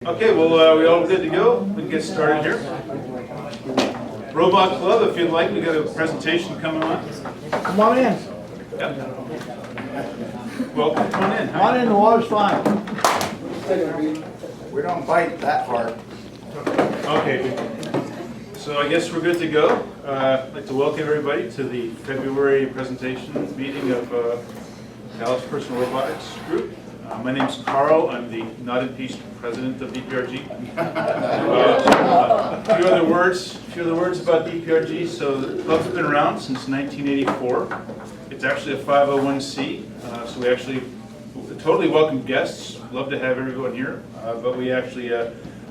Okay, well, we all good to go? We can get started here. Robot Club, if you'd like, we got a presentation coming on. Come on in. Yep. Welcome, come on in. Come on in, the water's fine. We don't bite that hard. Okay, so I guess we're good to go. I'd like to welcome everybody to the February presentation meeting of Dallas Personal Robotics Group. My name is Carl. I'm the not impeached president of DPRG. A few other words about DPRG. So the club's been around since 1984. It's actually a 501c, so we actually totally welcome guests. Love to have everyone here, but we actually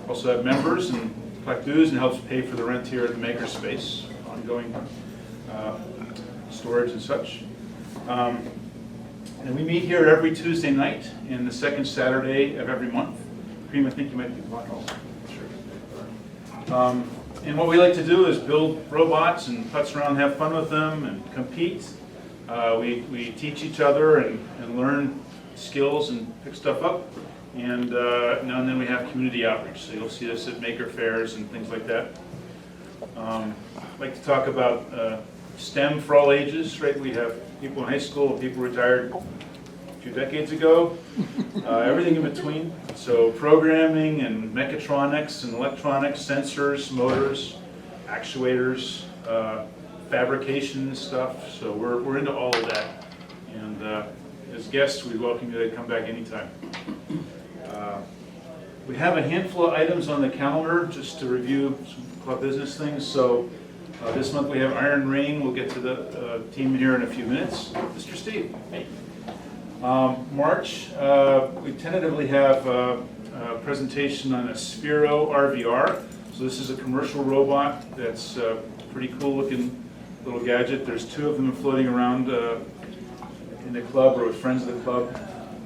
also have members and collect dues and helps pay for the rent here at the makerspace, ongoing storage and such. And we meet here every Tuesday night and the second Saturday of every month. Cream, I think you might be talking also. Sure. And what we like to do is build robots and putz around, have fun with them, and compete. We teach each other and learn skills and pick stuff up. And now and then we have community outreach. So you'll see us at maker fairs and things like that. I'd like to talk about STEM for all ages, right? We have people in high school, people retired a few decades ago, everything in between. So programming and mechatronics and electronics, sensors, motors, actuators, fabrication stuff. So we're into all of that. And as guests, we welcome you to come back anytime. We have a handful of items on the calendar just to review some club business things. So this month we have Iron Rain. We'll get to the team here in a few minutes. Mr. Steve. Hey. March, we tentatively have a presentation on a Sphero RVR. So this is a commercial robot that's a pretty cool looking little gadget. There's two of them floating around in the club or with friends of the club.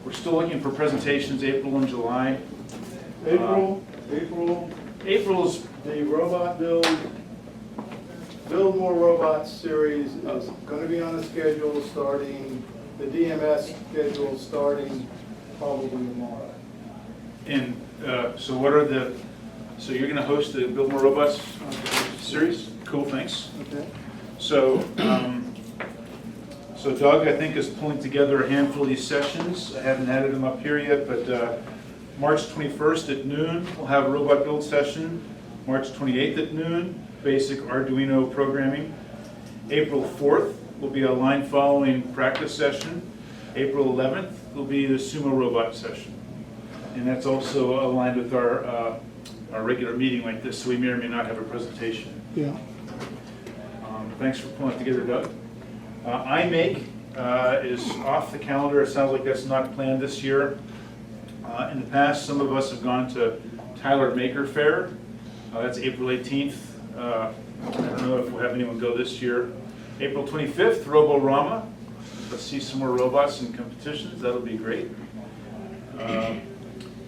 We're still looking for presentations April and July. April's the robot build more robots series is going to be on the schedule starting, the DMS schedule starting probably tomorrow. And so what are the, so you're going to host the Build More Robots series? Cool, thanks. Okay. So, so Doug, I think, is pulling together a handful of these sessions. I haven't added them up here yet, but March 21st at noon, we'll have a robot build session. March 28th at noon, basic Arduino programming. April 4th will be a line following practice session. April 11th will be the sumo robot session. And that's also aligned with our regular meeting like this, so we may or may not have a presentation. Yeah. Thanks for pulling it together, Doug. iMake is off the calendar. It sounds like that's not planned this year. In the past, some of us have gone to Tyler Maker Fair. That's April 18th. I don't know if we'll have anyone go this year. April 25th, Roborama. Let's see some more robots in competitions. That'll be great.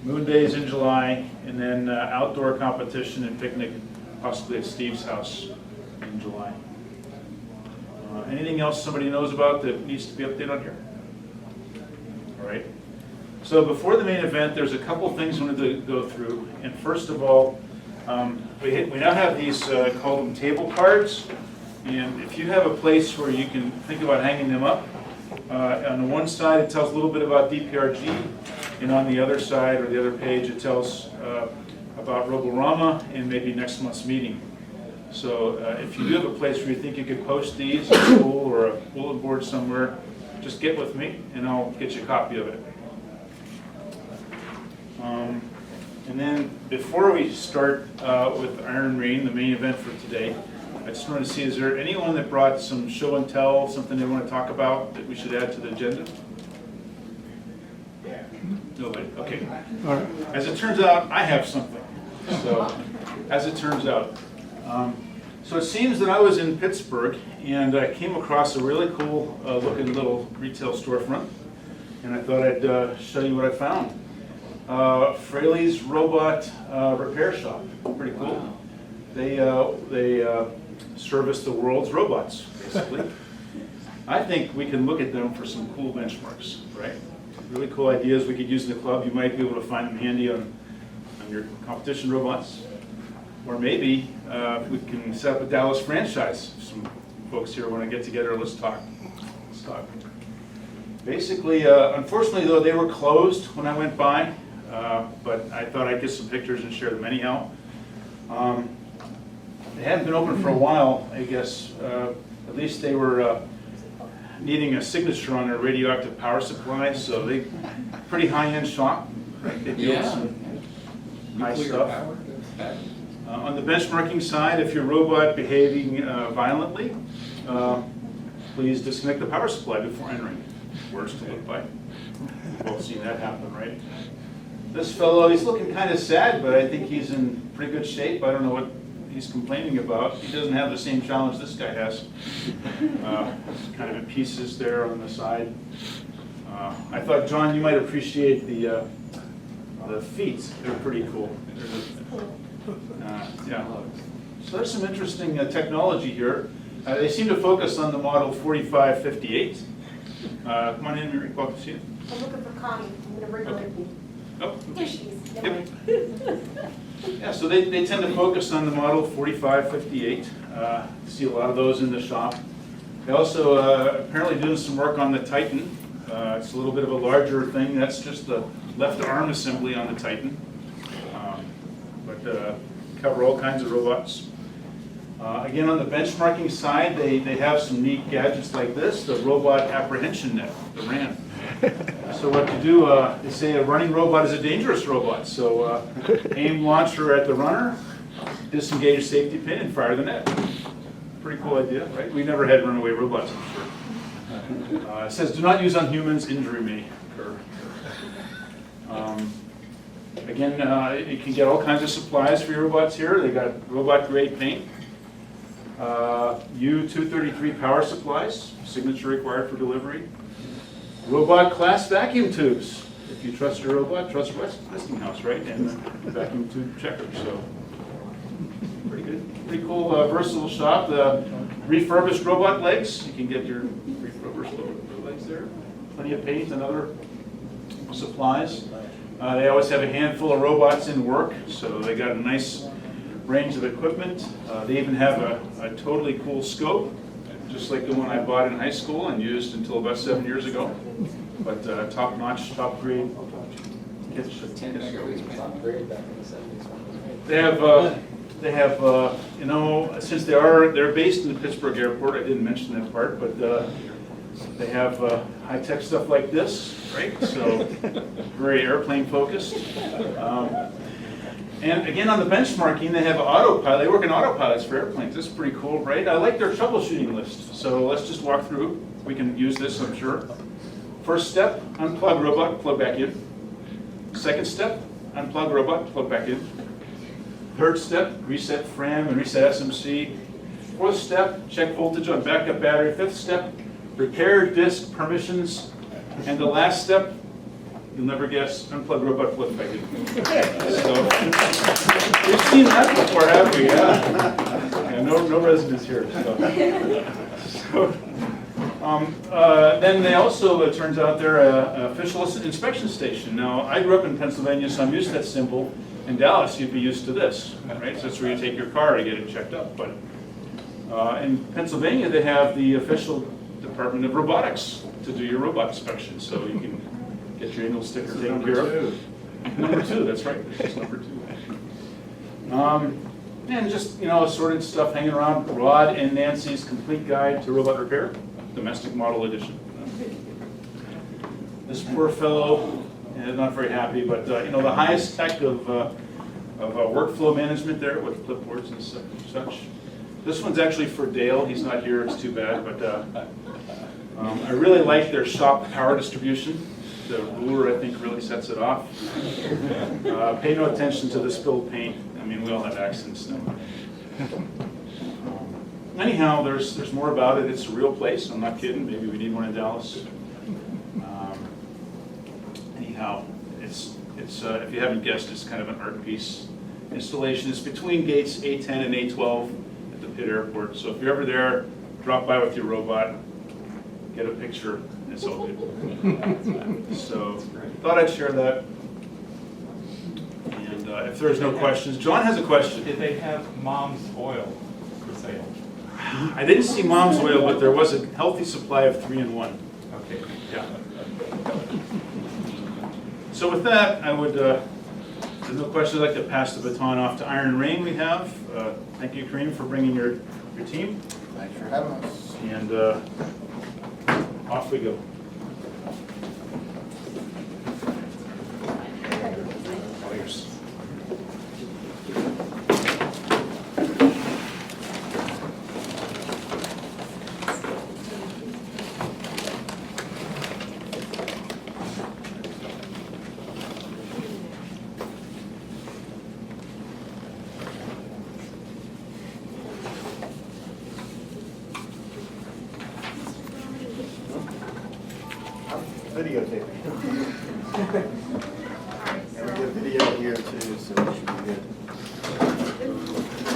Moon Days in July, and then outdoor competition and picnic, possibly at Steve's house in July. Anything else somebody knows about that needs to be updated on here? All right. So before the main event, there's a couple things I wanted to go through. And first of all, we now have these called them table cards. And if you have a place where you can think about hanging them up, on the one side it tells a little bit about DPRG, and on the other side or the other page it tells about Roborama and maybe next month's meeting. So if you do have a place where you think you could post these at school or a bulletin board somewhere, just get with me and I'll get you a copy of it. And then before we start with Iron Rain, the main event for today, I just wanted to see, is there anyone that brought some show and tell, something they want to talk about that we should add to the agenda? Nobody? Okay. All right. As it turns out, I have something. So, as it turns out. So it seems that I was in Pittsburgh and I came across a really cool looking little retail storefront. And I thought I'd show you what I found. Fraley's Robot Repair Shop. Pretty cool. They service the world's robots, basically. I think we can look at them for some cool benchmarks, right? Really cool ideas we could use in the club. You might be able to find them handy on your competition robots. Or maybe we can set up a Dallas franchise. Some folks here want to get together, let's talk. Basically, unfortunately though, they were closed when I went by, but I thought I'd get some pictures and share them anyhow. They hadn't been open for a while, I guess. At least they were needing a signature on their radioactive power supply, so they pretty high-end shop. Right? They built some nice stuff. On the benchmarking side, if your robot behaving violently, please disconnect the power supply before entering. Words to live by. We've all seen that happen, right? This fellow, he's looking kind of sad, but I think he's in pretty good shape. I don't know what he's complaining about. He doesn't have the same challenge this guy has. Kind of in pieces there on the side. I thought, John, you might appreciate the feet. They're pretty cool. Yeah. So there's some interesting technology here. They seem to focus on the model 4558. Come on in, Mary. Welcome to see you. I'm looking for Connie. I'm going to bring her with me. Oh, There she is. Never Yep. mind. yeah, so they tend to focus on the model 4558. See a lot of those in the shop. They also apparently doing some work on the Titan. It's a little bit of a larger thing. That's just the left arm assembly on the Titan. But cover all kinds of robots. Again, on the benchmarking side, they have some neat gadgets like this, the robot apprehension net, the RAN. So what to do, they say a running robot is a dangerous robot. So aim launcher at the runner, disengage safety pin, and fire the net. Pretty cool idea, right? We never had runaway robots, I'm sure. It says, do not use on humans, injury may occur. Again, you can get all kinds of supplies for your robots here. They got robot-grade paint. U-233 power supplies, signature required for delivery. Robot-class vacuum tubes. If you trust your robot, trust Westinghouse, right? And the vacuum tube checker, so pretty good. Pretty cool, versatile shop. The refurbished robot legs. You can get your refurbished legs there. Plenty of paint and other supplies. They always have a handful of robots in work, so they got a nice range of equipment. They even have a totally cool scope, just like the one I bought in high school and used until about 7 years ago. But top-notch, top-grade. They have, you know, since they're based in the Pittsburgh airport. I didn't mention that part, but they have high-tech stuff like this, right? So very airplane focused. And again, on the benchmarking, they have autopilot. They work in autopilots for airplanes. That's pretty cool, right? I like their troubleshooting list. So let's just walk through. We can use this, I'm sure. First step, unplug robot, plug back in. Second step, unplug robot, plug back in. Third step, reset FRAM and reset SMC. Fourth step, check voltage on backup battery. Fifth step, repair disk permissions. And the last step, you'll never guess, unplug robot, plug back in. So, we've seen that before, haven't we? Yeah, no residents here. Then they also, it turns out, they're an official inspection station. Now, I grew up in Pennsylvania, so I'm used to that symbol. In Dallas, you'd be used to this, right? So that's where you take your car to get it checked up. But in Pennsylvania, they have the official Department of Robotics to do your robot inspection, so you can get your annual sticker taken care of. Number two, that's right. This is number two. And just, you know, assorted stuff hanging around. Rod and Nancy's Complete Guide to Robot Repair, Domestic Model Edition. This poor fellow, not very happy, but you know, the highest tech of workflow management there with clipboards and such. This one's actually for Dale. He's not here. It's too bad, but I really like their shop power distribution. The ruler, I think, really sets it off. Pay no attention to the spilled paint. I mean, we all have accidents now. Anyhow, there's more about it. It's a real place. I'm not kidding. Maybe we need one in Dallas. Anyhow, it's if you haven't guessed, it's kind of an art piece installation. It's between gates A10 and A12 at the Pitt Airport. So if you're ever there, drop by with your robot, get a picture. It's all good. So thought I'd share that. And if there's no questions, John has a question. Did they have mom's oil for sale? I didn't see mom's oil, but there was a healthy supply of 3-in-1. Okay. Yeah. So with that, I would, if there's no questions, I'd like to pass the baton off to Iron Rain we have. Thank you, Kareem, for bringing your team. Thanks for having us. And off we go. All yours. Videotaping. And we get video here too, so it should be good.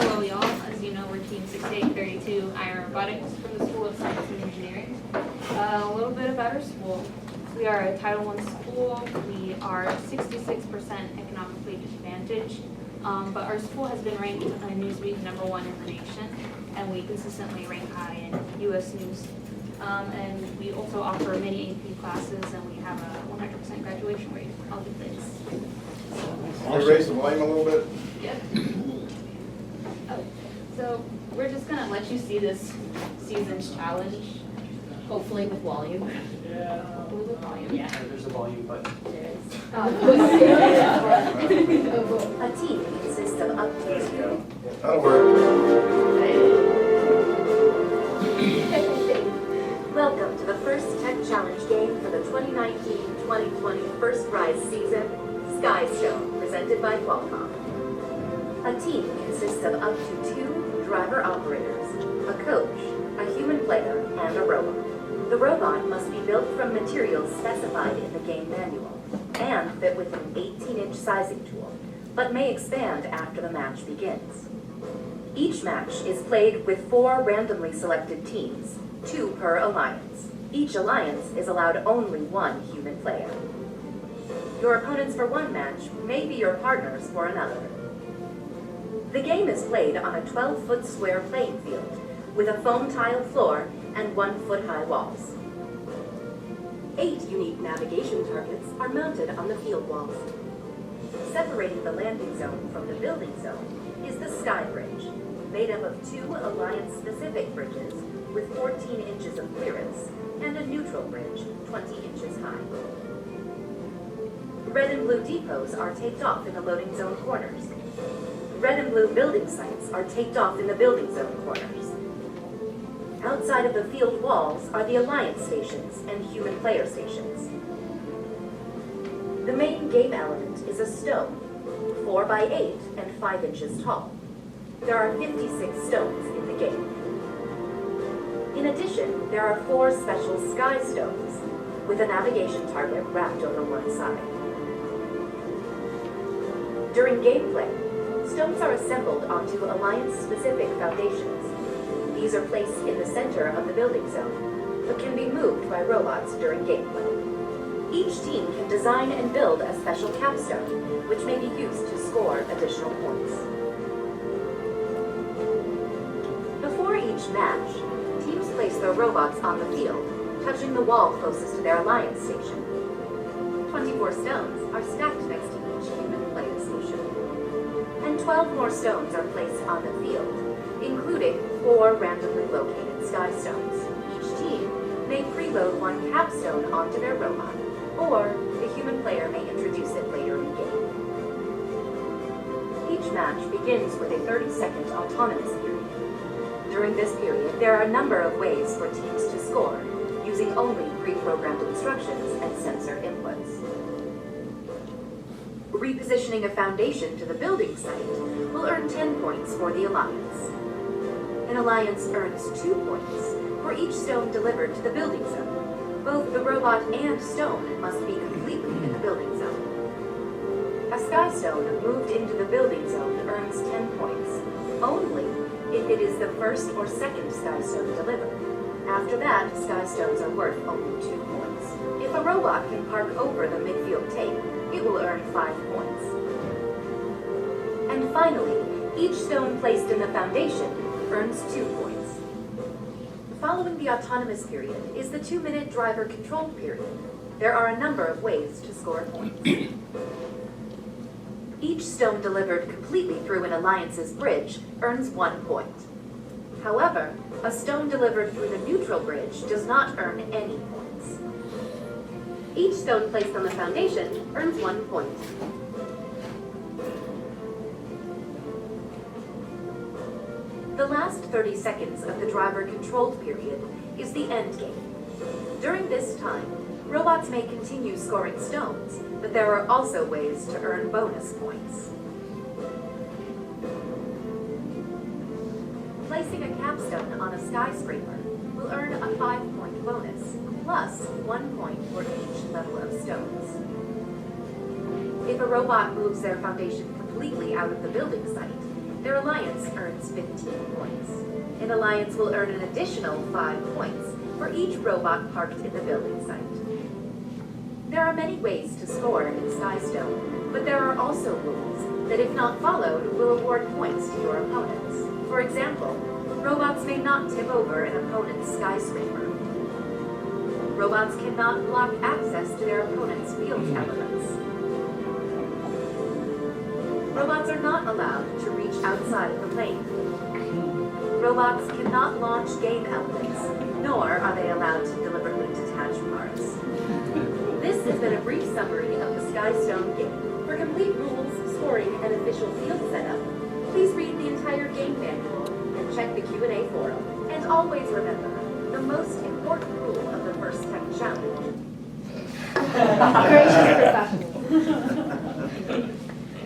Hello, y'all. As you know, we're Team 6832 Iron Robotics from the School of Science and Engineering. A little bit about our school. We are a Title I school. We are 66% economically disadvantaged, but our school has been ranked on Newsweek #1 in the nation, and we consistently rank high in U.S. News. And we also offer many AP classes, and we have a 100% graduation rate. I'll do this. Can we raise the volume a little bit? Yep. Oh, so we're just gonna let you see this season's challenge, hopefully with volume. Yeah. Hopefully with volume. Yeah. There's a volume button. There is. A team consists of up to two. That'll work. Welcome to the first Tech Challenge game for the 2019-2020 First Rise season, Skystone, presented by Qualcomm. A team consists of up to 2 driver operators, a coach, a human player, and a robot. The robot must be built from materials specified in the game manual and fit with an 18-inch sizing tool, but may expand after the match begins. Each match is played with 4 randomly selected teams, 2 per alliance. Each alliance is allowed only 1 human player. Your opponents for one match may be your partners for another. The game is played on a 12-foot square playing field with a foam tile floor and 1-foot-high walls. 8 unique navigation targets are mounted on the field walls. Separating the landing zone from the building zone is the Sky Bridge, made up of 2 Alliance-specific bridges with 14 inches of clearance and a neutral bridge 20 inches high. Red and blue depots are taped off in the loading zone corners. Red and blue building sites are taped off in the building zone corners. Outside of the field walls are the Alliance stations and human player stations. The main game element is a stone, 4 by 8 and 5 inches tall. There are 56 stones in the game. In addition, there are 4 special sky stones with a navigation target wrapped over one side. During gameplay, stones are assembled onto Alliance-specific foundations. These are placed in the center of the building zone, but can be moved by robots during gameplay. Each team can design and build a special capstone, which may be used to score additional points. Before each match, teams place their robots on the field, touching the wall closest to their Alliance station. 24 stones are stacked next to each human player station. And 12 more stones are placed on the field, including 4 randomly located sky stones. Each team may preload 1 capstone onto their robot, or the human player may introduce it later in the game. Each match begins with a 30-second autonomous period. During this period, there are a number of ways for teams to score, using only pre-programmed instructions and sensor inputs. Repositioning a foundation to the building site will earn 10 points for the Alliance. An Alliance earns 2 points for each stone delivered to the building zone. Both the robot and stone must be completely in the building zone. A sky stone moved into the building zone earns 10 points, only if it is the first or second sky stone delivered. After that, sky stones are worth only 2 points. If a robot can park over the midfield tape, it will earn 5 points. And finally, each stone placed in the foundation earns 2 points. Following the autonomous period is the 2-minute driver controlled period. There are a number of ways to score points. Each stone delivered completely through an alliance's bridge earns 1 point. However, a stone delivered through the neutral bridge does not earn any points. Each stone placed on the foundation earns 1 point. The last 30 seconds of the driver-controlled period is the end game. During this time, robots may continue scoring stones, but there are also ways to earn bonus points. Placing a capstone on a skyscraper will earn a 5-point bonus, plus 1 point for each level of stones. If a robot moves their foundation completely out of the building site, their alliance earns 15 points. An alliance will earn an additional 5 points for each robot parked in the building site. There are many ways to score in Skystone, but there are also rules that, if not followed, will award points to your opponents. For example, robots may not tip over an opponent's skyscraper. Robots cannot block access to their opponent's field elements. Robots are not allowed to reach outside of the lane. Robots cannot launch game elements, nor are they allowed to deliberately detach parts. This has been a brief summary of the Skystone game. For complete rules, scoring, and official field setup, please read the entire game manual and check the Q&A forum. And always remember, the most important rule of the first tech challenge.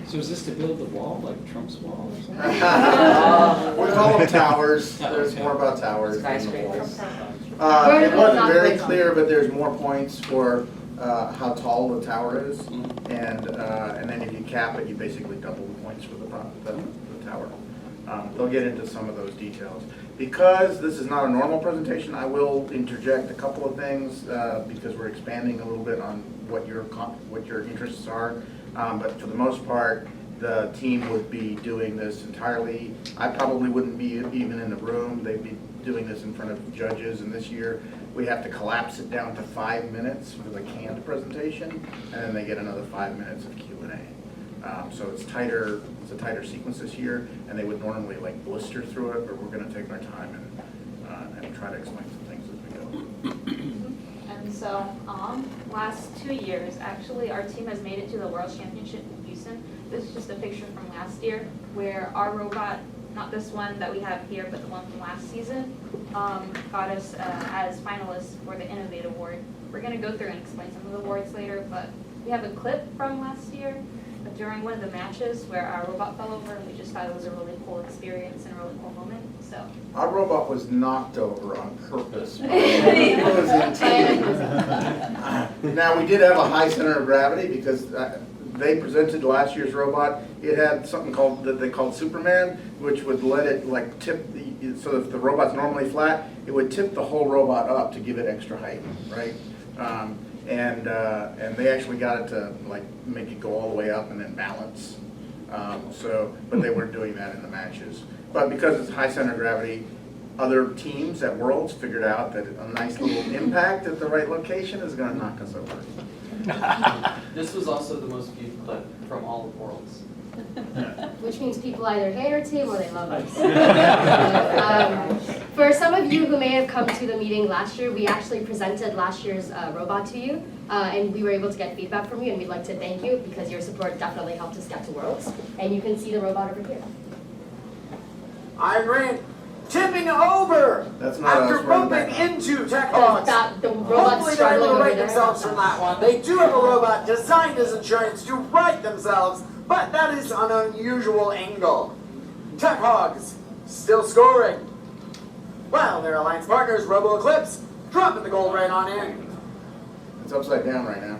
So is this to build the wall, like Trump's wall or something? We call them towers. There's more about towers than the walls. It wasn't very clear, but there's more points for how tall the tower is. And then if you cap it, you basically double the points for the tower. They'll get into some of those details. Because this is not a normal presentation, I will interject a couple of things because we're expanding a little bit on what your interests are. But for the most part, the team would be doing this entirely. I probably wouldn't be even in the room. They'd be doing this in front of judges. And this year, we have to collapse it down to 5 minutes for the canned presentation, and then they get another 5 minutes of Q&A. So it's tighter. It's a tighter sequence this year, and they would normally like blister through it, but we're going to take our time and try to explain some things as we go. And so, last 2 years, actually, our team has made it to the World Championship in Houston. This is just a picture from last year, where our robot, not this one that we have here, but the one from last season, got us as finalists for the Innovate Award. We're going to go through and explain some of the awards later, but we have a clip from last year during one of the matches where our robot fell over, and we just thought it was a really cool experience and a really cool moment. So Our robot was knocked over on purpose. It was intended. Now, we did have a high center of gravity because they presented last year's robot. It had something that they called Superman, which would let it like tip. So if the robot's normally flat, it would tip the whole robot up to give it extra height, right? And they actually got it to like make it go all the way up and then balance. But they weren't doing that in the matches. But because it's high center of gravity, other teams at Worlds figured out that a nice little impact at the right location is going to knock us over. This was also the most viewed clip from all of Worlds. Which means people either hate our team or they love us. For some of you who may have come to the meeting last year, we actually presented last year's robot to you, and we were able to get feedback from you, and we'd like to thank you because your support definitely helped us get to Worlds. And you can see the robot over here. Iron Rain tipping over That's not after us running bumping back. into Tech Hogs. The robot's Hopefully they're struggling able to over right there. themselves from that one. They do have a robot designed as insurance to right themselves, but that is an unusual angle. Tech Hogs still scoring. Well, their alliance partners, Robo Eclipse, dropping the gold right on in. It's upside down right now.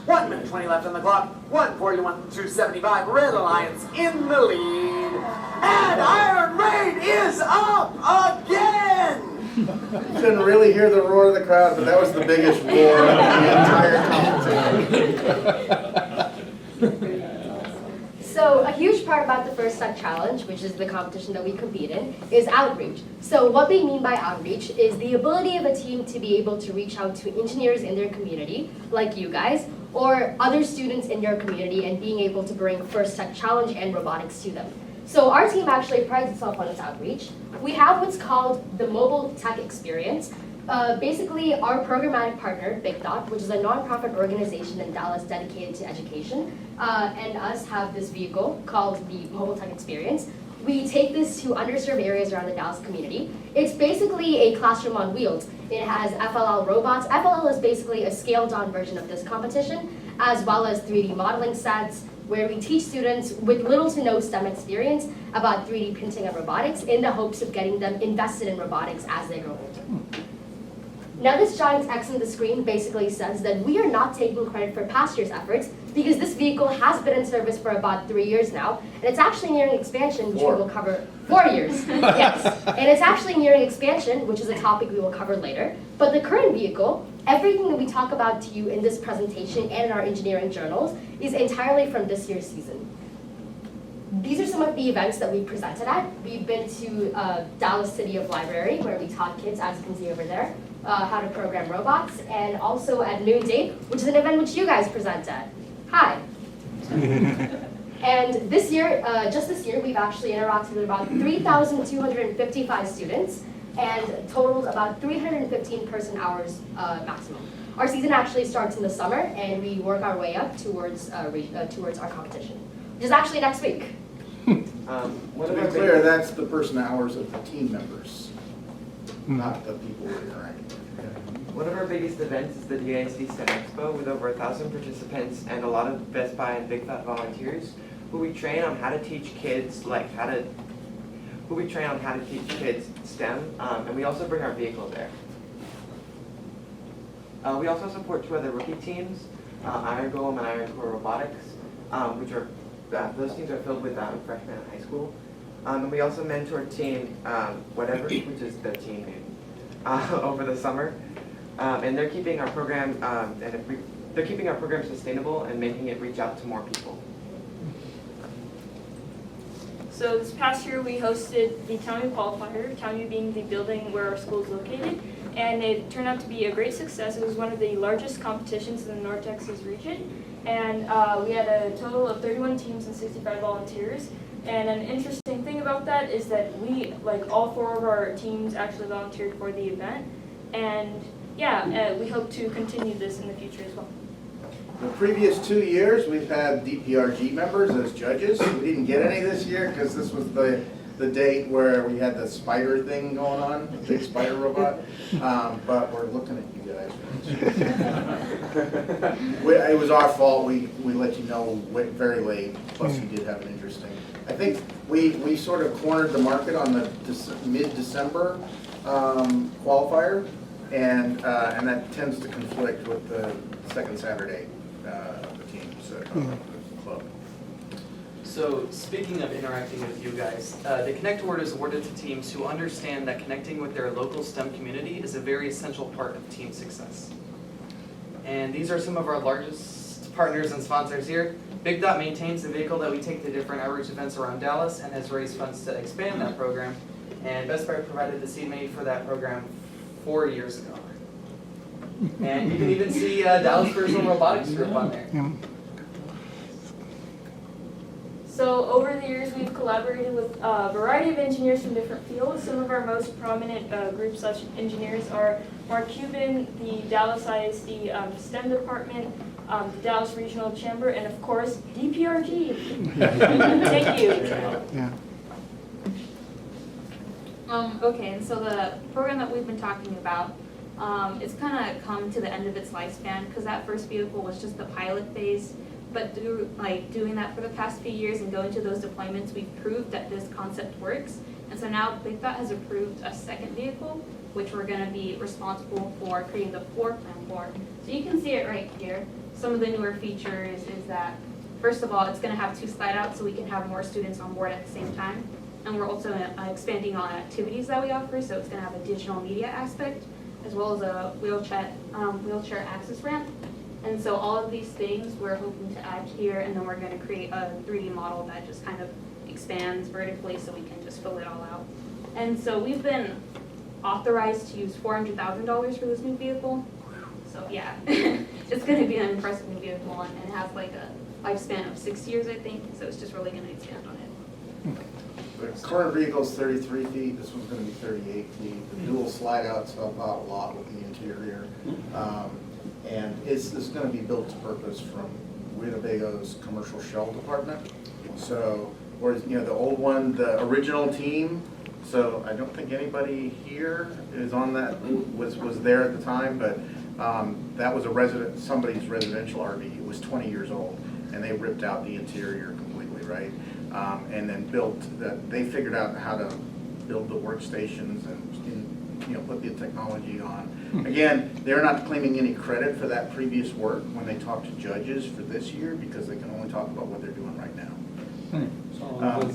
1 minute 20 left on the clock. 141 to 75. Red Alliance in the lead. And Iron Rain is up again! You couldn't really hear the roar of the crowd, but that was the biggest roar of the entire competition. So a huge part about the First Tech Challenge, which is the competition that we compete in, is outreach. So what we mean by outreach is the ability of a team to be able to reach out to engineers in their community, like you guys, or other students in your community, and being able to bring First Tech Challenge and robotics to them. So our team actually prides itself on its outreach. We have what's called the Mobile Tech Experience. Basically, our programmatic partner, Big Dot, which is a nonprofit organization in Dallas dedicated to education, and us have this vehicle called the Mobile Tech Experience. We take this to underserved areas around the Dallas community. It's basically a classroom on wheels. It has FLL robots. FLL is basically a scaled-down version of this competition, as well as 3D modeling sets, where we teach students with little to no STEM experience about 3D printing and robotics in the hopes of getting them invested in robotics as they grow older. Now this giant X on the screen basically says that we are not taking credit for past year's efforts because this vehicle has been in service for about 3 years now, and it's actually nearing expansion, which we will cover 4 years. Yes, and it's actually nearing expansion, which is a topic we will cover later. But the current vehicle, everything that we talk about to you in this presentation and in our engineering journals, is entirely from this year's season. These are some of the events that we presented at. We've been to Dallas City of Library, where we taught kids, as you can see over there, how to program robots, and also at Noonday, which is an event which you guys present at. Hi. And this year, just this year, we've actually interacted with about 3,255 students and totaled about 315 person hours maximum. Our season actually starts in the summer, and we work our way up towards our competition, which is actually next week. To be clear, that's the person hours of the team members, not the people who interact. One of our biggest events is the DISD STEM Expo with over 1,000 participants and a lot of Best Buy and Big Fat volunteers who we train on how to teach kids STEM, and we also bring our vehicle there. We also support 2 other rookie teams, Iron Golem and Iron Core Robotics, which are those teams are filled with freshmen in high school. And we also mentor team Whatever, which is the team name, over the summer. And they're keeping our program sustainable and making it reach out to more people. So this past year we hosted the Town U qualifier, Town U being the building where our school is located, and it turned out to be a great success. It was one of the largest competitions in the North Texas region, and we had a total of 31 teams and 65 volunteers. And an interesting thing about that is that we, like all 4 of our teams, actually volunteered for the event, and yeah, we hope to continue this in the future as well. The previous 2 years, we've had DPRG members as judges. We didn't get any this year because this was the date where we had the spider thing going on, the big spider robot. But we're looking at you guys. It was our fault. We let you know very late. Plus, you did have an interesting. I think we sort of cornered the market on the mid-December qualifier, and that tends to conflict with the second Saturday of the teams club. So speaking of interacting with you guys, the Connect Award is awarded to teams who understand that connecting with their local STEM community is a very essential part of team success. And these are some of our largest partners and sponsors here. Big Dot maintains the vehicle that we take to different outreach events around Dallas and has raised funds to expand that program. And Best Buy provided the seed money for that program 4 years ago. And you can even see Dallas Personal Robotics Group on there. So over the years, we've collaborated with a variety of engineers from different fields. Some of our most prominent groups such engineers are Mark Cuban, the Dallas ISD STEM department, the Dallas Regional Chamber, and of course, DPRG. Thank you. Yeah. Okay, and so the program that we've been talking about, it's kind of come to the end of its lifespan because that first vehicle was just the pilot phase. But through doing that for the past few years and going to those deployments, we've proved that this concept works. And so now Big Dot has approved a second vehicle, which we're going to be responsible for creating the floor plan for. So you can see it right here. Some of the newer features is that, first of all, it's going to have 2 slide outs so we can have more students on board at the same time. And we're also expanding on activities that we offer, so it's going to have a digital media aspect, as well as a wheelchair access ramp. And so all of these things we're hoping to add here, and then we're gonna create a 3D model that just kind of expands vertically so we can just fill it all out. And so we've been authorized to use $400,000 for this new vehicle. So yeah, it's gonna be an impressive new vehicle, and it has like a lifespan of 6 years, I think, so it's just really gonna expand on it. The current vehicle's 33 feet, this one's gonna be 38 feet. The dual slide outs help out a lot with the interior. And this is gonna be built to purpose from Winnebago's commercial shell department. So, whereas, you know, the old one, the original team, so I don't think anybody here is on that, was there at the time, but that was somebody's residential RV. It was 20 years old, and they ripped out the interior completely, right? And then they figured out how to build the workstations and you know, put the technology on. Again, they're not claiming any credit for that previous work when they talk to judges for this year, because they can only talk about what they're doing right now.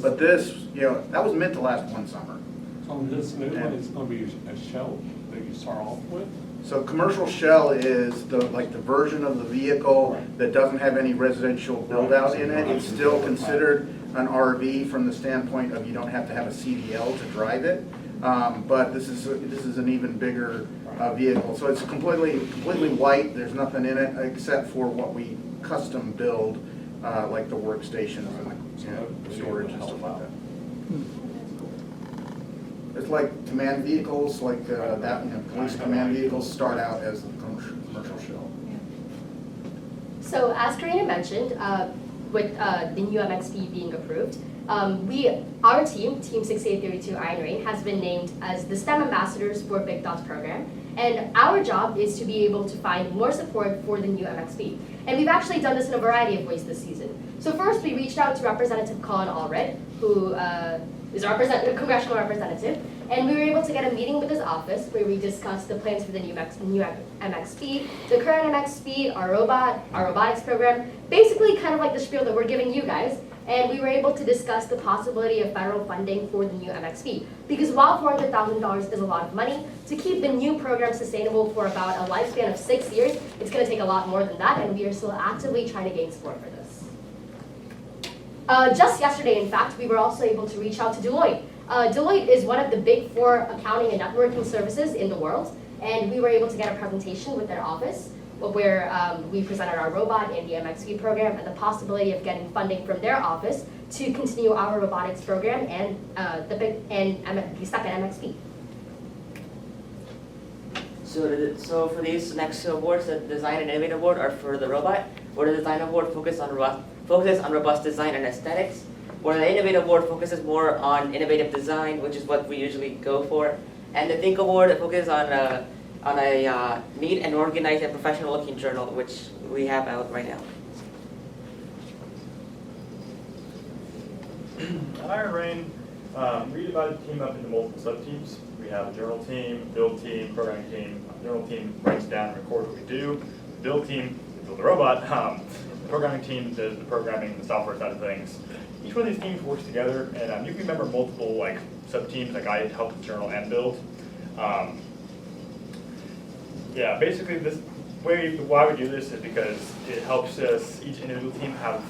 But this, you know, that was meant to last one summer. So this new one is going to be a shell that you start off with? So commercial shell is the version of the vehicle that doesn't have any residential build out in it. It's still considered an RV from the standpoint of you don't have to have a CDL to drive it. But this is an even bigger vehicle. So it's completely white. There's nothing in it except for what we custom build, like the workstations and the storage and stuff like that. It's like command vehicles, like police command vehicles start out as commercial shell. So as Karina mentioned, with the new MXP being approved, our team 6832 Iron Rain, has been named as the STEM Ambassadors for Big Dots program. And our job is to be able to find more support for the new MXP. And we've actually done this in a variety of ways this season. So first, we reached out to Representative Colin Allred, who is our congressional representative, and we were able to get a meeting with his office where we discussed the plans for the new MXP, the current MXP, our robotics program, basically kind of like the spiel that we're giving you guys. And we were able to discuss the possibility of federal funding for the new MXP. Because while $400,000 is a lot of money, to keep the new program sustainable for about a lifespan of 6 years, it's going to take a lot more than that, and we are still actively trying to gain support for this. Just yesterday, in fact, we were also able to reach out to Deloitte. Deloitte is one of the big 4 accounting and networking services in the world, and we were able to get a presentation with their office where we presented our robot and the MXP program and the possibility of getting funding from their office to continue our robotics program and the second MXP. So for these next 2 awards, the Design and Innovate Award are for the robot, where the Design Award focuses on robust design and aesthetics, where the Innovate Award focuses more on innovative design, which is what we usually go for, and the Think Award focuses on a neat and organized and professional looking journal, which we have out right now. At Iron Rain, we divide the team up into multiple sub-teams. We have a journal team, build team, programming team. The journal team writes down and records what we do. The build team, we build the robot. The programming team does the programming, the software side of things. Each one of these teams works together, and you can remember multiple sub-teams. Like I help with journal and build. Yeah, basically why we do this is because it helps us, each individual team have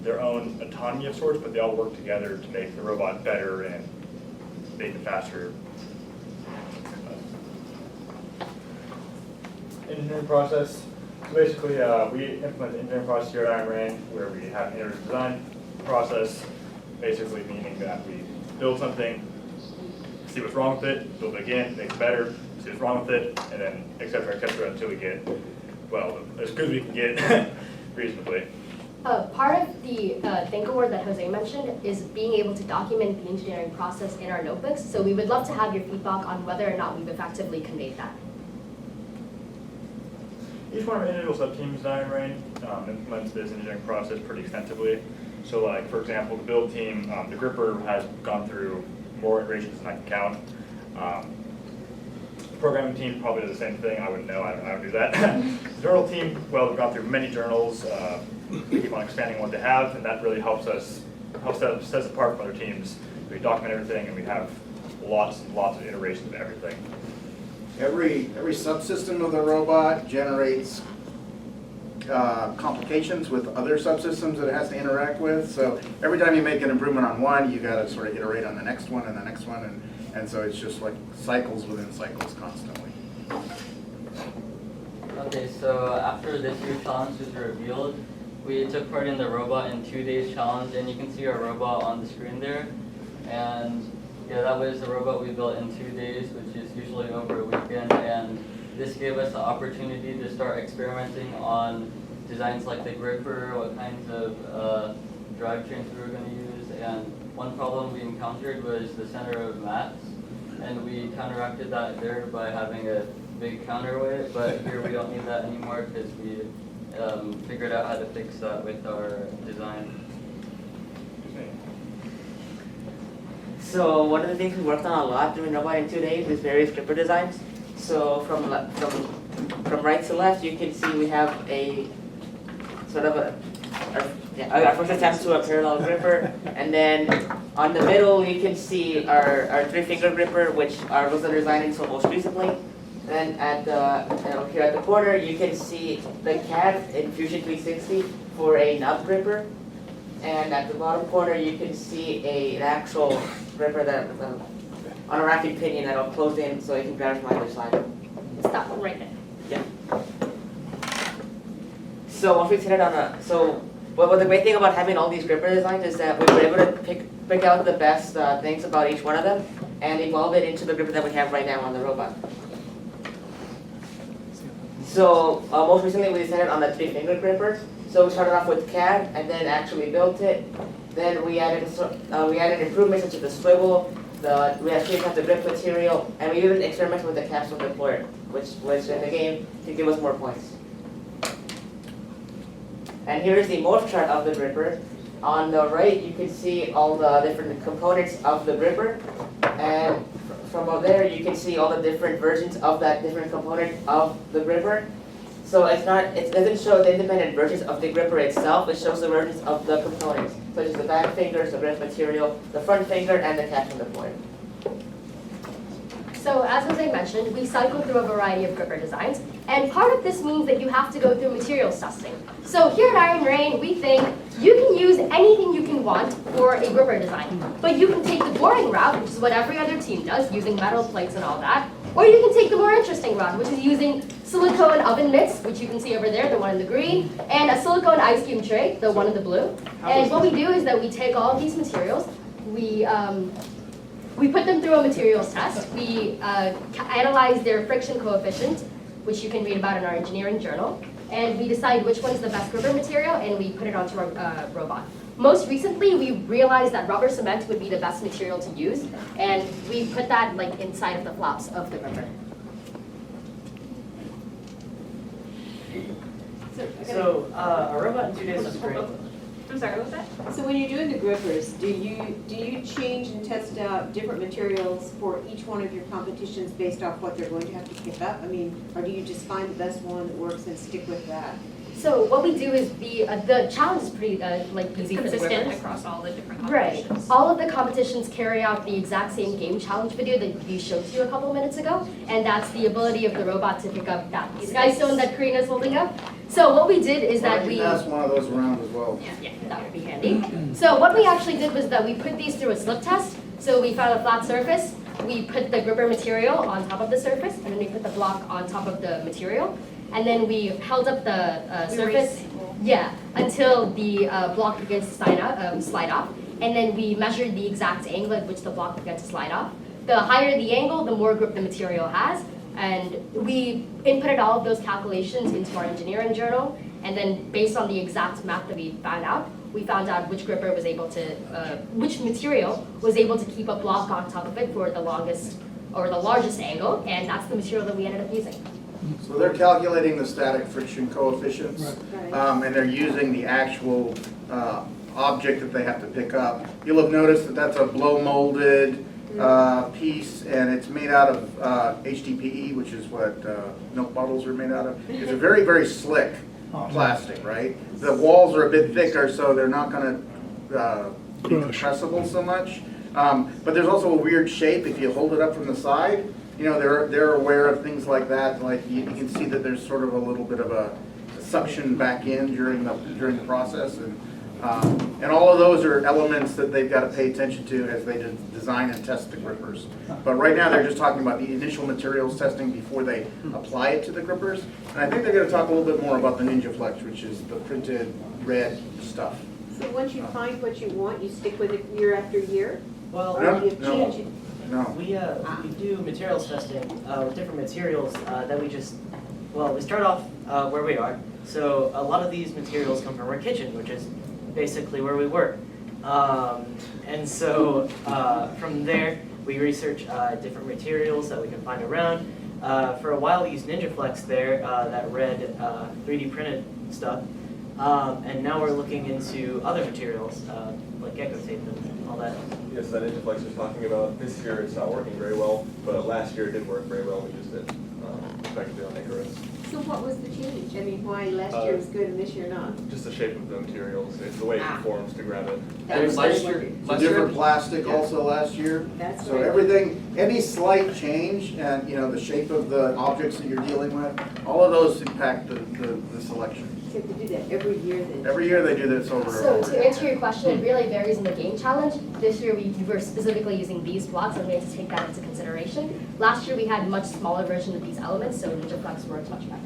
their own autonomy of sorts, but they all work together to make the robot better and make it faster. Engineering process. So basically, we implement the engineering process here at Iron Rain, where we have an iterative design process, basically meaning that we build something, see what's wrong with it, build it again, make it better, see what's wrong with it, and then et cetera, until we get, well, as good as we can get reasonably. Part of the Think Award that Jose mentioned is being able to document the engineering process in our notebooks. So we would love to have your feedback on whether or not we've effectively conveyed that. Each one of our individual sub-teams at Iron Rain implements this engineering process pretty extensively. So for example, the build team, the gripper has gone through more iterations than I can count. The programming team probably does the same thing. I wouldn't know, I don't do that. The journal team, well, we've gone through many journals. We keep on expanding what they have, and that really helps set us apart from other teams. We document everything, and we have lots and lots of iterations of everything. Every subsystem of the robot generates complications with other subsystems that it has to interact with. So every time you make an improvement on one, you got to sort of iterate on the next one and the next one, and so it's just like cycles within cycles constantly. Okay, so after this year's challenge was revealed, we took part in the Robot in 2 Days challenge, and you can see our robot on the screen there. And yeah, that was the robot we built in 2 days, which is usually over a weekend. And this gave us the opportunity to start experimenting on designs like the gripper, what kinds of drivetrains we were going to use. And one problem we encountered was the center of mass, and we counteracted that there by having a big counterweight, but here we don't need that anymore because we figured out how to fix that with our design. So one of the things we worked on a lot during Robot in 2 days is various gripper designs. So from right to left, you can see we have a sort of our first attempt to a parallel gripper, and then on the middle you can see our 3-finger gripper, which was designed until most recently. Then here at the corner, you can see the CAD in Fusion 360 for a nut gripper. And at the bottom corner, you can see an actual gripper that on a racking pinion that'll close in so you can grab it from either side. Stop right there. Yeah. So once we set it on what the great thing about having all these gripper designs is that we were able to pick out the best things about each one of them and evolve it into the gripper that we have right now on the robot. So most recently we decided on the 3-finger gripper. So we started off with CAD and then actually built it. Then we added improvements such as the swivel. We actually have the grip material, and we even experimented with the capsule deployer, which in the game to give us more points. And here is the morph chart of the gripper. On the right, you can see all the different components of the gripper, and from up there, you can see all the different versions of that different component of the gripper. So it doesn't show the independent versions of the gripper itself, it shows the versions of the components, such as the back fingers, the grip material, the front finger, and the capsule deployer. So as Jose mentioned, we cycle through a variety of gripper designs, and part of this means that you have to go through materials testing. So here at Iron Rain, we think you can use anything you can want for a gripper design, but you can take the boring route, which is what every other team does, using metal plates and all that, or you can take the more interesting route, which is using silicone oven mitts, which you can see over there, the one in the green, and a silicone ice cube tray, the one in the blue. And what we do is that we take all of these materials, we put them through a materials test, we analyze their friction coefficient, which you can read about in our engineering journal, and we decide which one is the best gripper material, and we put it onto our robot. Most recently, we realized that rubber cement would be the best material to use, and we put that inside of the flaps of the gripper. So a robot in 2 days is great. I'm sorry, what was that? So when you're doing the grippers, do you change and test out different materials for each one of your competitions based off what they're going to have to pick up? I mean, or do you just find the best one that works and stick with that? So what we do is the challenge is pretty easy for the Consistent grippers. across all the different Right. competitions. All of the competitions carry out the exact same game challenge video that we showed you a couple minutes ago, and that's the ability of the robot to pick up that Skystone that Karina's holding up. So what we did is that we... pass one of those around as well. Yeah, that would be handy. So what we actually did was that we put these through a slip test. So we found a flat surface, we put the gripper material on top of the surface, and then we put the block on top of the material. And then we held up the surface, until the block begins to slide off. And then we measured the exact angle at which the block began to slide off. The higher the angle, the more grip the material has. And we inputted all of those calculations into our engineering journal. And then based on the exact map that we found out which gripper was able to, which material was able to keep a block on top of it for the longest or the largest angle. And that's the material that we ended up using. So they're calculating the static friction coefficients, and they're using the actual object that they have to pick up. You'll have noticed that that's a blow molded piece, and it's made out of HDPE, which is what milk bottles are made out of. It's a very, very slick plastic, right? The walls are a bit thicker, so they're not going to be compressible so much. But there's also a weird shape if you hold it up from the side. You know, they're aware of things like that. Like you can see that there's sort of a little bit of a suction back in during the process, and all of those are elements that they've got to pay attention to as they design and test the grippers. But right now, they're just talking about the initial materials testing before they apply it to the grippers. And I think they're going to talk a little bit more about the NinjaFlex, which is the printed red stuff. So once you find what you want, you stick with it year after year? Well, No, Or you no. change it? No. we do materials testing with different materials that we just, well, we start off where we are. So a lot of these materials come from our kitchen, which is basically where we work. And so from there, we research different materials that we can find around. For a while, we used NinjaFlex there, that red 3D printed stuff. And now we're looking into other materials, like gecko tape and all that. Yes, that NinjaFlex was talking about, this year it's not working very well, but last year it did work very well. We used it effectively on Icarus. So what was the change? I mean, why last year was good and this year not? Just the shape of the materials, it's the way it conforms to grab it. That was Last very year- good. It's a different plastic also last year. That's So right. everything, any slight change and, you know, the shape of the objects that you're dealing with, all of those impact the selection. You have to do that every year then. Every year they do this over and So over. to answer your question, it really varies in the game challenge. This year we were specifically using these blocks and we had to take that into consideration. Last year we had a much smaller version of these elements, so NinjaFlex worked much better.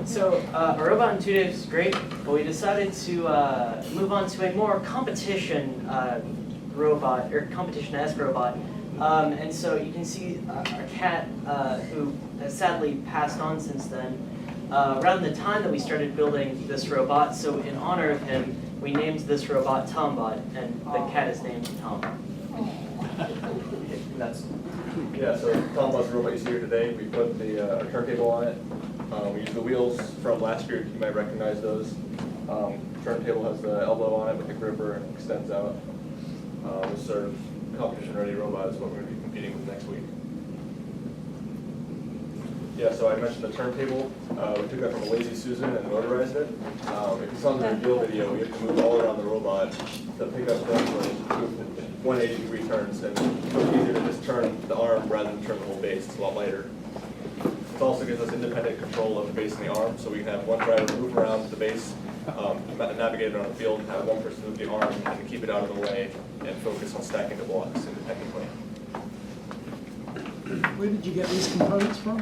So a robot in 2 days is great, but we decided to move on to a more competition robot, or competition-esque robot. And so you can see our cat, who has sadly passed on since then, around the time that we started building this robot, so in honor of him, we named this robot Tombot, and the cat is named Tom. That's Yeah, so Tombot's robot you see here today, we put the turntable on it. We used the wheels from last year, you might recognize those. Turntable has the elbow on it with the gripper and extends out. This sort of competition-ready robot is what we're going to be competing with next week. Yeah, so I mentioned the turntable. We took that from a Lazy Susan and motorized it. If you saw in the reveal video, we have to move all around the robot to pick up things like 180-degree turns, and it's easier to just turn the arm rather than turn the whole base. It's a lot lighter. It also gives us independent control of the base and the arm, so we can have one driver move around the base, navigate it on the field, have one person move the arm and keep it out of the way, and focus on stacking the blocks independently. Where did you get these components from?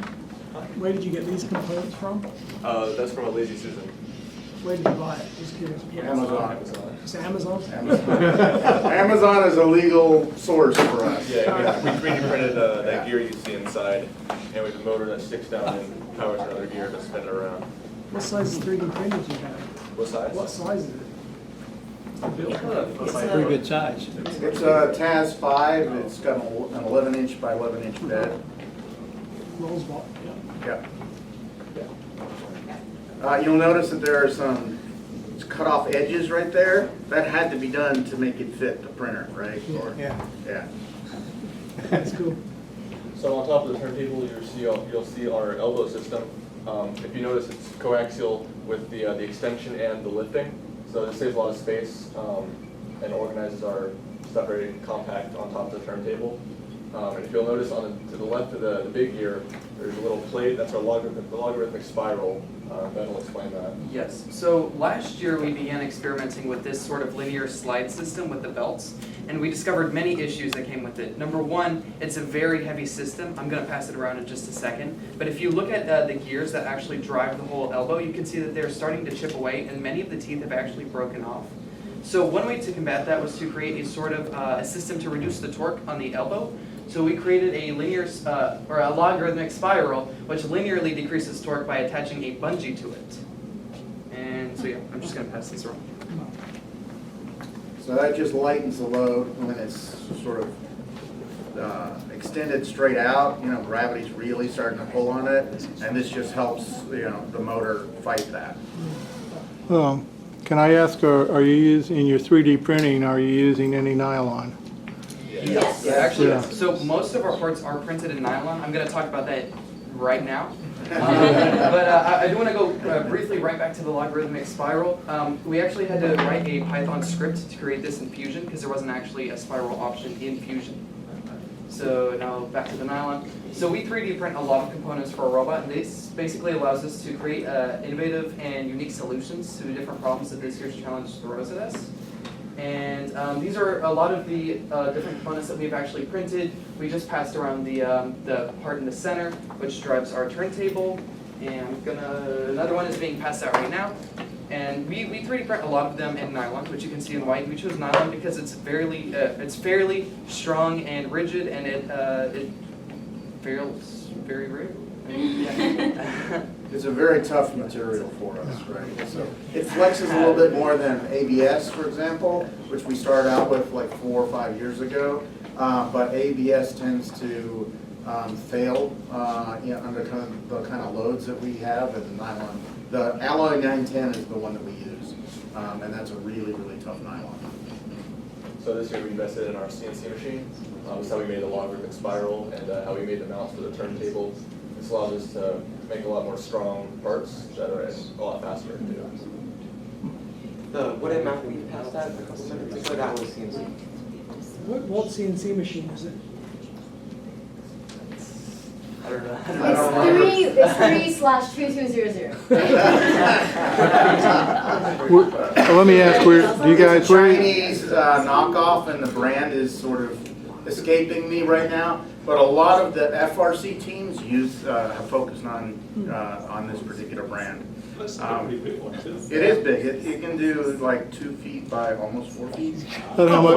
Where did you get these components from? That's from a Lazy Susan. Where did you buy it? Just curious. Amazon. It's Amazon? Amazon is a legal source for us. Yeah, we 3D printed that gear you see inside, and we have a motor that sticks down and powers another gear to spin it around. What size 3D printer do you have? What size? What size is it? It's a pretty good size. It's a TAS 5. It's got an 11-inch by 11-inch bed. Rollsbot, Yeah. You'll notice that there are some cut off edges right there. That had to be done to make it fit the printer, right? Yeah. Yeah. That's cool. So on top of the turntable, you'll see our elbow system. If you notice, it's coaxial with the extension and the lifting, so it saves a lot of space and organizes our stuff very compact on top of the turntable. And if you'll notice to the left of the big gear, there's a little plate. That's our logarithmic spiral. Ben will explain that. Yes, so last year we began experimenting with this sort of linear slide system with the belts, and we discovered many issues that came with it. Number one, it's a very heavy system. I'm going to pass it around in just a second. But if you look at the gears that actually drive the whole elbow, you can see that they're starting to chip away, and many of the teeth have actually broken off. So one way to combat that was to create a sort of a system to reduce the torque on the elbow. So we created a linear or a logarithmic spiral, which linearly decreases torque by attaching a bungee to it. And so yeah, I'm just going to pass this around. So that just lightens the load when it's sort of extended straight out. You know, gravity's really starting to pull on it, and this just helps, you know, the motor fight that. Can I ask, are you using, in your 3D printing, are you using any nylon? Yes. Actually, Yeah. so most of our parts are printed in nylon. I'm going to talk about that right now. But I do want to go briefly right back to the logarithmic spiral. We actually had to write a Python script to create this in Fusion because there wasn't actually a spiral option in Fusion. So now back to the nylon. So we 3D print a lot of components for a robot, and this basically allows us to create innovative and unique solutions to different problems that this year's challenge throws at us. And these are a lot of the different components that we've actually printed. We just passed around the part in the center, which drives our turntable. And another one is being passed out right now. And we 3D print a lot of them in nylon, which you can see in white. We chose nylon because it's fairly strong and rigid, and it feels very real. It's a very tough material for us, right? So it flexes a little bit more than ABS, for example, which we started out with like 4 or 5 years ago. But ABS tends to fail under the kind of loads that we have, and nylon. The alloy 910 is the one that we use, and that's a really, really tough nylon. So this year we invested in our CNC machine. This is how we made the logarithmic spiral and how we made the mounts for the turntable. This allows us to make a lot more strong parts that are a lot faster to do. The wooden mount we passed that a couple minutes ago, that was CNC. What CNC machine is it? I don't know. It's 3/2200. Let me ask, do you guys, Chinese knockoff, and the brand is sort of escaping me right now. But a lot of the FRC teams have focused on this particular brand. That's a pretty big one too. It is big. It can do like 2 feet by almost 4 feet. How much?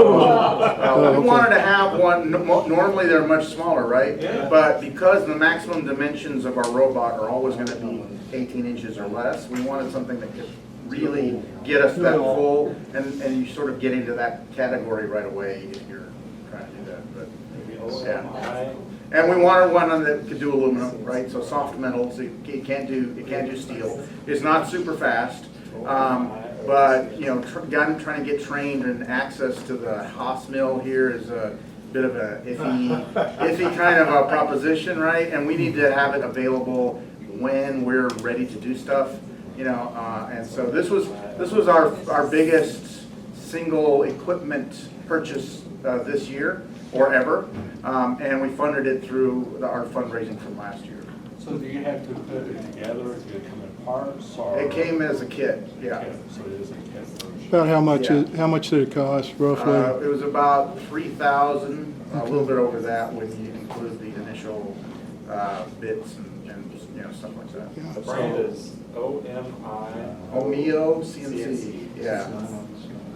We wanted to have one. Normally they're much smaller, right? Yeah. But because the maximum dimensions of our robot are always going to be 18 inches or less, we wanted something that could really get us that full, and you sort of get into that category right away if you're trying to do that. But yeah. And we wanted one that could do aluminum, right? So soft metals. It can't do steel. It's not super fast, but you know, trying to get trained and access to the Haas mill here is a bit of a iffy kind of a proposition, right? And we need to have it available when we're ready to do stuff, you know. And so this was our biggest single equipment purchase this year or ever, and we funded it through our fundraising from last year. So do you have to put it together? Did it come in parts, or? It came as a kit, yeah. So it is a kit version. about how much, Yeah. how much did it cost roughly? It was about $3,000, a little bit over that when you include the initial bits and you know, stuff like that. The brand is OMI. Omio CNC, yeah.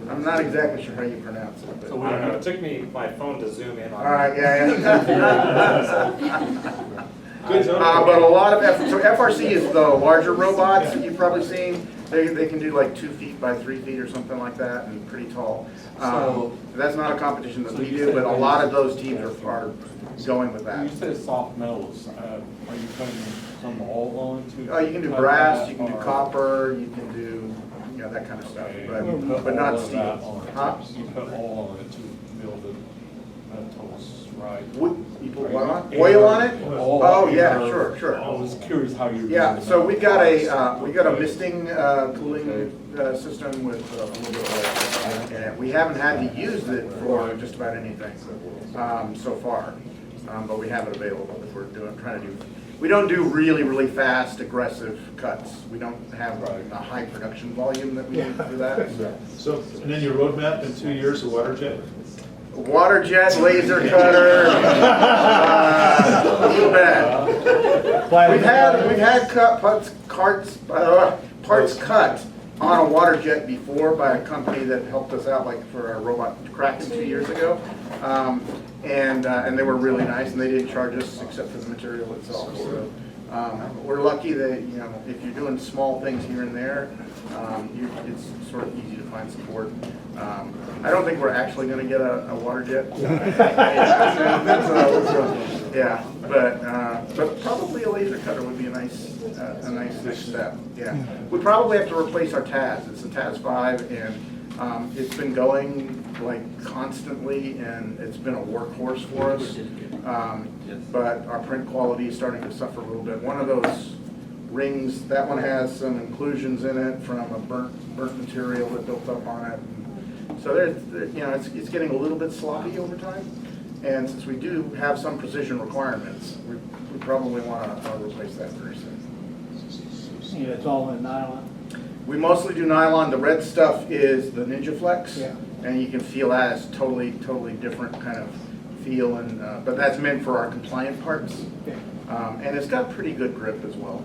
I'm not exactly sure how you pronounce it. But So I don't know, it took me my phone to zoom in on. All right, yeah. Good job. But a lot of so FRC is the larger robots that you've probably seen. They can do like 2 feet by 3 feet or something like that, and pretty tall. That's not a competition that we do, but a lot of those teams are going with that. You said soft metals. Are you putting some all on to? You can do brass, you can do copper, you can do that kind of stuff, but not steel. Huh? You put all on it to build the metals, right? You put what on? Oil on it? Oh yeah, sure. I was curious how you. Yeah, so we got a misting cooling system with a little bit of oil, and we haven't had to use it for just about anything so far, but we have it available if we're trying to do. We don't do really fast, aggressive cuts. We don't have a high production volume that we need for that. So, and then your roadmap in 2 years, a water jet? Water jet, laser cutter, a little bit. We've had parts cut on a water jet before by a company that helped us out, like for our robot Kraken 2 years ago, and they were really nice, and they didn't charge us except for the material itself. So we're lucky that if you're doing small things here and there, it's sort of easy to find support. I don't think we're actually going to get a water jet. Yeah, but probably a laser cutter would be a nice next step. Yeah, we probably have to replace our TAS. It's a TAS 5, and it's been going like constantly, and it's been a workhorse for us. But our print quality is starting to suffer a little bit. One of those rings, that one has some inclusions in it from a burnt material that built up on it. So it's getting a little bit sloppy over time. And since we do have some precision requirements, we probably want to replace that very soon. Yeah, it's all in nylon. We mostly do nylon. The red stuff is the Ninja Flex. Yeah. And you can feel that as totally different kind of feel, and but that's meant for our compliant parts. Yeah. And it's got pretty good grip as well.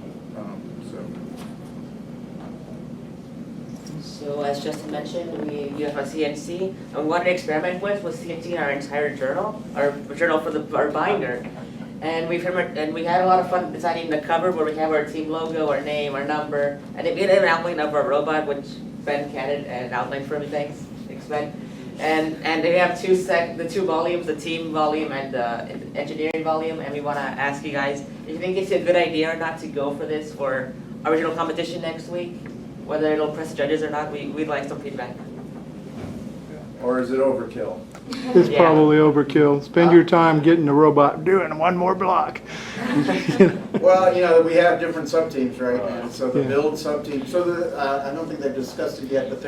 So as Justin mentioned, we have a CNC, and we wanted to experiment with CNC in our entire journal, our journal for our binder. And we had a lot of fun designing the cover where we have our team logo, our name, our number, and we had an outline of our robot, which Ben added an outline for me. Thanks Ben. And we have the two volumes, the team volume and the engineering volume. And we want to ask you guys if you think it's a good idea or not to go for this for our regional competition next week. Whether it'll impress judges or not, we'd like some feedback. Or is it overkill? It's probably overkill. Spend your time getting the robot doing one more block. Well, we have different sub-teams, right? And so the build sub-team, I don't think they've discussed it yet, but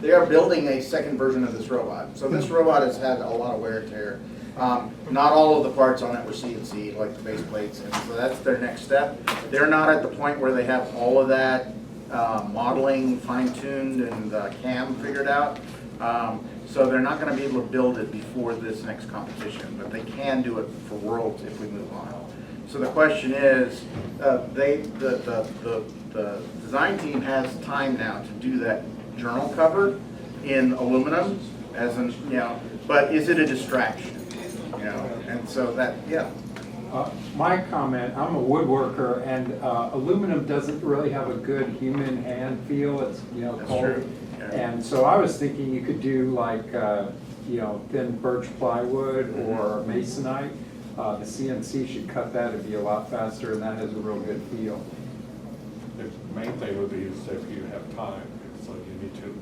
they are building a second version of this robot. So this robot has had a lot of wear and tear. Not all of the parts on it were CNC, like the base plates, and so that's their next step. They're not at the point where they have all of that modeling fine-tuned and CAM figured out. So they're not going to be able to build it before this next competition, but they can do it for Worlds if we move on. So the question is, the design team has time now to do that journal cover in aluminum, but is it a distraction? And so that, My comment, I'm a woodworker, and aluminum doesn't really have a good human hand feel. It's That's cold. true. And so I was thinking you could do like thin birch plywood or masonite. The CNC should cut that. It'd be a lot faster, and that has a real good feel. The main thing would be is if you have time, so you need to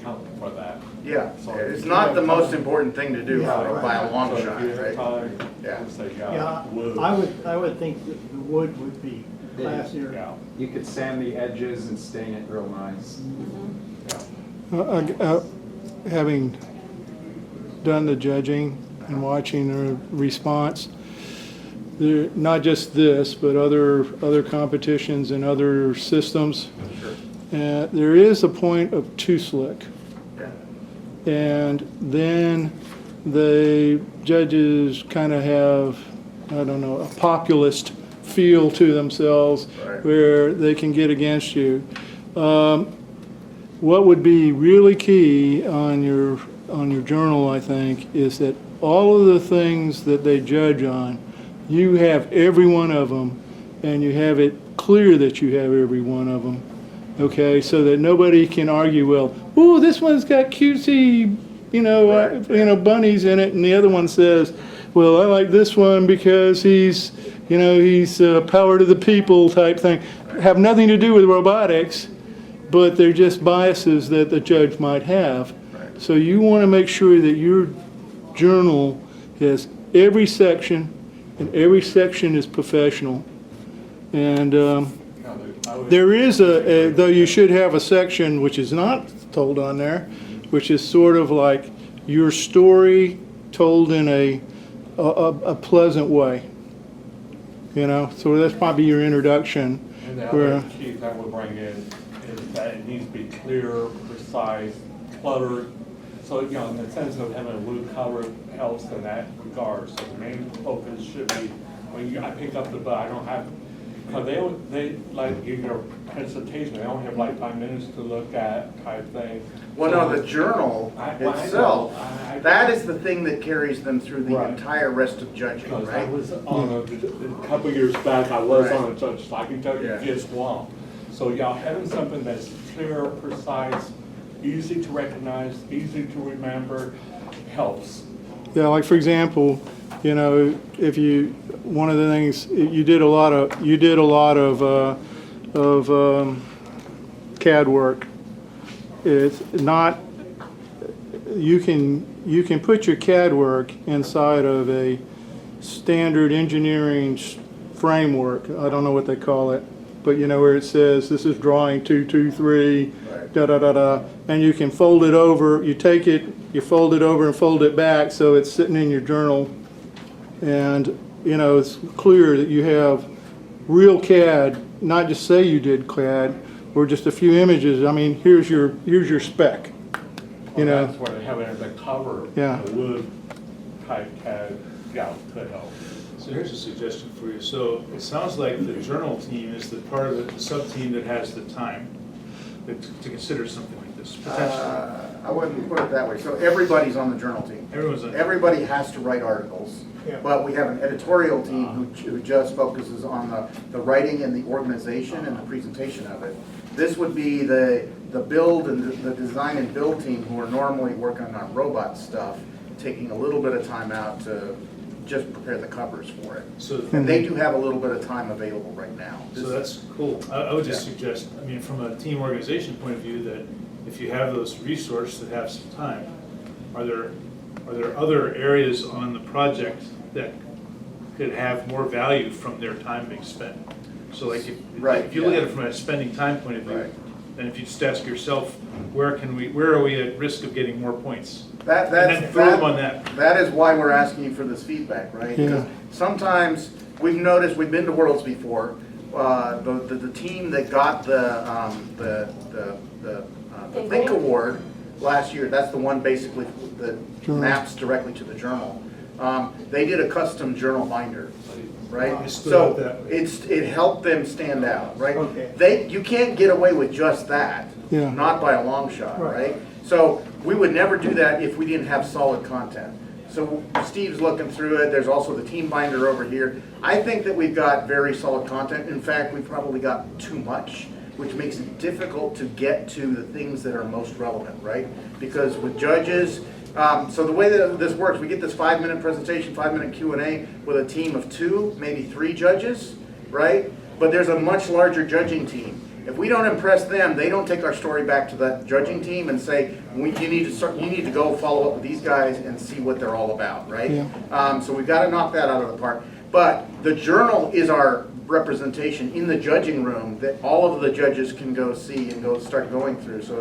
account for that. Yeah, So it's if not you the have most time- important thing to do by a long So if shot, you have right? time, Yeah. say, Yeah, I would think that the wood would be classier. Yeah. You could sand the edges and stain it real nice. Having done the judging and watching the response, not just this, but other competitions and other systems, there is a point of too slick. And then the judges kind of have, I don't know, a populist feel to themselves where they can get against you. What would be really key on your journal, I think, is that all of the things that they judge on, you have every one of them, and you have it clear that you have every one of them. Okay, so that nobody can argue, well, ooh, this one's got cutesy, bunnies in it, and the other one says, well, I like this one because he's power to the people type thing. Have nothing to do with robotics, but they're just biases that the judge might have. So you want to make sure that your journal has every section, and every section is professional. And there is though you should have a section which is not told on there, which is sort of like your story told in a pleasant way. So that's probably your introduction. And the other key that we'll bring in is that it needs to be clear, precise, cluttered. So, in the sense of having a blue cover helps in that regard. So the main focus should be, I pick up the book, I don't have, because they like give your presentation, they only have like 5 minutes to look at type thing. Well, no, the journal itself, that is the thing that carries them through the entire rest of judging, right? I was on a couple years back, I was on a judge, so I can tell you just one. So having something that's clear, precise, easy to recognize, easy to remember, helps. Yeah, like for example, if one of the things you did a lot of CAD work. It's not, you can put your CAD work inside of a standard engineering framework. I don't know what they call it, but where it says this is drawing 223, da da da da, and you can fold it over. You take it, you fold it over and fold it back, so it's sitting in your journal And, you know, it's clear that you have real CAD, not just say you did CAD, or just a few images. I mean, here's your spec, you know. That's where they have it as a cover, Yeah. the wood type CAD, yeah, could help. So here's a suggestion for you. So it sounds like the journal team is the part of the sub-team that has the time to consider something like this, potentially. I wouldn't put it that way. So everybody's on the journal team. Everyone's on. Everybody has to write articles. Yeah. But we have an editorial team who just focuses on the writing and the organization and the presentation of it. This would be the build and the design and build team who are normally working on robot stuff, taking a little bit of time out to just prepare the covers for it. So, And they do have a little bit of time available right now. so that's cool. I would just suggest, I mean, from a team organization point of view, that if you have those resources that have some time, are there other areas on the project that could have more value from their time being spent? So like if you look at it from a spending time point of view, then if you just ask yourself, where are we at risk of getting more points? And then throw them on that. That is why we're asking you for this feedback, right? Yeah. Because sometimes we've noticed, we've been to Worlds before, the team that got the Think Award last year, that's the one basically that maps directly to the journal. They did a custom journal binder, right? So it helped them stand out, right? Okay. You can't get away with just that, Yeah. not by a long shot, right? So we would never do that if we didn't have solid content. So Steve's looking through it. There's also the team binder over here. I think that we've got very solid content. In fact, we've probably got too much, which makes it difficult to get to the things that are most relevant, right? Because with judges, so the way that this works, we get this 5-minute presentation, 5-minute Q&A with a team of 2, maybe 3 judges, right? But there's a much larger judging team. If we don't impress them, they don't take our story back to that judging team and say, you need to go follow up with these guys and see what they're all about, right? Yeah. So we've got to knock that out of the park. But the journal is our representation in the judging room that all of the judges can go see and start going through. So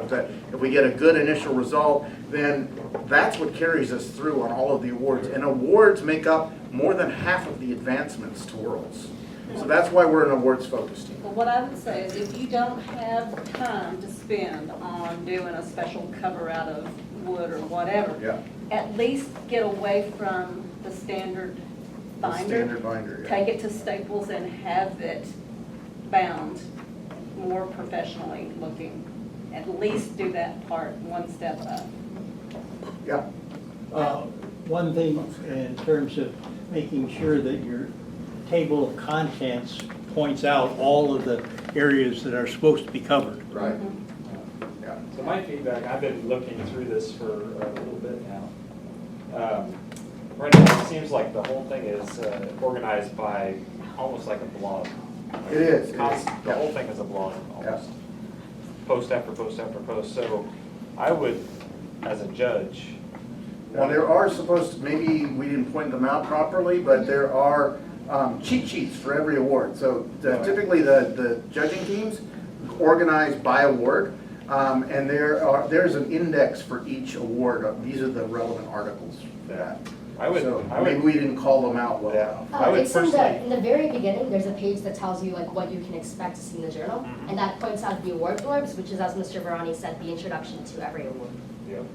if we get a good initial result, then that's what carries us through on all of the awards. And awards make up more than half of the advancements to Worlds. So that's why we're an awards focused team. Well, what I would say is if you don't have time to spend on doing a special cover out of wood or whatever, at least get away from the standard binder. Take it to Staples and have it bound more professionally looking. At least do that part one step up. Yeah. One thing in terms of making sure that your table of contents points out all of the areas that are supposed to be covered. Right. Yeah. So my feedback, I've been looking through this for a little bit now. Right now, it seems like the whole thing is organized by almost like a blog. It is. The whole thing is a blog almost. Post after post after post. So I would, as a judge. Well, there are supposed to, maybe we didn't point them out properly, but there are cheat sheets for every award. So typically the judging teams organize by award, and there's an index for each award. These are the relevant articles for that. Maybe we didn't call them out well enough. It's in the very beginning, there's a page that tells you like what you can expect to see in the journal, and that points out the award blurbs, which is, as Mr. Varani said, the introduction to every award. Yep.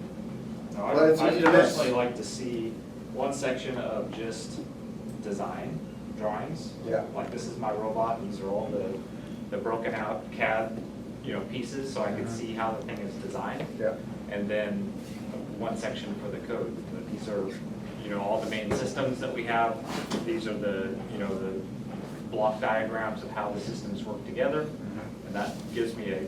No, Well, it's I'd easy to miss. personally like to see one section of just design drawings. Yeah. Like this is my robot, these are all the broken out CAD, pieces, so I can see how the thing is designed. Yeah. And then one section for the code. These are, all the main systems that we have. These are the block diagrams of how the systems work together. And that gives me a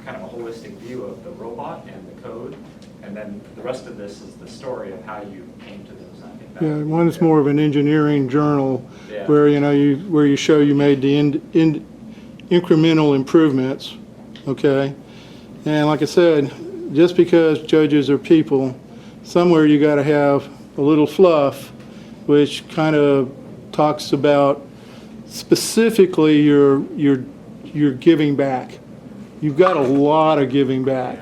kind of a holistic view of the robot and the code. And then the rest of this is the story of how you came to those. I think Yeah, one is more of an engineering journal where you show you made the incremental improvements, okay? And like I said, just because judges are people, somewhere you got to have a little fluff, which kind of talks about specifically your giving back. You've got a lot of giving back,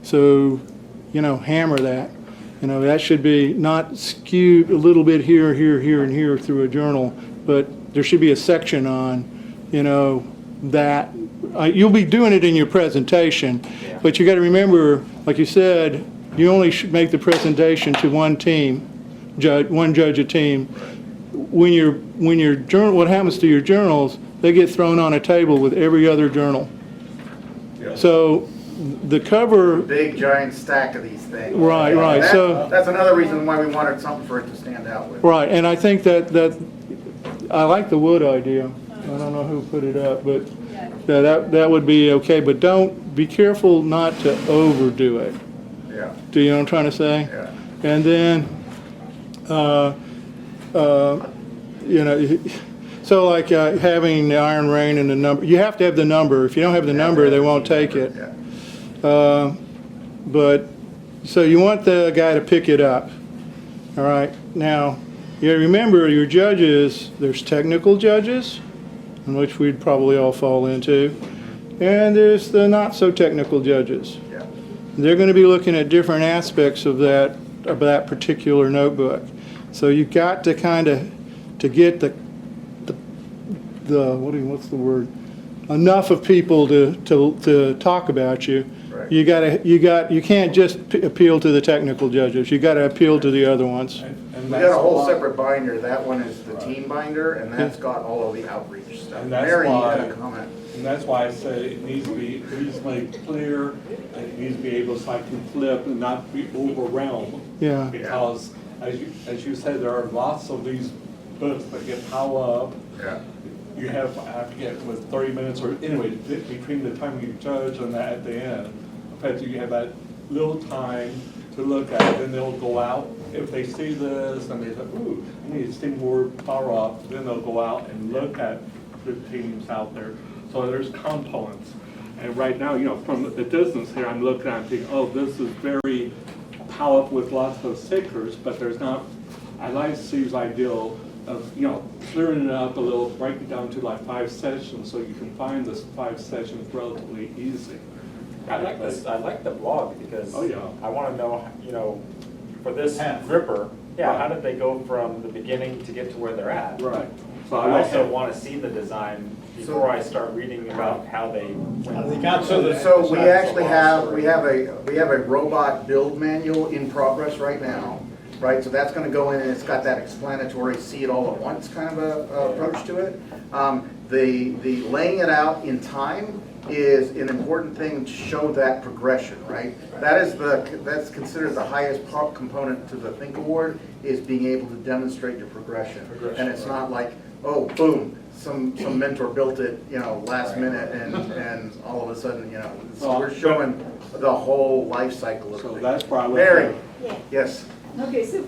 so hammer that. You know, that should be not skewed a little bit here, here, here, and here through a journal, but there should be a section on, you know, that. You'll be doing it in your presentation, but you got to remember, like you said, you only should make the presentation to one team, one judge a team. When your journal, what happens to your journals, they get thrown on a table with every other journal. So the cover. Big giant stack of these things. Right, right. So that's another reason why we wanted something for it to stand out with. Right, and I think that I like the wood idea. I don't know who put it up, but that would be okay. But be careful not to overdo it. Yeah. Do you know what I'm trying to say? Yeah. And then, you know, so like having the iron rain and the number. You have to have the number. If you don't have the number, they won't take it. But so you want the guy to pick it up. All right. Now, you remember your judges. There's technical judges, in which we'd probably all fall into, and there's the not so technical judges. Yeah. They're going to be looking at different aspects of that particular notebook. So you've got to kind of to get the what's the word? Enough of people to talk about you. Right. You can't just appeal to the technical judges. You got to appeal to the other ones. We got a whole separate binder. That one is the team binder, and that's got all of the outreach stuff. And that's Mary why, had a comment. and that's why I say it needs to be reasonably clear, and it needs to be able to flip and not be overwhelmed. Yeah. Because as you said, there are lots of these books that get piled up. Yeah. You have to get with 30 minutes or anyway, between the time you judge and that at the end. In fact, you have that little time to look at it, and they'll go out. If they see this and they say, ooh, I need to see more power up, then they'll go out and look at the teams out there. So there's components. And right now, you know, from the distance here, I'm looking at it thinking, oh, this is very powerful with lots of stickers, but there's not, I like Steve's ideal of, you know, clearing it up a little, breaking it down to like 5 sessions so you can find this 5 sessions relatively easy. I like this. I like the blog because I want to know, you know, for this gripper, how did they go from the beginning to get to where they're at? Right. So I also want to see the design before I start reading about how they went. So we actually have a robot build manual in progress right now. Right, so that's going to go in, and it's got that explanatory, see it all at once kind of a approach to it. The laying it out in time is an important thing to show that progression, right? That's considered the highest component to the Think Award, is being able to demonstrate your progression. And it's not like, oh, boom, some mentor built it, you know, last minute, and all of a sudden, you know, so we're showing the whole life cycle of it. That's probably Mary, yes. Okay, so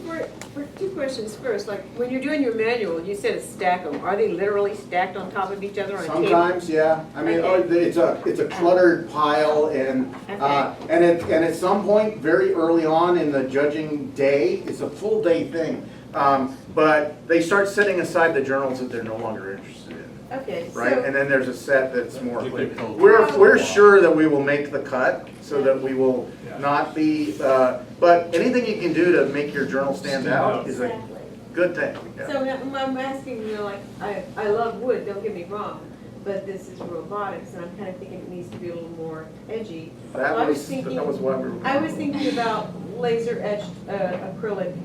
for 2 questions first, like when you're doing your manual, you said stack them. Are they literally stacked on top of each other on a table? Sometimes, yeah. I mean, it's a cluttered pile, and at some point, very early on in the judging day, it's a full day thing. But they start setting aside the journals that they're no longer interested in. Okay. Right, and then there's a set that's more clear. We're sure that we will make the cut, so that we will not be. But anything you can do to make your journal stand out is a good thing. Yeah. So I'm asking, you know, like I love wood. Don't get me wrong, but this is robotics, and I'm kind of thinking it needs to be a little more edgy. That was what we were. I was thinking about laser etched acrylic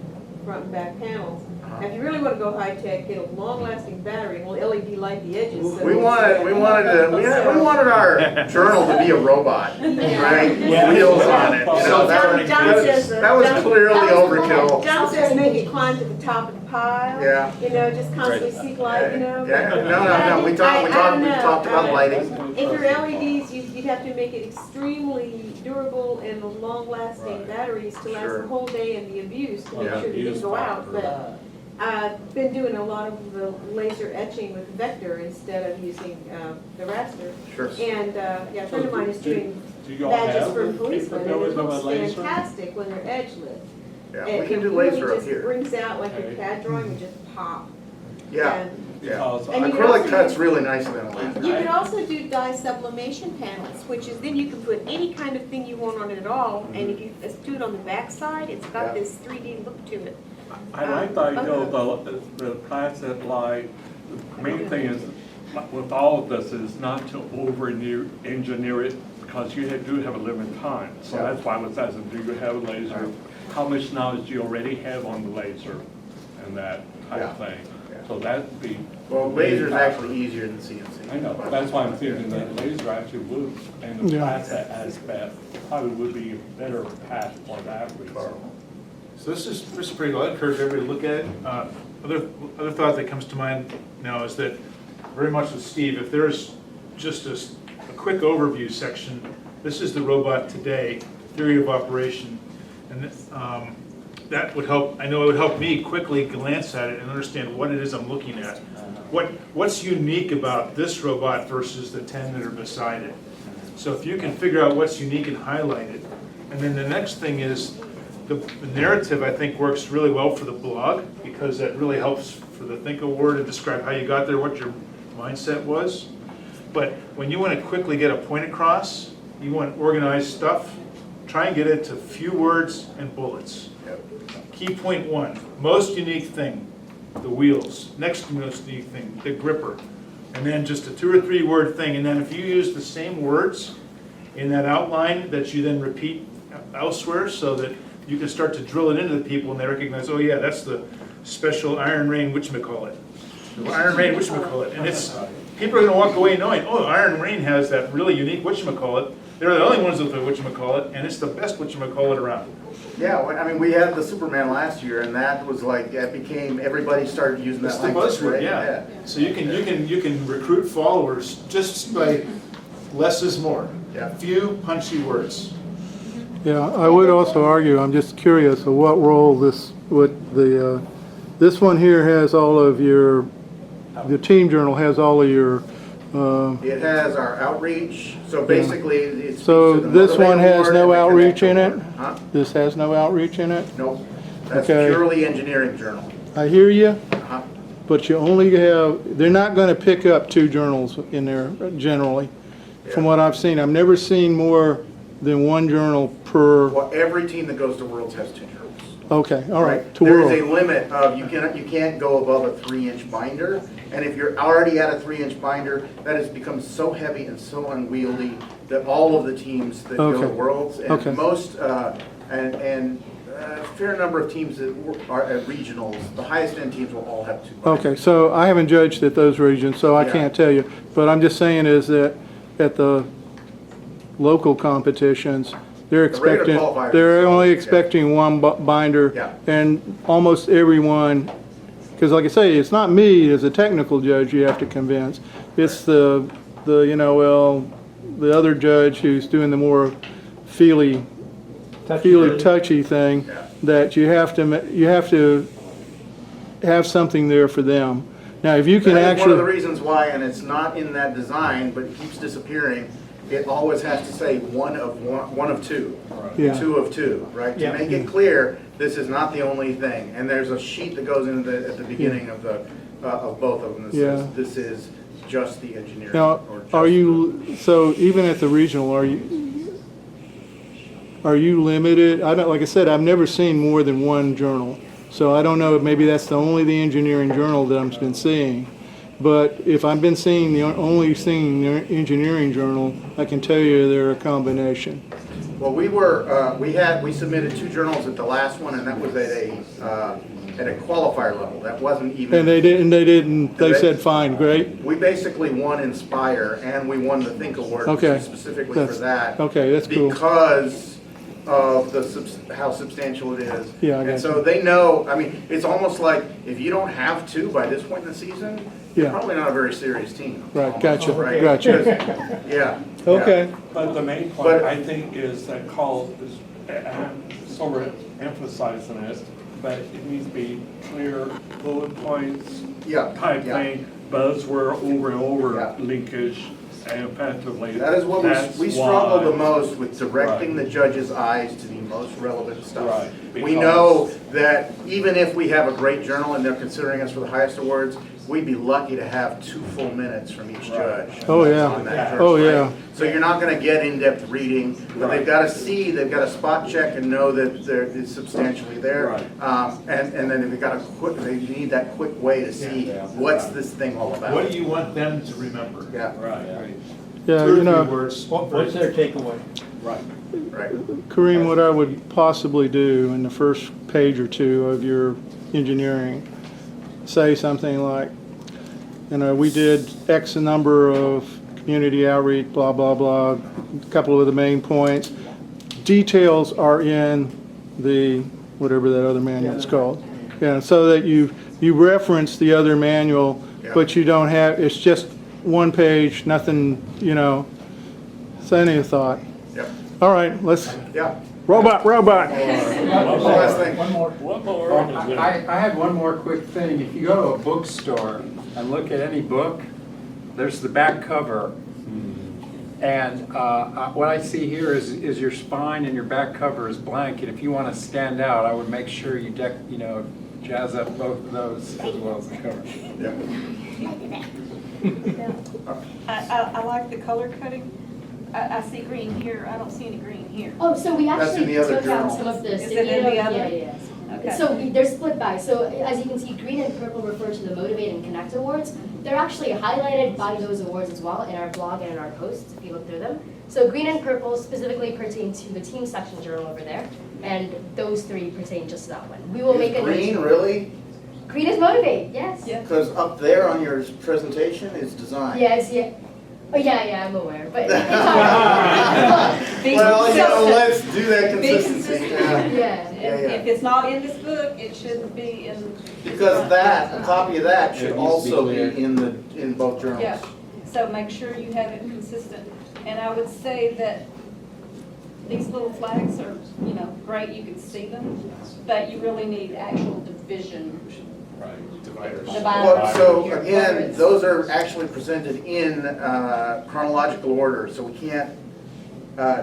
front and back panels. Now, if you really want to go high tech, get a long lasting battery and we'll LED light the edges. So we wanted our journal to be a robot, right? Yeah. Wheels on it. You know, that was clearly overkill. John says make it climb to the top of the pile. Yeah. You know, just constantly seek light. You know. Yeah. No. We talked about lighting. If your LEDs, you'd have to make it extremely durable and long-lasting batteries to last the whole day and be abused to make sure they didn't go out. But I've been doing a lot of the laser etching with vector instead of using the raster. Sure. And a friend of mine is doing y'all badges have for policemen, and it looks laser? fantastic when they're edge lit. Yeah, we can do laser up It here. brings out like your CAD drawing and just pop. Yeah. And because. And you can Acrylic also cuts use- really nicely on a laser. You can also do dye sublimation panels, which is then you can put any kind of thing you want on it at all, and if you do it on the back side, it's got Yeah. this 3D look to it. I like the idea of the plastic light. The main thing is, with all of this, is not to over-engineer it, because you do have a limited time. So that's why I was asking, do you have a laser? How much knowledge do you already have on the laser and that type of thing? So that'd be. Well, laser's actually easier than CNC. I know, that's why I'm thinking that laser actually would, and the Yeah. plastic aspect probably would be a better path for that reason. So this is pretty good. I encourage everybody to look at it. Other thought that comes to mind now is that, very much with Steve, if there's just a quick overview section, this is the robot today, theory of operation, and that would help. I know it would help me quickly glance at it and understand what it is I'm looking at. What's unique about this robot versus the 10 that are beside it. So if you can figure out what's unique and highlight it, and then the next thing is the narrative, I think, works really well for the blog, because that really helps for the Think Award and describe how you got there, what your mindset was. But when you want to quickly get a point across, you want organized stuff, try and get it to few words and bullets. Key point 1, most unique thing, the wheels. Next most unique thing, the gripper. And then just a 2 or 3 word thing. And then if you use the same words in that outline that you then repeat elsewhere, so that you can start to drill it into the people and they recognize, oh yeah, that's the special Iron Rain whatchamacallit. The Iron Rain whatchamacallit. And it's, people are going to walk away knowing, oh, Iron Rain has that really unique whatchamacallit. They're the only ones with the whatchamacallit, and it's the best whatchamacallit around. Yeah, I mean, we had the Superman last year, and that was like, it became, everybody started using that It's the language, buzzword, right? yeah. So you can recruit followers just by less is more. Yeah. Few punchy words. Yeah, I would also argue, I'm just curious of what role this one here has all of your, the team journal has all of your. It has our outreach, so basically it's. So this one has no outreach in it? Huh? This has no outreach in it? Nope, that's Okay. purely engineering journal. I hear you, Uh-huh. but you only have, they're not going to pick up 2 journals in there generally, from what I've seen. I've never seen more than 1 journal per. Well, every team that goes to Worlds has 2 journals. Okay, all right. To There World. is a limit of, you can't go above a 3-inch binder, and if you're already at a 3-inch binder, that has become so heavy and so unwieldy that all of the teams that go to Okay. Worlds, and Okay. most, and a fair number of teams that are at regionals, the highest end teams will all have 2 binders. Okay, so I haven't judged at those regions, so I Yeah. can't tell you. But I'm just saying is that at the local competitions, they're The regular expecting, qualifiers, they're only yeah. expecting 1 binder. Yeah. And almost everyone, because like I say, it's not me as a technical judge you have to convince. It's the other judge who's doing the more feely, touchy thing, that you have to have something there for them. Now, if you can That is one of the actually, reasons why, and it's not in that design, but it keeps disappearing, it always has to say one of two. Yeah. 2 of 2, right? Yeah. To make it clear, this is not the only thing. And there's a sheet that goes into at the beginning of both of them that says, Yeah. this is just the engineering. now, or just are you, so even at the regional, are you limited? I don't, like I said, I've never seen more than 1 journal. So I don't know, maybe that's only the engineering journal that I've been seeing. But if I've been seeing only seeing the engineering journal, I can tell you they're a combination. Well, we submitted 2 journals at the last one, and that was at a qualifier level. That wasn't even. And they said, fine, great. We basically won Inspire, and we won the Think Award, which Okay. is specifically for that. Okay, that's cool. Because of how substantial it is. Yeah, I And got so you. they know, I mean, it's almost like, if you don't have 2 by this point in the season, you're Yeah. probably not a very serious team. Right, gotcha, Right? gotcha. Because- Yeah. Okay. But the main point, But- I think, is that Carl is sort of emphasizing it, but it needs to be clear bullet points type yeah. thing, buzzword over and over linkage, and effectively. That is what that's we struggle the why- most with, directing the judge's eyes to the most relevant stuff. Right, We know that even if we have a great journal and they're considering us for the highest awards, we'd be lucky to have 2 full minutes from each judge. Oh, yeah. on that first, Oh, right? yeah. So you're not gonna get in-depth reading, but they've gotta see, they've gotta spot check and know that it's substantially there. And then they've got a quick, they need that quick way to see what's this thing all about. What do you want them to remember? Yeah. Right. Yeah, 2 or you 3 know, words. What's their takeaway? Right. Right. Kareem, what I would possibly do in the first page or 2 of your engineering, say something like, you know, we did X number of community outreach, blah, blah, blah, a couple of the main points. Details are in the, whatever that other manual is called. Yeah, so that you reference the other manual, but you don't have, it's just 1 page, nothing, you know, say any thought. Yep. All right, let's, Yeah. robot. One more. I had one more quick thing. If you go to a bookstore and look at any book, there's the back cover. And what I see here is your spine and your back cover is blank. And if you want to stand out, I would make sure you jazz up both of those as well as the cover. I like the color coding. I see green here, I don't see any green here. Oh, so we That's in actually the other took out journal. some of the Is it in the yeah, other? yeah. Okay. So they're split by, so as you can see, green and purple refer to the Motivate and Connect awards. They're actually highlighted by those awards as well in our blog and in our posts, if you look through them. So green and purple specifically pertain to the team section journal over there, and those 3 pertain just to that one. We will make a Green, really? Green is Motivate, yes. Because up there on your presentation is design. Yes, yeah. Oh, yeah, I'm aware, but it's all right. Well, you know, let's do that Be consistency. consistent. Yeah. If it's not in this book, it shouldn't be in. Because that, a copy of that should also be in both journals. Yeah, so make sure you have it consistent. And I would say that these little flags are, great, you can see them, but you really need actual division. Dividers. Well, so again, those are actually presented in chronological order, so we can't,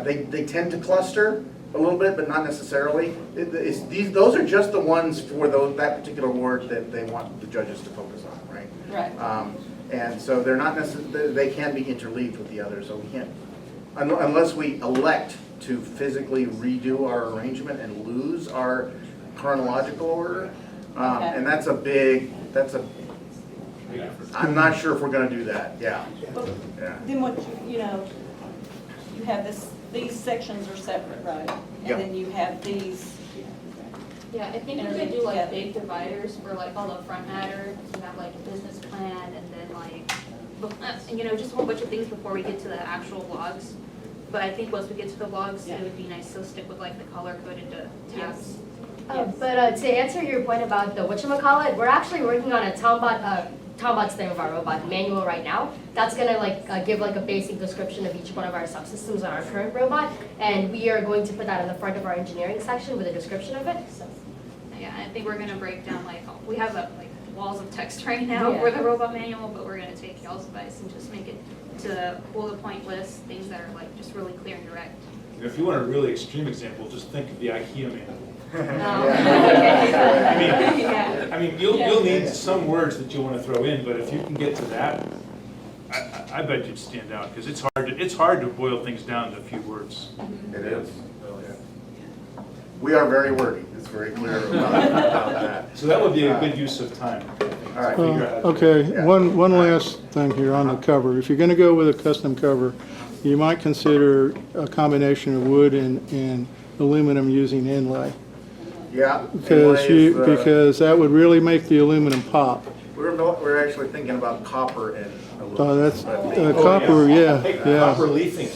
they tend to cluster a little bit, but not necessarily. Those are just the ones for that particular award that they want the judges to focus on, right? Right. And so they're not necessarily, they can be interleaved with the others, so we can't, unless we elect to physically redo our arrangement and lose our chronological order. And that's a big, I'm not sure if we're gonna do that, yeah. Then what, you have these sections are separate, right? Yep. And then you have these. Yeah, I think we could do like big dividers for like all the front matter, you have like a business plan and then like, just a whole bunch of things before we get to the actual blogs. But I think once we get to the blogs, it would be nice to stick with like the color coded tabs. But to answer your point about the whatchamacallit, we're actually working on a Tombot's name of our robot manual right now. That's gonna give like a basic description of each one of our subsystems on our current robot, and we are going to put that in the front of our engineering section with a description of it. So. Yeah, I think we're gonna break down we have walls of text right now for the robot manual, but we're gonna take y'all's advice and just make it to bullet point lists, things that are just really clear and direct. If you want a really extreme example, just think of the IKEA manual. I mean, you'll need some words that you want to throw in, but if you can get to that, I bet you'd stand out, because it's hard to boil things down to a few words. It is. We are very wordy, it's very clear about that. So that would be a good use of time. All right. Okay, one last thing here on the cover. If you're going to go with a custom cover, you might consider a combination of wood and aluminum using inlay. Yeah. Because that would really make the aluminum pop. We're actually thinking about copper and aluminum. That's copper, yeah. Copper leafing.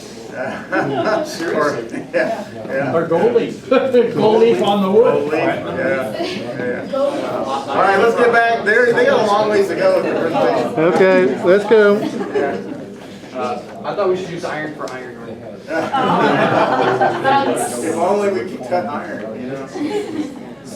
Seriously. Yeah. Or gold leaf. Gold leaf on the wood. Gold leaf, yeah. All right, let's get back. They got a long ways to go with the presentation. Okay, let's go. I thought we should use iron for iron. If only we could cut iron,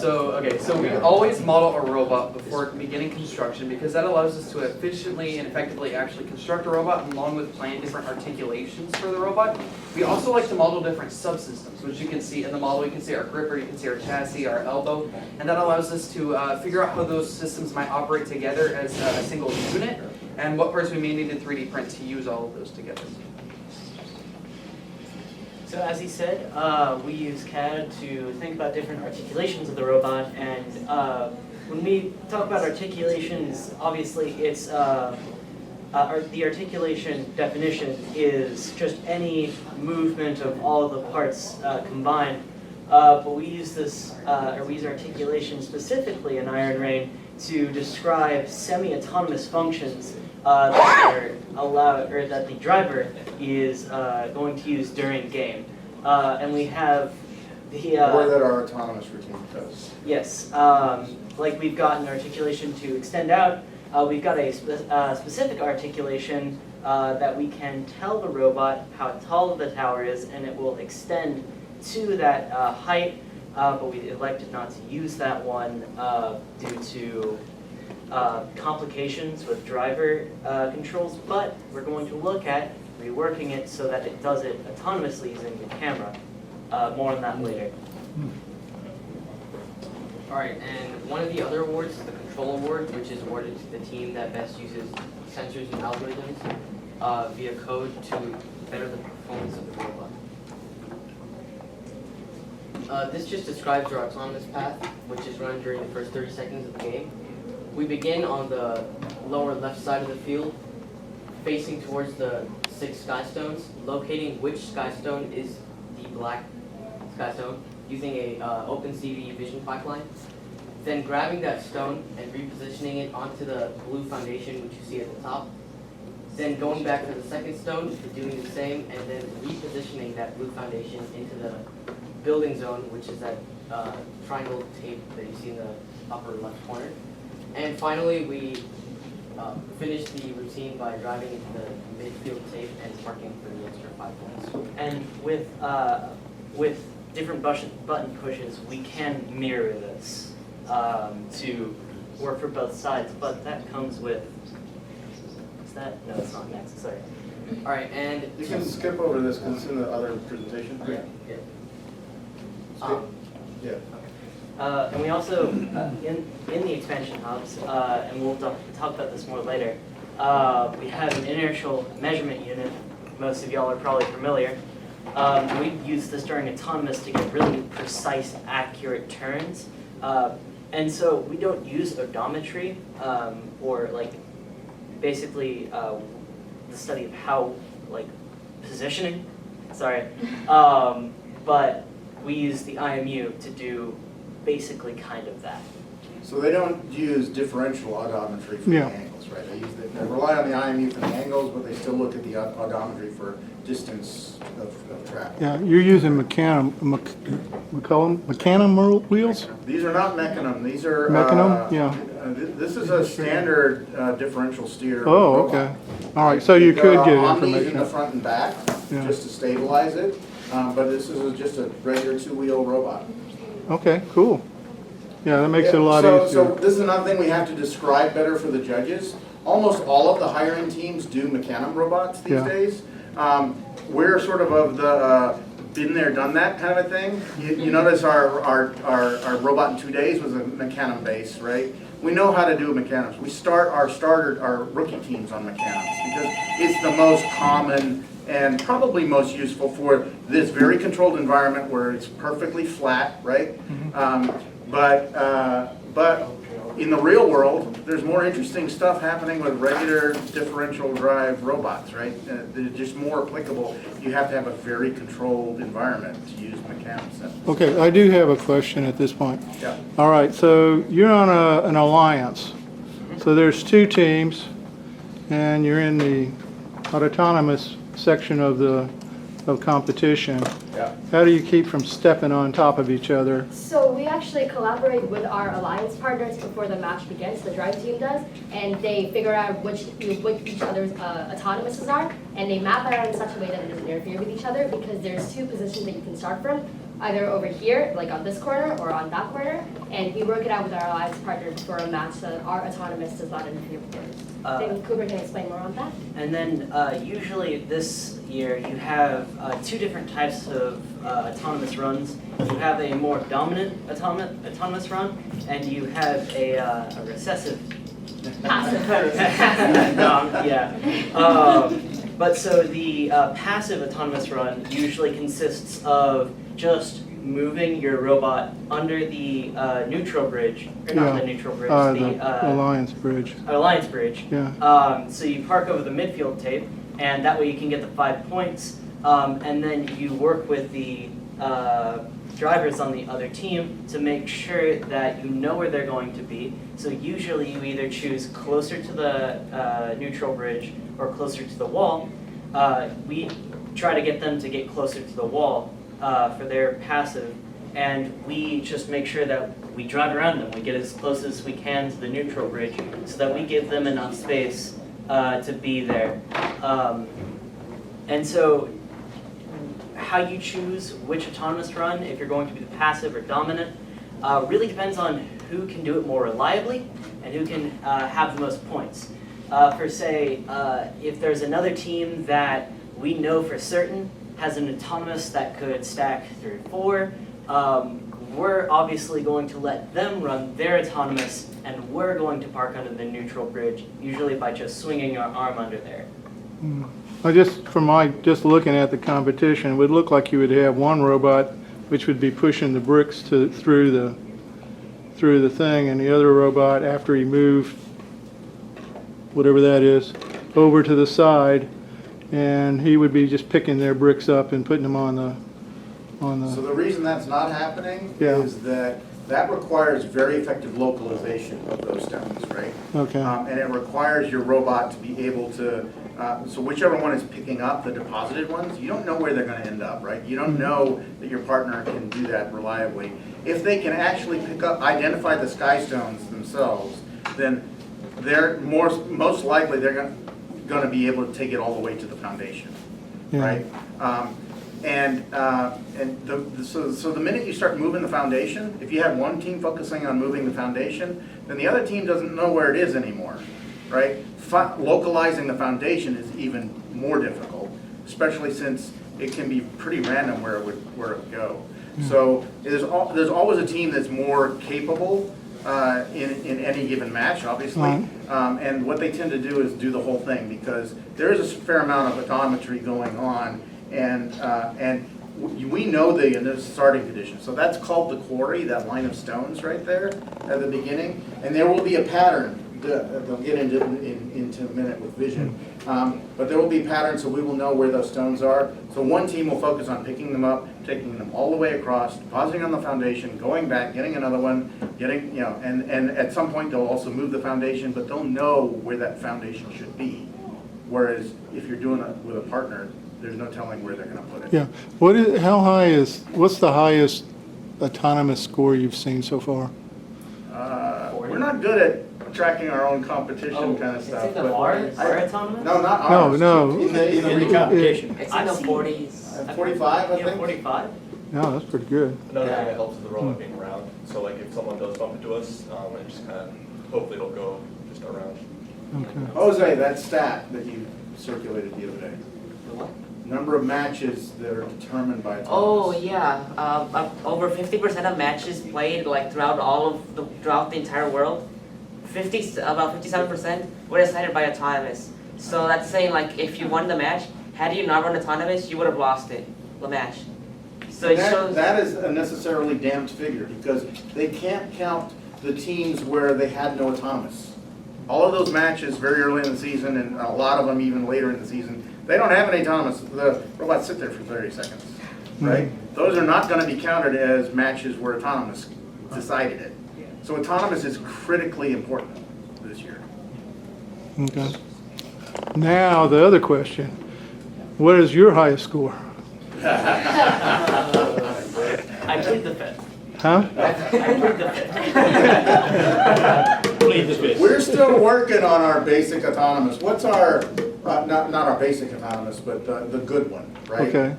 So we always model a robot before beginning construction because that allows us to efficiently and effectively actually construct a robot along with plan different articulations for the robot. We also like to model different subsystems, which you can see in the model. You can see our gripper, you can see our chassis, our elbow, and that allows us to figure out how those systems might operate together as a single unit and what parts we may need to 3D print to use all of those together. So as he said, we use CAD to think about different articulations of the robot, and when we talk about articulations, obviously it's the articulation definition is just any movement of all of the parts combined. But we use this, or we use articulation specifically in Iron Rain to describe semi-autonomous functions that are allowed, or that the driver is going to use during game. And we have the... or that our autonomous routine does. Yes, like we've got an articulation to extend out. We've got a specific articulation that we can tell the robot how tall the tower is, and it will extend to that height, but we elected not to use that one due to complications with driver controls, but we're going to look at reworking it so that it does it autonomously using the camera. More on that later. Alright, and one of the other awards is the Control Award, which is awarded to the team that best uses sensors and algorithms via code to better the performance of the robot. This just describes our autonomous path, which is run during the first 30 seconds of the game. We begin on the lower left side of the field, facing towards the 6 Skystones, locating which Skystone is the black Skystone, using a OpenCV vision pipeline. Then grabbing that stone and repositioning it onto the blue foundation, which you see at the top. Then going back to the second stone, doing the same, and then repositioning that blue foundation into the building zone, which is that triangle tape that you see in the upper left corner. And finally, we finish the routine by driving into the midfield tape and parking for the extra 5 points. And with different button pushes, we can mirror this to work for both sides, but that comes with, is that? No, it's not next, sorry. All right, and You can skip over this because it's in the other presentation. Yeah. Yeah. And we also, in the expansion hubs, and we'll talk about this more later, we have an inertial measurement unit. Most of y'all are probably familiar. We use this during autonomous to get really precise, accurate turns. And so we don't use odometry, or like basically the study of how, like, positioning, sorry. But we use the IMU to do basically kind of that. So they don't use differential odometry for the angles, right? They rely on the IMU for the angles, but they still look at the odometry for distance of travel. Yeah, you're using we call them Mecanum wheels? These are not Mecanum. These are Mecanum? Yeah. This is a standard differential steer. Oh, robot. okay. All right, so you could get on these in information. the front and back, Yeah. just to stabilize it. But this is just a regular 2-wheel robot. Okay, cool. Yeah, that makes it a lot So easier. this is another thing we have to describe better for the judges. Almost all of the higher-end teams do Mecanum robots these Yeah. days. We're sort of the been there, done that kind of a thing. You notice our robot in 2 days was a Mecanum base, right? We know how to do Mecanums. We start our rookie teams on Mecanums because it's the most common and probably most useful for this very controlled environment where it's perfectly flat, right? But in the real world, there's more interesting stuff happening with regular differential drive robots, right? They're just more applicable. You have to have a very controlled environment to use mechanics. Okay, I do have a question at this point. Yeah. All right, so you're on an alliance. So there's 2 teams, and you're in the autonomous section of competition. Yeah. How do you keep from stepping on top of each other? So we actually collaborate with our alliance partners before the match begins, the drive team does, and they figure out which each other's autonomouses are, and they map it out in such a way that it doesn't interfere with each other because there's 2 positions that you can start from. either over here, like on this corner, or on that corner, and we work it out with our alliance partners for a match so that our autonomous does not interfere with theirs. Then Cooper can explain more on that. And then usually this year you have two different types of autonomous runs. You have a more dominant autonomous run, and you have a recessive. Passive. But so the passive autonomous run usually consists of just moving your robot under the neutral bridge, or not the neutral bridge, the Alliance Bridge. Alliance Bridge. Yeah. So you park over the midfield tape, and that way you can get the 5 points, and then you work with the drivers on the other team to make sure that you know where they're going to be. So usually you either choose closer to the neutral bridge or closer to the wall. We try to get them to get closer to the wall for their passive, and we just make sure that we drive around them. We get as close as we can to the neutral bridge so that we give them enough space to be there. And so how you choose which autonomous run, if you're going to be the passive or dominant, really depends on who can do it more reliably and who can have the most points. For say, if there's another team that we know for certain has an autonomous that could stack 3 or 4, we're obviously going to let them run their autonomous, and we're going to park under the neutral bridge, usually by just swinging our arm under there. I just looking at the competition, it would look like you would have one robot which would be pushing the bricks through the thing, and the other robot, after he moved whatever that is over to the side, and he would be just picking their bricks up and putting them on the So the reason that's not happening Yeah. is that requires very effective localization of those stones, right? Okay. And it requires your robot to be able to, so whichever one is picking up the deposited ones, you don't know where they're going to end up, right? You don't know that your partner can do that reliably. If they can actually identify the Skystones themselves, then they're most likely they're going to be able to take it all the way to the foundation, right? So the minute you start moving the foundation, if you have one team focusing on moving the foundation, then the other team doesn't know where it is anymore, right? Localizing the foundation is even more difficult, especially since it can be pretty random where it would go. So there's always a team that's more capable in any given match, obviously. And what they tend to do is do the whole thing, because there is a fair amount of autonometry going on, and we know the starting condition. So that's called the quarry, that line of stones right there at the beginning, and there will be a pattern. They'll get into a minute with vision, but there will be patterns, so we will know where those stones are. So one team will focus on picking them up, taking them all the way across, depositing on the foundation, going back, getting another one, and at some point they'll also move the foundation, but they'll know where that foundation should be. Whereas if you're doing it with a partner, there's no telling where they're going to put it. Yeah. What's the highest autonomous score you've seen so far? We're not good at tracking our own competition kind of stuff. It's our autonomous? No, not ours. No. In the competition. It's in the 40s. 45, I think. 45? No, that's pretty good. Another thing that helps is the robot being around. So like if someone does bump into us, it just kind of, hopefully it'll go just around. Okay. Jose, that stat that you circulated the other day. Number of matches that are determined by autonomous. Oh yeah, over 50% of matches played like throughout the entire world. About 57% were decided by autonomous. So that's saying like if you won the match, had you not run autonomous, you would have lost the match. So it shows that is a necessarily damned figure, because they can't count the teams where they had no autonomous. All of those matches very early in the season, and a lot of them even later in the season, they don't have any autonomous. The robots sit there for 30 seconds, right? Those are not going to be counted as matches where autonomous decided it. So autonomous is critically important this year. Okay. Now, the other question. What is your highest score? I plead the fifth. Huh? I plead the fifth. Plead the fifth. We're still working on our basic autonomous. What's our, not our basic autonomous, but the good one, right? Okay.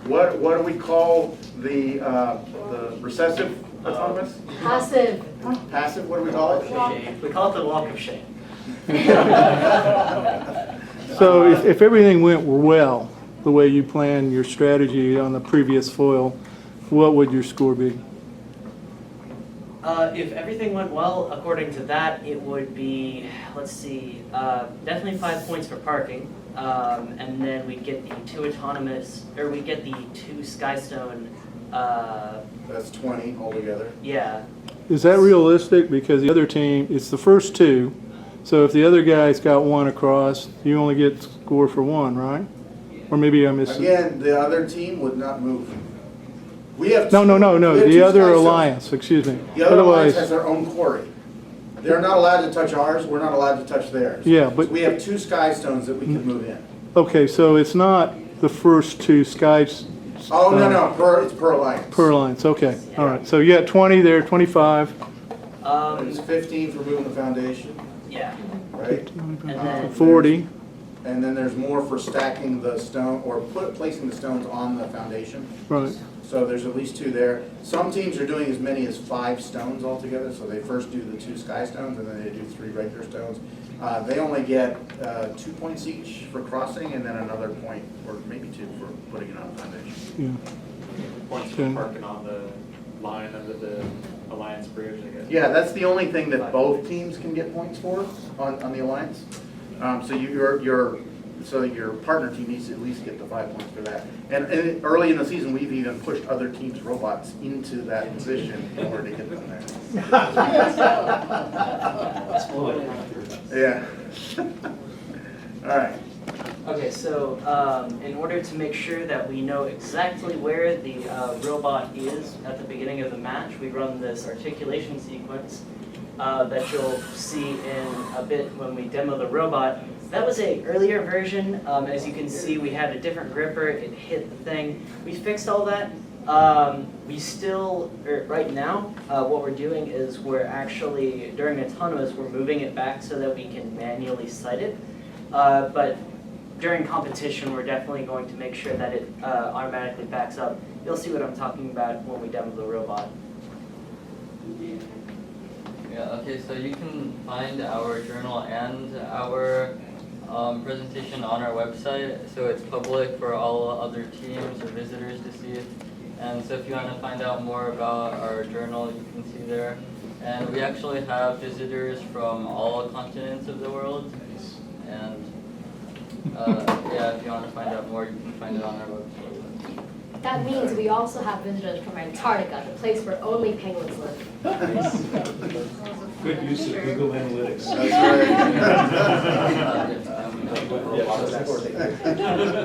What do we call the recessive autonomous? Passive. Passive, what do we call it? We call it the walk of shame. So if everything went well, the way you planned your strategy on the previous foil, what would your score be? If everything went well, according to that, it would be, let's see, definitely 5 points for parking. And then we'd get the 2 autonomous, or we'd get the 2 Skystone. That's 20 altogether. Yeah. Is that realistic? Because the other team, it's the first 2. So if the other guy's got 1 across, you only get score for 1, right? Or maybe I missed it. Again, the other team would not move. We have No, we have the 2 other Skystones. alliance, excuse me. The other alliance has Otherwise, their own quarry. They're not allowed to touch ours, we're not allowed to touch theirs. Yeah, but- So we have 2 Skystones that we can move in. okay, so it's not the first 2 skies. Oh, no, it's per alliance. Per alliance, okay, all right. So you got 20 there, 25. It's 15 for moving the foundation, Yeah. right? And then 40. And then there's more for stacking the stone, or placing the stones on the foundation. Right. So there's at least 2 there. Some teams are doing as many as 5 stones altogether, so they first do the 2 sky stones, and then they do 3 regular stones. They only get 2 points each for crossing, and then another point, or maybe 2 for putting it on the foundation. Yeah. Points for parking on the line under the Alliance Bridge, I guess. Yeah, that's the only thing that both teams can get points for on the alliance. So your partner team needs to at least get the 5 points for that. And early in the season, we've even pushed other teams' robots into that position in order to get them there. Yeah. All right. Okay, so in order to make sure that we know exactly where the robot is at the beginning of the match, we run this articulation sequence that you'll see in a bit when we demo the robot. That was an earlier version. As you can see, we had a different gripper. It hit the thing. We fixed all that. We still, right now, what we're doing is we're actually, during autonomous, we're moving it back so that we can manually sight it. But during competition, we're definitely going to make sure that it automatically backs up. You'll see what I'm talking about when we demo the robot. Yeah, okay, so you can find our journal and our presentation on our website. So it's public for all other teams or visitors to see. And so if you want to find out more about our journal, you can see there. And we actually have visitors from all continents of the world. And yeah, if you want to find out more, you can find it on our website. That means we also have visitors from Antarctica, the place where only penguins live. Good use of Google Analytics.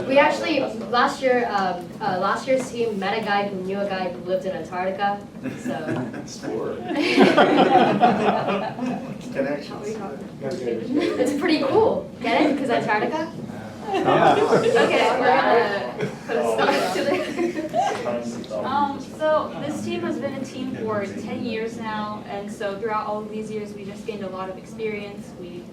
We actually, last year's team met a guy who knew a guy who lived in Antarctica, so. Connections. It's pretty cool. Get it? Because Antarctica? Okay, we're gonna put a stop to this. So this team has been a team for 10 years now, and so throughout all of these years, we just gained a lot of experience. We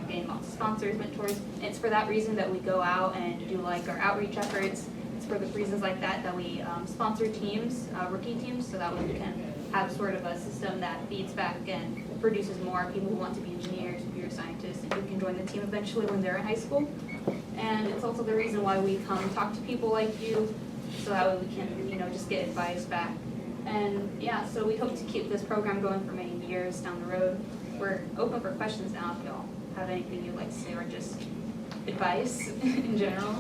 gained lots of sponsors, mentors. It's for that reason that we go out and do like our outreach efforts. It's for the reasons like that that we sponsor teams, rookie teams, so that way we can have sort of a system that feeds back and produces more people who want to be engineers, computer scientists, and who can join the team eventually when they're in high school. And it's also the reason why we come talk to people like you, so that way we can, just get advice back. And yeah, so we hope to keep this program going for many years down the road. We're open for questions now if y'all have anything you'd like to say or just advice in general.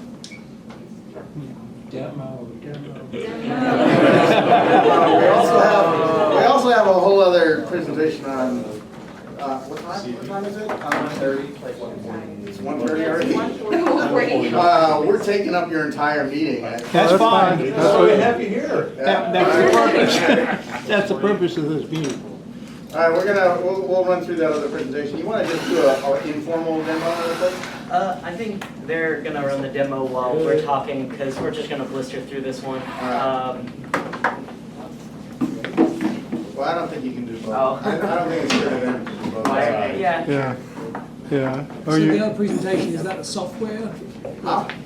Demo. We also have a whole other presentation on, what time is it? 1:30. It's 1:30 already? 1:40. We're taking up your entire meeting. That's fine. That's why we have you here. That's the purpose. That's the purpose of this meeting. All right, we'll run through that other presentation. You want to just do an informal demo real quick? I think they're gonna run the demo while we're talking, because we're just gonna blister through this one. Well, I don't think you can do both. Oh. I don't think it's fair to them to do both. Yeah. Yeah, yeah. So the other presentation, is that the software?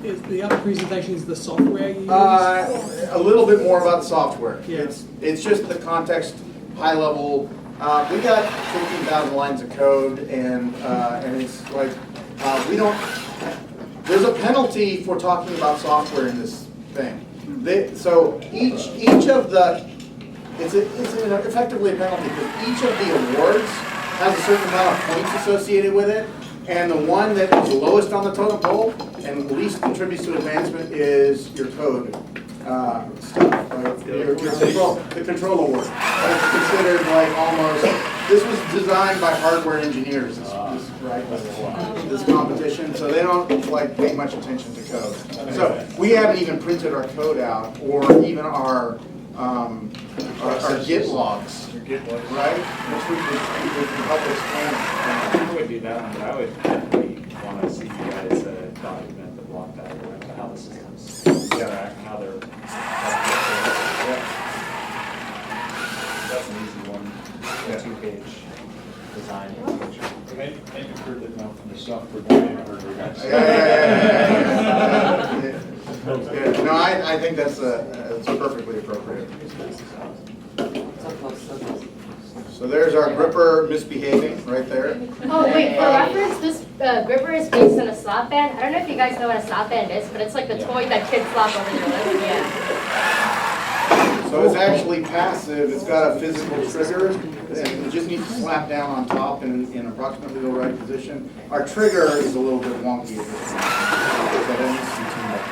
Is the other presentation is the software you use? A little bit more about the software. Yeah. It's just the context, high level. We got 15,000 lines of code, and it's like we don't. There's a penalty for talking about software in this thing. So each of the it's effectively a penalty because each of the awards has a certain amount of points associated with it. And the one that is lowest on the totem pole and least contributes to advancement is your code stuff, right? The control award. That's considered like almost, this was designed by hardware engineers, this competition, so they don't like pay much attention to code. So we haven't even printed our code out or even our Git logs, right? Which we can help explain. I would do that one, but I would definitely want to see you guys document the block diagram of how the systems interact, how they're. That's an easy one, a 2-page design. Maybe heard it now from the software guy, I heard you guys. Yeah. No, I think that's it's perfectly appropriate. So there's our gripper misbehaving right there. Oh wait, for reference, this gripper is based on a slap band. I don't know if you guys know what a slap band is, but it's like the toy that kids slap over their lips. Yeah. So it's actually passive. It's got a physical trigger, and it just needs to slap down on top in approximately the right position. Our trigger is a little bit wonky at this point, so that needs to be tuned up a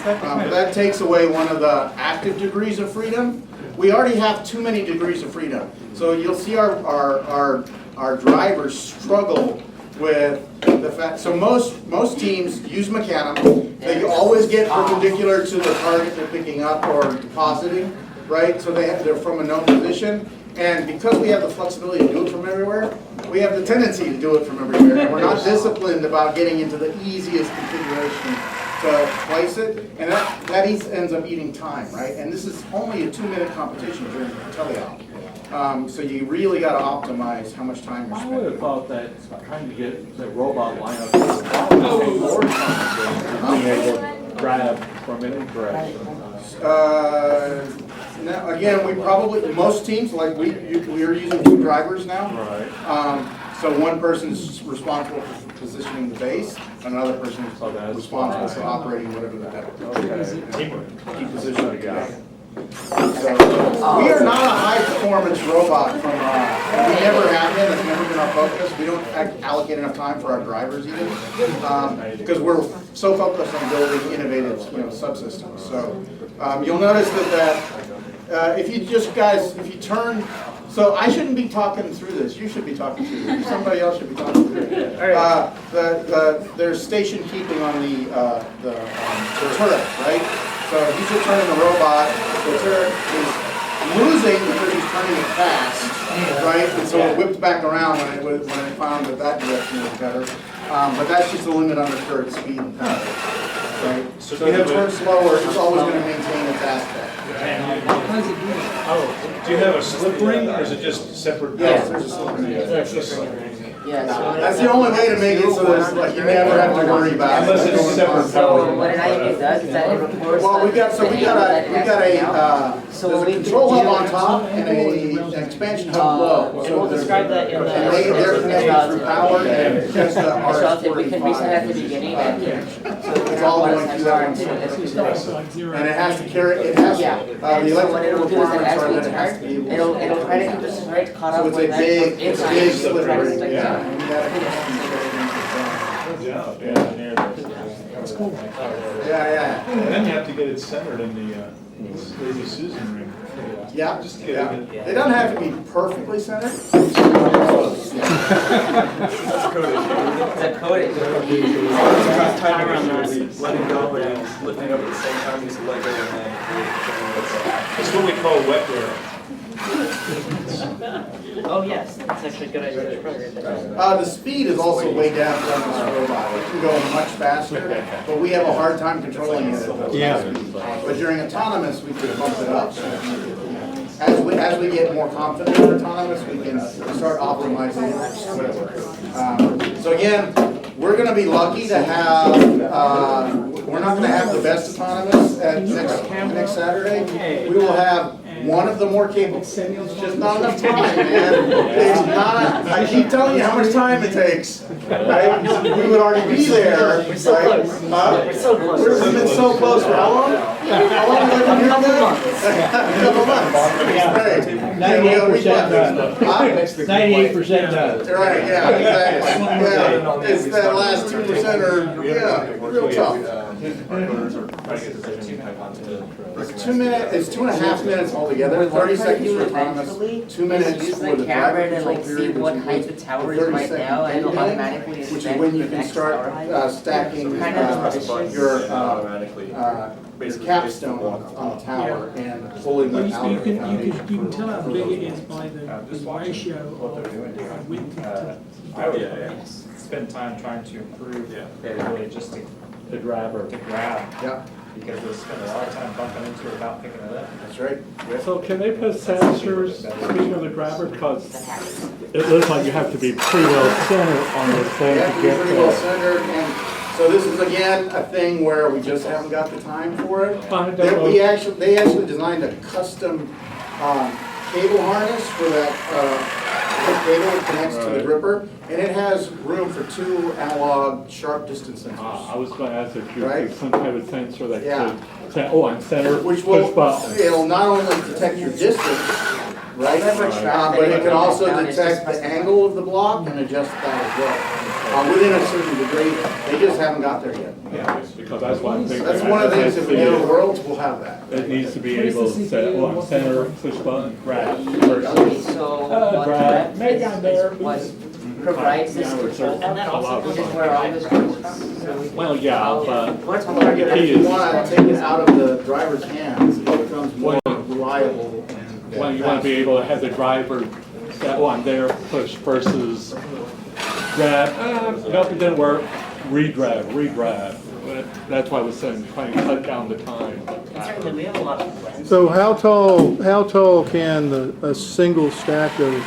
bit. But that takes away one of the active degrees of freedom. We already have too many degrees of freedom. So you'll see our drivers struggle with the fact, so most teams use mechanical. They always get perpendicular to the target they're picking up or depositing, right? So they're from a known position. And because we have the flexibility to do it from everywhere, we have the tendency to do it from everywhere. And we're not disciplined about getting into the easiest configuration to place it, and that ends up eating time, right? And this is only a 2-minute competition during teleop. So you really got to optimize how much time you're I spending. would have thought that trying to get the robot line up would more time being able to grab from any direction. Now, again, most teams, like we are using 2 drivers now. Right. So one person's responsible for positioning the base, another person is responsible for operating whatever the key position we got. So we are not a high-performance robot from, we never have been, that's never been our focus. We don't allocate enough time for our drivers even, because we're so focused on building innovative, subsystems. So you'll notice that if you turn, so I shouldn't be talking through this. You should be talking through this. Somebody else should be talking through it. There's station keeping on the turret, right? So he's just turning the robot. The turret is losing because he's turning it fast, right? And so it whipped back around when it found that direction was better. But that's just the limit on the turret speed and power, right? So if you turn slower, it's always going to maintain its aspect. Do you have a slip ring, or is it just separate? Yes, there's a slip ring. Yeah, That's the only way to make it so that you never have to worry about it. Unless it's separate. So what an IEP does is that it records. Well, we got a there's a control hub on top and an expansion hub below. And we'll describe that in the. They're connected through power and just we can reset at the beginning and. It's all going through that one. And it has to carry, the electrical requirements are that it has to be able to. It'll try to keep this right caught up So it's with a that. big slippery. Yeah. That's cool. Yeah. And then you have to get it centered in the Lazy Susan ring. Yeah, Just yeah. kidding. They don't have to be perfectly centered. It's a coding. Time around there is letting go, but he's lifting up at the same time he's letting go and then. It's what we call wet wear. Oh, yes, that's actually a good idea. The speed is also way down on this robot. It can go much faster, but we have a hard time controlling it at those speeds. But during autonomous, we could bump it up. as we get more confident in autonomous, we can start optimizing whatever. So again, we're going to be lucky to have, we're not going to have the best autonomous at next Saturday. We will have one of the more capable. It's just not enough time, man. It's not, I keep telling you how much time it takes, right? We would already be there. We're so close. We're so close. We've been so close for how long? How long have we been here now? A couple months. Great. 98% done. 98% done. Right, yeah, exactly. Yeah, it's that last 2% are, yeah, real tough. It's 2 minutes, it's 2.5 minutes altogether, 30 seconds for autonomous, 2 minutes use for the the camera driver to like control see period, what which height the includes tower is 30 right second now, and it'll ending, automatically which is expand when to you the can next start tower. stacking your capstone on the tower and pulling Well, them out of the you foundation. can tell how big it is by the ratio of width to. I would spend time trying to improve really just the grabber to grab. Yeah. Because they spend a lot of time bumping into it without picking it up. That's right. So can they put sensors, speaking of the grabber, because it looks like you have to be pretty well centered on this thing Yeah, to get pretty well there. centered, and so this is again a thing where we just haven't got the time for it. I They actually designed a custom cable harness for that cable that connects to the gripper, and it has room for 2 analog sharp distance sensors. I was going to ask if you Right? could some type of sensor that Yeah. could say, oh, I'm centered, Which push will, button. it'll not only detect your distance, right? But it can also detect the angle of the block and adjust that as well. Within a certain degree, they just haven't got there yet. Yeah, because that's one thing. That's one of the things, if we go to Worlds, we'll have that. It needs to be able to say, oh, I'm centered, push button, grab, Okay, versus, so what grab, maybe I'm there. what provides this control, and that also is where all this goes. So Well, yeah, but we're talking about the If key you is, want to take it out of the driver's hands, it becomes more reliable. and well, you want to be able to have the driver say, oh, I'm there, push versus grab, nope, it didn't work, re-grab. But that's why I was saying, trying to cut down the time. And certainly we have a lot of plans. So how tall can a single stack of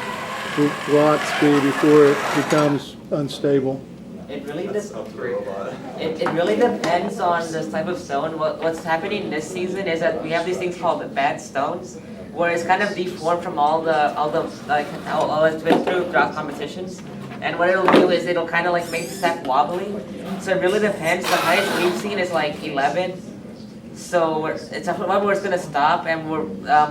blocks be before it becomes unstable? It really it really depends on this type of stone. What's happening this season is that we have these things called bad stones, where it's kind of deformed from all it's been throughout competitions. And what it'll do is it'll kind of like make the stack wobbly. So it really depends. The highest we've seen is like 11. So it's a one where it's gonna stop, and we're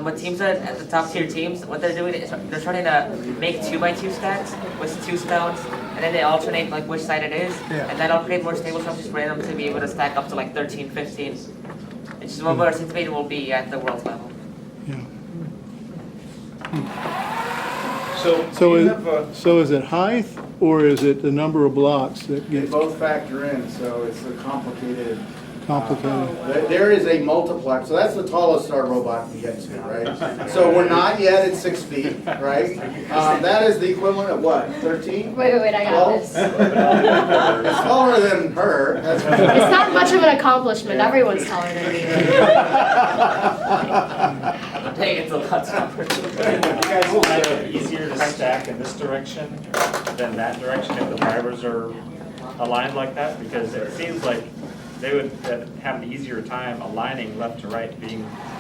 what teams are at the top tier teams, what they're doing is they're trying to make 2x2 stacks with 2 stones, and then they alternate like which side it is, and that'll create more stable structures for them to be able to stack up to like 13, 15. Which is what we're anticipating will be at the world level. So is it height or is it the number of blocks that They gets both factor in, so it's a complicated. complicated? There is a multiplier, so that's the tallest star robot you get to, right? So we're not yet at 6 feet, right? That is the equivalent of what, 13? Wait, I got this. It's taller than her. That's It's not much of an accomplishment. Everyone's taller than me. Hey, it's a lot tougher. You guys find it easier to stack in this direction than that direction if the drivers are aligned like that? Because it seems like they would have an easier time aligning left to right,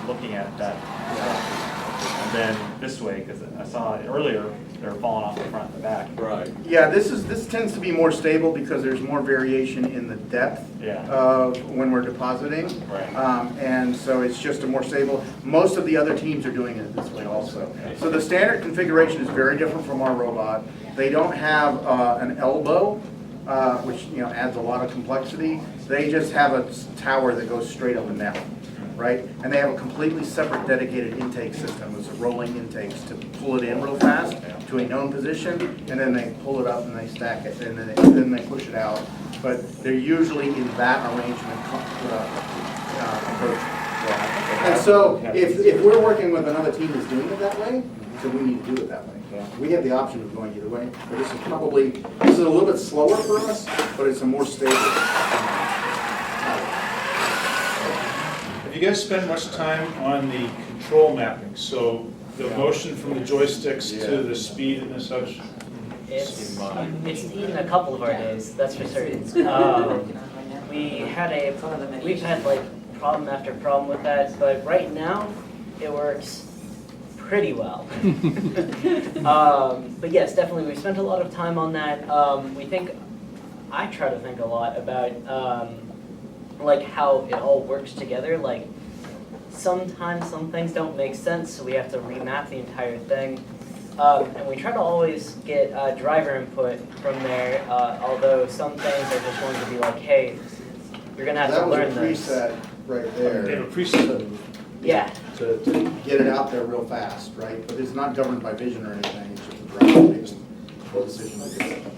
looking at that. And then this way, because I saw it earlier, they're falling off the front and the back. Right. Yeah, this tends to be more stable because there's more variation in the depth of when we're depositing. Right. And so it's just a more stable. Most of the other teams are doing it this way also. So the standard configuration is very different from our robot. They don't have an elbow, which adds a lot of complexity. They just have a tower that goes straight up and down, right? And they have a completely separate dedicated intake system. It's rolling intakes to pull it in real fast to a known position, and then they pull it up and they stack it, and then they push it out. But they're usually in that arrangement approach. And so if we're working with another team that's doing it that way, then we need to do it that way. We have the option of going either way, but this is a little bit slower for us, but it's a more stable. Have you guys spent much time on the control mapping? So the motion from the joysticks to the speed and such? It's eaten a couple of our days, that's for certain. We've had like problem after problem with that, but right now it works pretty well. But yes, definitely, we spent a lot of time on that. I try to think a lot about like how it all works together. Like sometimes some things don't make sense, so we have to remap the entire thing. And we try to always get driver input from there, although some things are just going to be like, hey, you're going to have to learn this. That was a preset right there. They have a preset. Yeah. To get it out there real fast, right? But it's not governed by vision or anything, it's just a driver making a decision.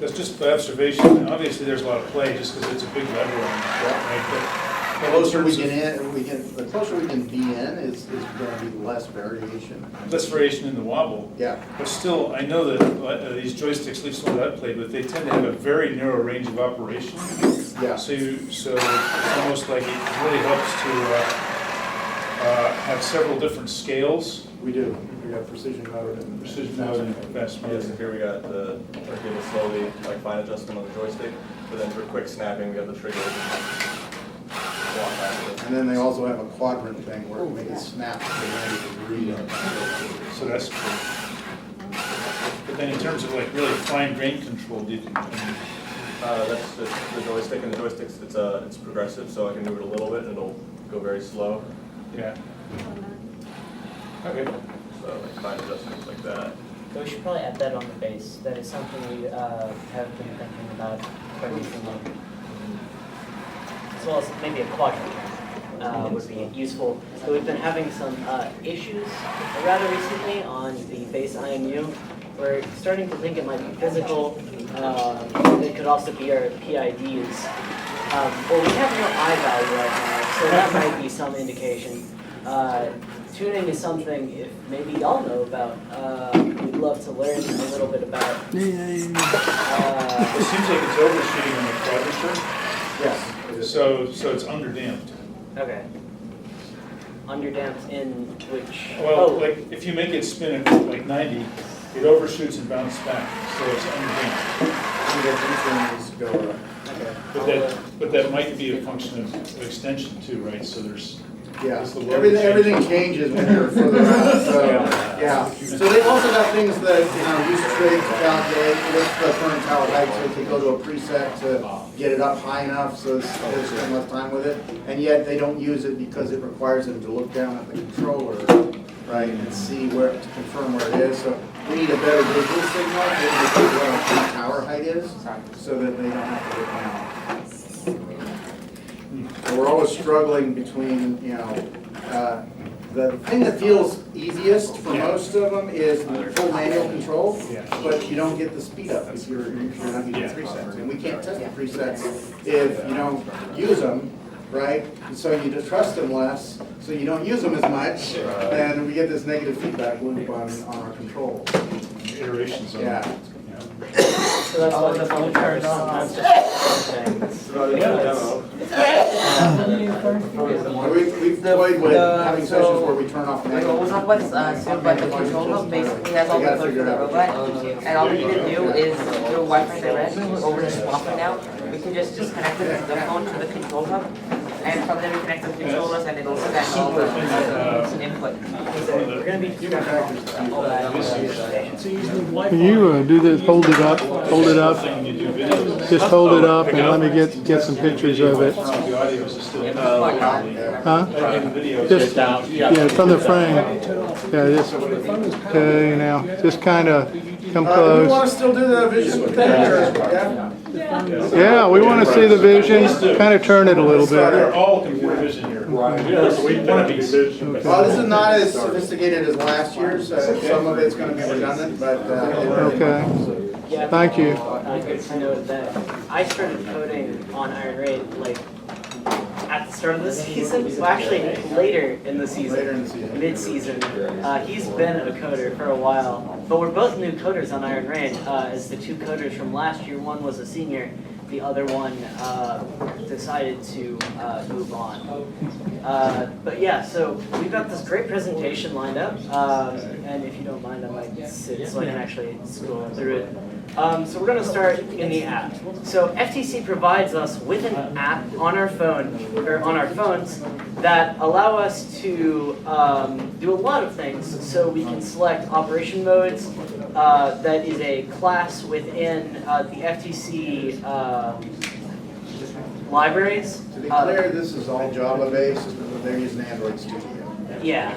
That's just the observation. Obviously, there's a lot of play just because it's a big lever on it, right? The closer we get in, the closer we can be in is going to be less variation. Less variation in the wobble. Yeah. But still, I know that these joysticks, at least the ones I've played with, they tend to have a very narrow range of operation. Yeah. So it's almost like it really helps to have several different scales. We do. We have precision mode and precision mode and fast mode. Yes, so here we got the turntable slowly, like fine adjustment on the joystick, but then for quick snapping, we have the trigger. And then they also have a quadrant thing where we can snap to 90 degrees. So that's cool. But then in terms of like really fine grain control, do you think? That's the joystick, and the joystick's it's progressive, so I can move it a little bit and it'll go very slow. Yeah. Okay. So like fine adjustments like that. So we should probably add that on the base. That is something we have been thinking about quite recently. As well as maybe a quadrant would be useful. So we've been having some issues rather recently on the base IMU. We're starting to think it might be physical. It could also be our PIDs. Well, we have no I value right now, so that might be some indication. Tuning is something, if maybe y'all know about, we'd love to learn a little bit about. It seems like it's overshooting on the quadrature. Yes. So it's underdamped. Okay. Underdamped in which? Well, like if you make it spin at like 90, it overshoots and bounces back, so it's underdamped. Okay. But that might be a function of extension too, right? So there's everything changes when you're further out. So yeah. So they've also got things that use trades to calculate what's the current tower height. So if you go to a preset to get it up high enough, so they spend less time with it, and yet they don't use it because it requires them to look down at the controller, right, and see where to confirm where it is. So we need a better visual signal to indicate what our current tower height is, so that they don't have to look down. So we're always struggling between, the thing that feels easiest for most of them is the full manual control, but you don't get the speed up if you're not using presets. And we can't test the presets if you don't use them, right? And so you just trust them less, so you don't use them as much, and we get this negative feedback loop on our control. Iterations of Yeah. So that's why the phone turned on. That's just We've toyed with having sessions where we turn off the What was up with served by the control hub basically has all the code for the robot, and all we need to do is through Wi-Fi direct over the swapper now. We can just connect the phone to the control hub, and from there we connect the controllers, and it'll send all the input. We're going to be Can you do this, hold it up, just hold it up and let me get some pictures of it. Huh? Just, yeah, from the frame. Yeah, just, okay, now, just kind of come Do you close. want to still do the vision thing? Yeah? Yeah, we want to see the vision, kind of turn it a little They're bit. all computer vision here. So we want to be vision. This is not as sophisticated as last year's. Some of it's going to be redundant, but. Okay. Thank you. To note that I started coding on Iron Raid like at the start of the season, well actually later in the season, mid-season. He's been a coder for a while, but we're both new coders on Iron Raid as the two coders from last year. One was a senior, the other one decided to move on. But yeah, so we've got this great presentation lined up, and if you don't mind, I might sit so I can actually scroll through it. So we're going to start in the app. So FTC provides us with an app on our phone, or on our phones, that allow us to do a lot of things. So we can select operation modes. That is a class within the FTC libraries. To be clear, this is all Java-based, they're using Android Studio. Yeah.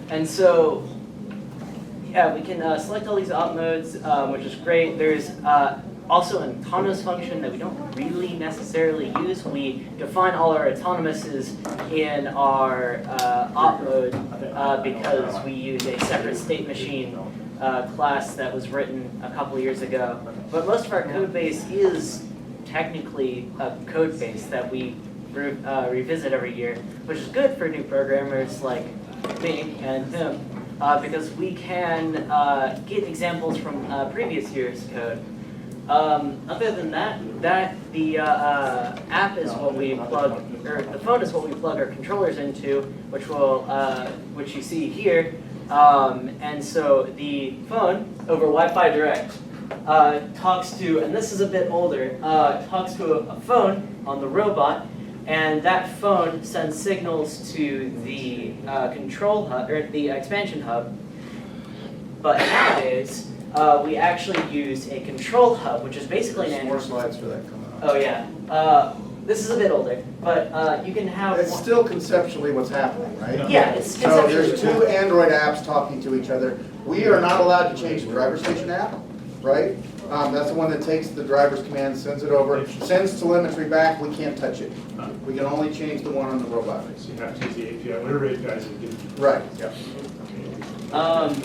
And so, yeah, we can select all these op modes, which is great. There's also an autonomous function that we don't really necessarily use. We define all our autonomouses in our op mode because we use a separate state machine class that was written a couple years ago. But most of our code base is technically a code base that we revisit every year, which is good for new programmers like me and him, because we can get examples from previous year's code. Other than that, the app is what we plug, or the phone is what we plug our controllers into, which you see here. And so the phone over Wi-Fi Direct talks to, and this is a bit older, talks to a phone on the robot, and that phone sends signals to the control hub, or the expansion hub. But nowadays, we actually use a control hub, which is basically an Android. More slides for that coming up. Oh yeah. This is a bit older, but you can have. It's still conceptually what's happening, right? Yeah, it's So conceptually. there's two Android apps talking to each other. We are not allowed to change the driver station app, right? That's the one that takes the driver's command, sends it over, sends telemetry back. We can't touch it. We can only change the one on the robot. So you have to use the API, whatever APIs you give. Right. Yeah.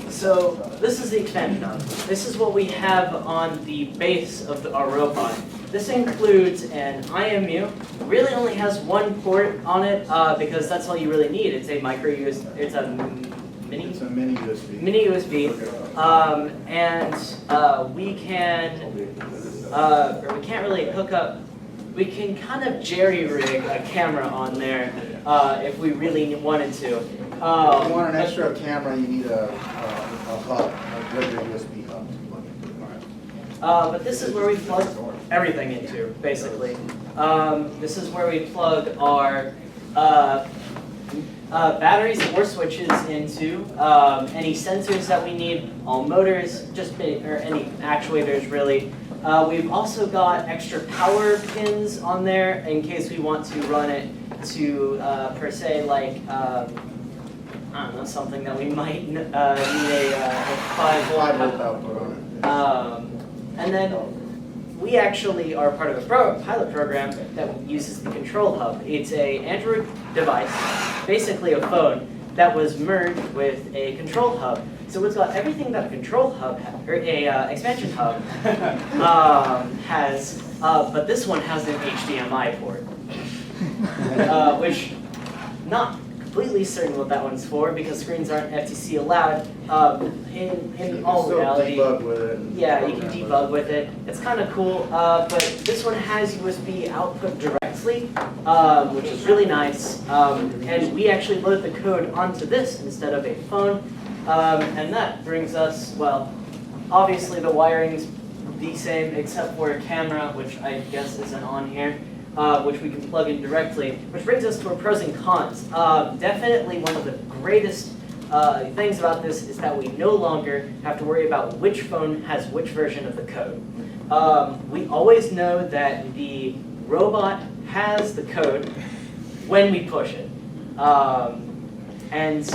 So this is the expansion hub. This is what we have on the base of our robot. This includes an IMU. It really only has one port on it because that's all you really need. It's a micro USB. It's a mini. It's a mini USB. Mini USB, and we can, or we can't really hook up. We can kind of jerry-rig a camera on there if we really wanted to. If you want an extra camera, you need a hub, a regular USB hub. But this is where we plug everything into, basically. This is where we plug our batteries or switches into, any sensors that we need, all motors, or any actuators really. We've also got extra power pins on there in case we want to run it to, per se, like, I don't know, something that we might need a 5-volt output on it. And then we actually are part of a pilot program that uses the control hub. It's a Android device, basically a phone, that was merged with a control hub. So it's got everything that a control hub, or a expansion hub has, but this one has an HDMI port, which not completely certain what that one's for because screens aren't FTC allowed. In all reality, debug with it. Yeah, you can debug with it. It's kind of cool, but this one has USB output directly, which is really nice. And we actually load the code onto this instead of a phone. And that brings us, well, obviously the wiring's the same except for a camera, which I guess isn't on here, which we can plug in directly, which brings us to our pros and cons. Definitely one of the greatest things about this is that we no longer have to worry about which phone has which version of the code. We always know that the robot has the code when we push it. And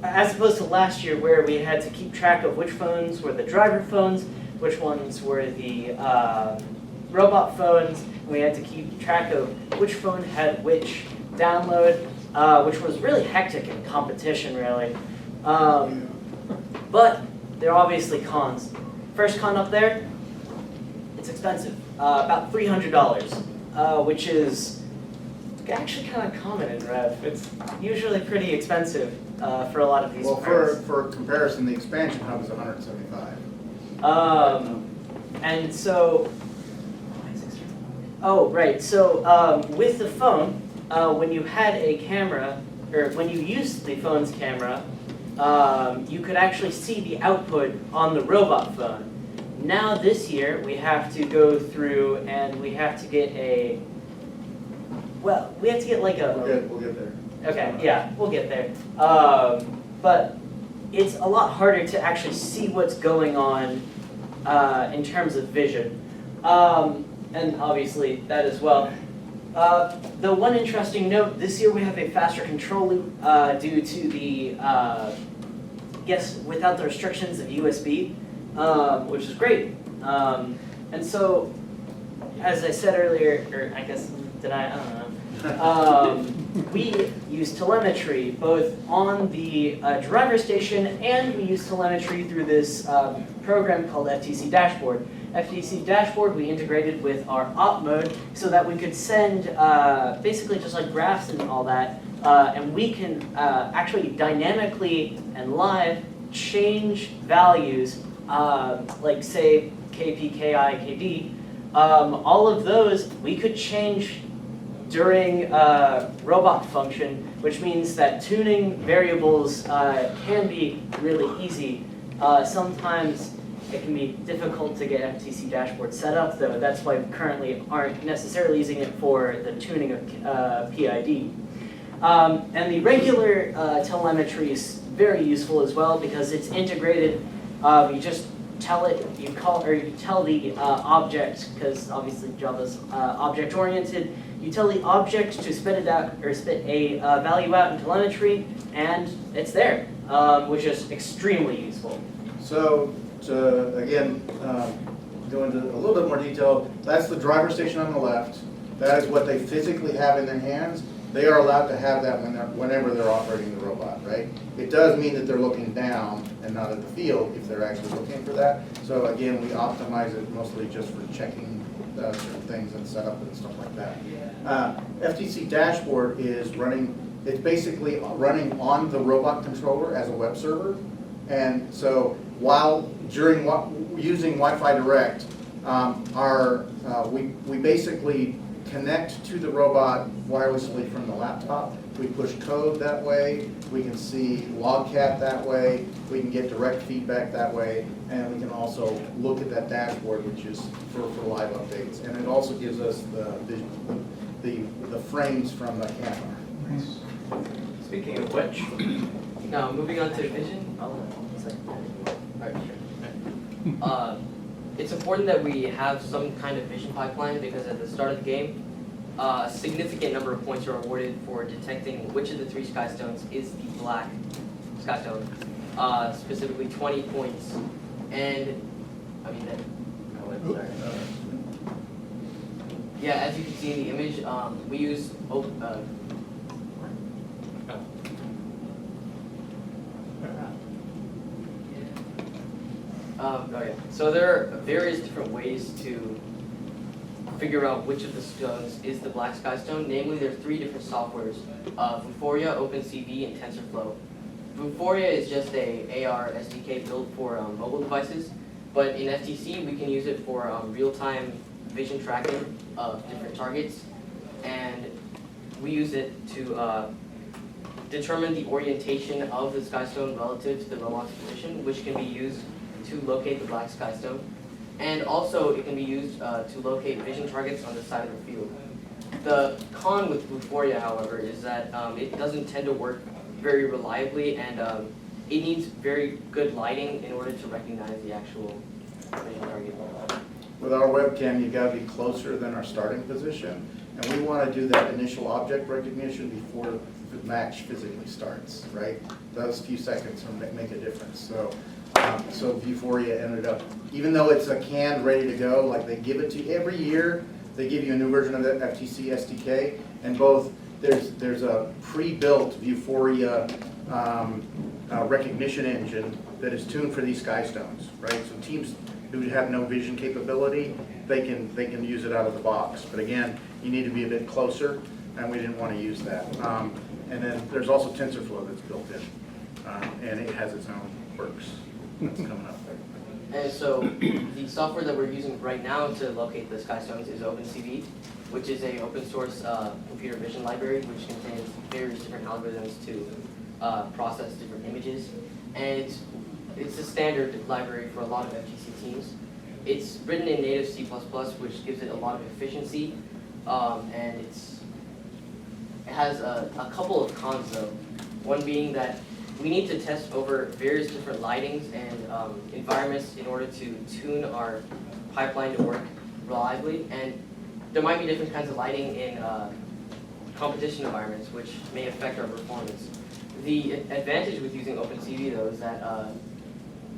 as opposed to last year where we had to keep track of which phones were the driver phones, which ones were the robot phones, and we had to keep track of which phone had which download, which was really hectic in competition, really. But there are obviously cons. First con up there, it's expensive, about $300, which is actually kind of common in Rev. It's usually pretty expensive for a lot of these parts. For comparison, the expansion hub is $175. And so Oh, right. So with the phone, when you had a camera, or when you used the phone's camera, you could actually see the output on the robot phone. Now this year, we have to go through and we have to get a, well, we have to get like a... We'll get there. Okay, yeah, we'll get there. But it's a lot harder to actually see what's going on in terms of vision. And obviously that as well. The one interesting note, this year we have a faster control loop due to the, without the restrictions of USB, which is great. And so, as I said earlier, or I guess, did I don't know. We use telemetry both on the driver station, and we use telemetry through this program called FTC Dashboard. FTC Dashboard we integrated with our op mode so that we could send basically just like graphs and all that, and we can actually dynamically and live change values like say KP, KI, KD. All of those we could change during robot function, which means that tuning variables can be really easy. Sometimes it can be difficult to get FTC Dashboard set up, though. That's why we currently aren't necessarily using it for the tuning of PID. And the regular telemetry is very useful as well because it's integrated. You just tell it, you tell the object, because obviously Java's object-oriented. You tell the object to spit it out or spit a value out in telemetry, and it's there, which is extremely useful. So to again go into a little bit more detail, that's the driver station on the left. That is what they physically have in their hands. They are allowed to have that whenever they're operating the robot, right? It does mean that they're looking down and not at the field if they're actually looking for that. So again, we optimize it mostly just for checking certain things and setup and stuff like that. FTC Dashboard is running, it's basically running on the robot controller as a web server. And so while using Wi-Fi Direct, we basically connect to the robot wirelessly from the laptop. We push code that way, we can see logcat that way, we can get direct feedback that way, and we can also look at that dashboard, which is for live updates. And it also gives us the frames from the camera. Speaking of which, now moving on to vision. It's important that we have some kind of vision pipeline because at the start of the game, a significant number of points are awarded for detecting which of the 3 Skystones is the black Skystone, specifically 20 points. And, I mean, yeah, as you can see in the image, we use so there are various different ways to figure out which of the stones is the black Skystone. Namely, there are 3 different softwares, Vuforia, OpenCV, and TensorFlow. Vuforia is just a AR SDK built for mobile devices, but in FTC we can use it for real-time vision tracking of different targets, and we use it to determine the orientation of the Skystone relative to the robot's position, which can be used to locate the black Skystone. And also it can be used to locate vision targets on the side of the field. The con with Vuforia, however, is that it doesn't tend to work very reliably, and it needs very good lighting in order to recognize the actual vision target. With our webcam, you've got to be closer than our starting position, and we want to do that initial object recognition before the match physically starts, right? Those few seconds make a difference. So Vuforia ended up, even though it's a canned, ready to go, like they give it to you every year, they give you a new version of the FTC SDK, and both there's a pre-built Vuforia recognition engine that is tuned for these Skystones, right? So teams who have no vision capability, they can use it out of the box. But again, you need to be a bit closer, and we didn't want to use that. And then there's also TensorFlow that's built in, and it has its own quirks that's coming up there. And so the software that we're using right now to locate the Skystones is OpenCV, which is a open source computer vision library which contains various different algorithms to process different images. And it's a standard library for a lot of FTC teams. It's written in native C++, which gives it a lot of efficiency, and it has a couple of cons though. One being that we need to test over various different lightings and environments in order to tune our pipeline to work reliably. And there might be different kinds of lighting in competition environments which may affect our performance. The advantage with using OpenCV though is that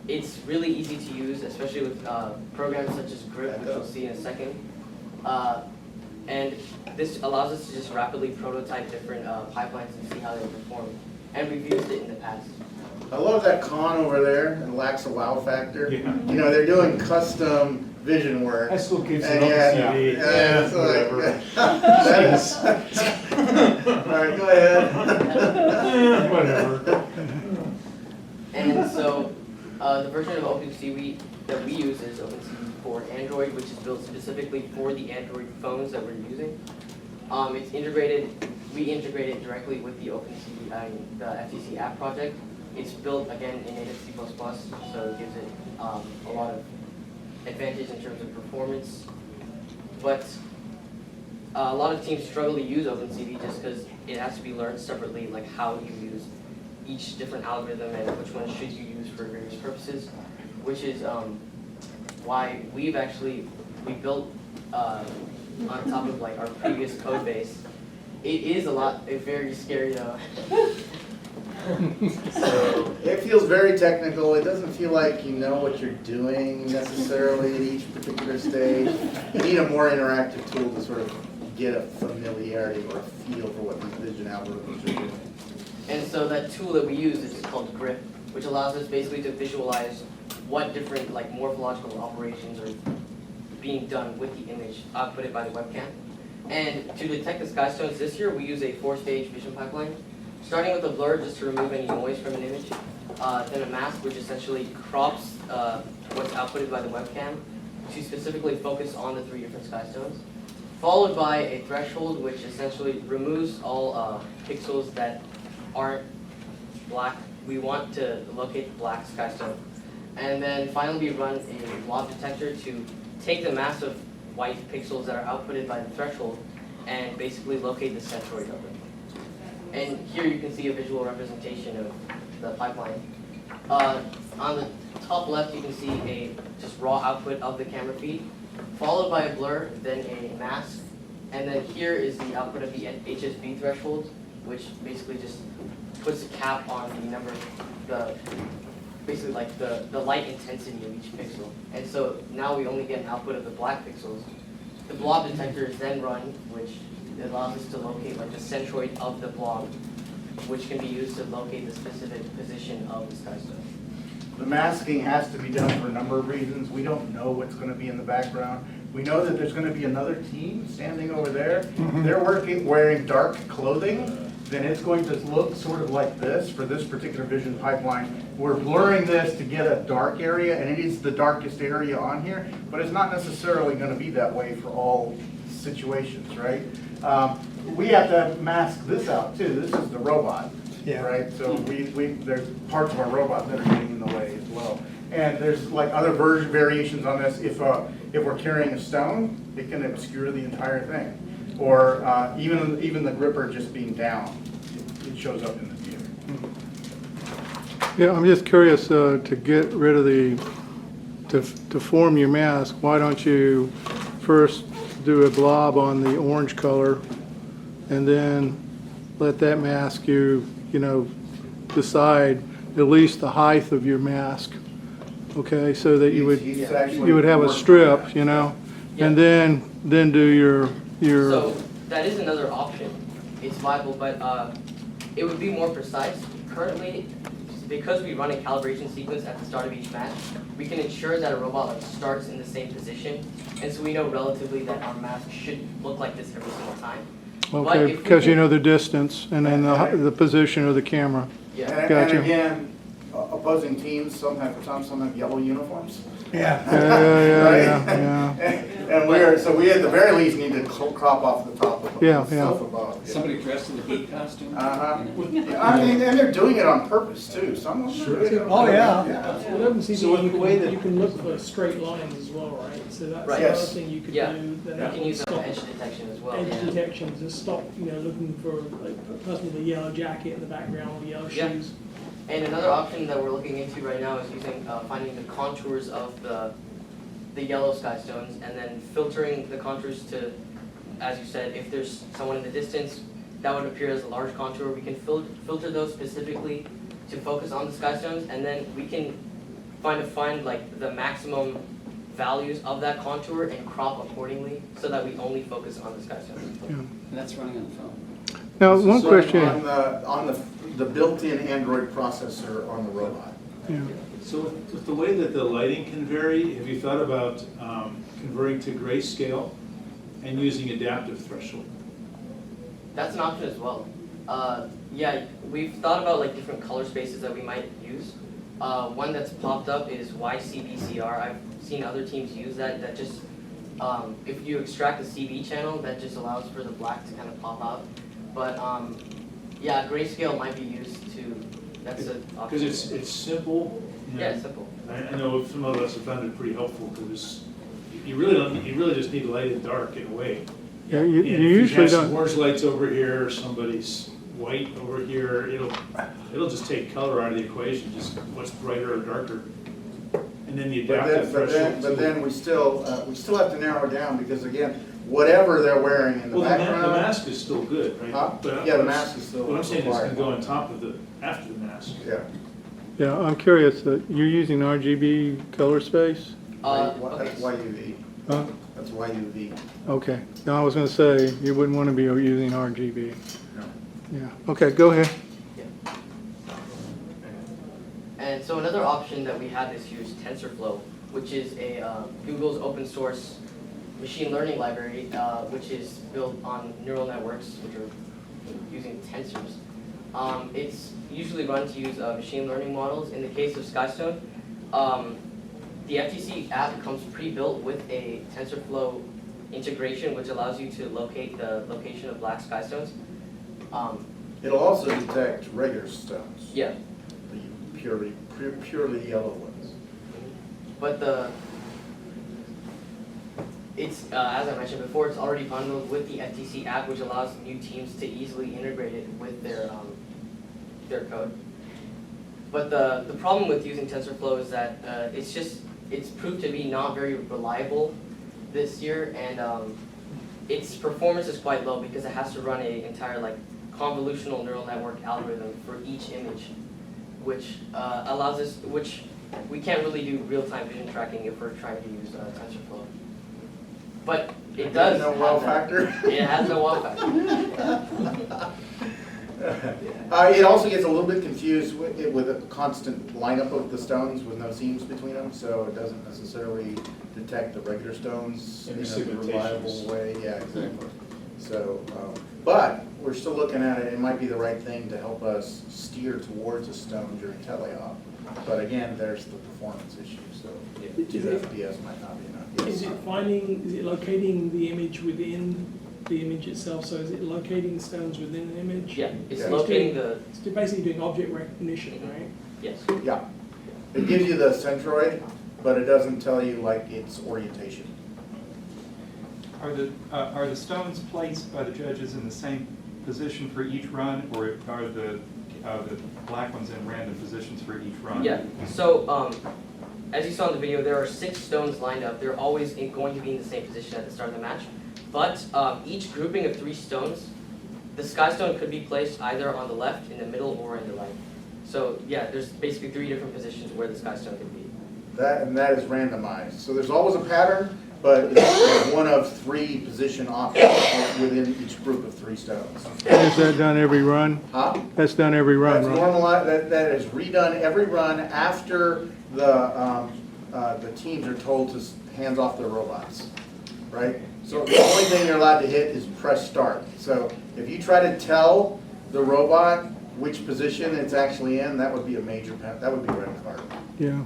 it's really easy to use, especially with programs such as Grip, which we'll see in a second. And this allows us to just rapidly prototype different pipelines and see how they perform. And we've used it in the past. I love that con over there and lacks a wow factor. Yeah. You know, they're doing custom vision work. I still keep and it yeah, OpenCV. yeah, it's like, that is. All right, go ahead. Whatever. And so the version of OpenCV that we use is OpenCV for Android, which is built specifically for the Android phones that we're using. It's integrated. We integrate it directly with the OpenCV, the FTC app project. It's built again in native C++, so it gives it a lot of advantage in terms of performance. But a lot of teams struggle to use OpenCV just because it has to be learned separately, like how you use each different algorithm and which one should you use for various purposes, which is why we built on top of like our previous code base. It is very scary though. So it feels very technical. It doesn't feel like you know what you're doing necessarily at each particular stage. You need a more interactive tool to sort of get a familiarity or a feel for what these vision algorithms are doing. And so that tool that we use is called Grip, which allows us basically to visualize what different like morphological operations are being done with the image outputted by the webcam. And to detect the Skystones this year, we use a 4-stage vision pipeline, starting with a blur just to remove any noise from an image, then a mask which essentially crops what's outputted by the webcam to specifically focus on the 3 different Skystones, followed by a threshold which essentially removes all pixels that aren't black. We want to locate the black Skystone. And then finally we run a blob detector to take the mass of white pixels that are outputted by the threshold and basically locate the centroid of them. And here you can see a visual representation of the pipeline. On the top left you can see a just raw output of the camera feed, followed by a blur, then a mask, and then here is the output of the HSV threshold, which basically just puts a cap on the number, basically like the light intensity of each pixel. And so now we only get an output of the black pixels. The blob detector is then run, which allows us to locate like the centroid of the blob, which can be used to locate the specific position of the Skystone. The masking has to be done for a number of reasons. We don't know what's going to be in the background. We know that there's going to be another team standing over there. They're wearing dark clothing. Then it's going to look sort of like this for this particular vision pipeline. We're blurring this to get a dark area, and it is the darkest area on here, but it's not necessarily going to be that way for all situations, right? We have to mask this out too. This is the robot, right? So there's parts of our robot that are getting in the way as well. And there's like other variations on this. If we're carrying a stone, it can obscure the entire thing. Or even the gripper just being down, it shows up in the view. Yeah, I'm just curious to get rid of to form your mask, why don't you first do a blob on the orange color and then let that mask you decide at least the height of your mask, okay, so that you would have a strip, and then do your. So that is another option. It's viable, but it would be more precise. Currently, because we run a calibration sequence at the start of each match, we can ensure that a robot starts in the same position, and so we know relatively that our mask should look like this every single time. Okay, because you know the distance and then the position of the camera. Yeah. Gotcha. And again, a opposing teams, some have yellow uniforms. Yeah. And we at the very least need to crop off the top of the stuff above. Somebody dressed in a heat costume? I mean, and they're doing it on purpose too, some of them. Sure. Oh, yeah. With OpenCV, you can look for straight lines as well, right? So that's Right. another thing you could do. Then You that can will use stop edge detection as well. edge detection to stop, looking for like a person with a yellow jacket in the background with yellow Yeah. shoes. And another option that we're looking into right now is using finding the contours of the yellow skystones and then filtering the contours to, as you said, if there's someone in the distance that would appear as a large contour, we can filter those specifically to focus on the skystones, and then we can find like the maximum values of that contour and crop accordingly so that we only focus on the skystones. And that's running on the phone. Now, one question. On the built-in Android processor on the robot. Yeah. So with the way that the lighting can vary, have you thought about converting to grayscale and using adaptive threshold? That's an option as well. Yeah, we've thought about like different color spaces that we might use. One that's popped up is YCBCR. I've seen other teams use that. That just, if you extract the CB channel, that just allows for the black to kind of pop out. But yeah, grayscale might be used to. That's an option. Because it's simple. Yeah, it's simple. I know some of us have found it pretty helpful because you really just need light and dark in a way. Yeah, you And if usually have some don't. orange lights over here, somebody's white over here, it'll just take color out of the equation, just what's brighter or darker. And then the adaptive threshold. But then we still have to narrow it down because again, whatever they're wearing in the background. The mask is still good, right? Huh? But Yeah, the mask is still what I'm saying is required. it's gonna go on top of after the mask. Yeah. Yeah, I'm curious, you're using RGB color space? That's YUV. Huh? That's YUV. Okay. Now, I was going to say, you wouldn't want to be using RGB. No. Yeah. Okay, go ahead. And so another option that we have this year is TensorFlow, which is Google's open source machine learning library, which is built on neural networks, which are using tensors. It's usually run to use machine learning models. In the case of Skystone, the FTC app comes pre-built with a TensorFlow integration, which allows you to locate the location of black skystones. It'll also detect regular stones. Yeah. The purely yellow ones. But it's as I mentioned before, it's already bundled with the FTC app, which allows new teams to easily integrate it with their code. But the problem with using TensorFlow is that it's proved to be not very reliable this year, and its performance is quite low because it has to run an entire convolutional neural network algorithm for each image, which allows us, which we can't really do real-time vision tracking if we're trying to use TensorFlow. But it does no have wow that. factor? It has no wow factor. It also gets a little bit confused with a constant lineup of the stones with no seams between them, so it doesn't necessarily detect the regular stones in a reliable way. Yeah, exactly. So, but we're still looking at it. It might be the right thing to help us steer towards a stone during teleop. But again, there's the performance issue. So 2 FPS might not be enough. Yes. Is it locating the image within the image itself? So is it locating stones within an image? Yeah, it's locating It's basically doing object recognition, right? Yes. Yeah. It gives you the centroid, but it doesn't tell you its orientation. Are the stones placed by the judges in the same position for each run, or are the black ones in random positions for each run? Yeah. So as you saw in the video, there are 6 stones lined up. They're always going to be in the same position at the start of the match. But each grouping of 3 stones, the Skystone could be placed either on the left, in the middle, or in the right. So yeah, there's basically 3 different positions where the Skystone could be. That is randomized. So there's always a pattern, but it's one of 3 position options within each group of 3 stones. Is that done every run? Huh? That's done every run, That's right? normalized. That is redone every run after the teams are told to hands off their robots, right? So the only thing you're allowed to hit is press start. So if you try to tell the robot which position it's actually in, that would be a major, that would be a red card. Yeah.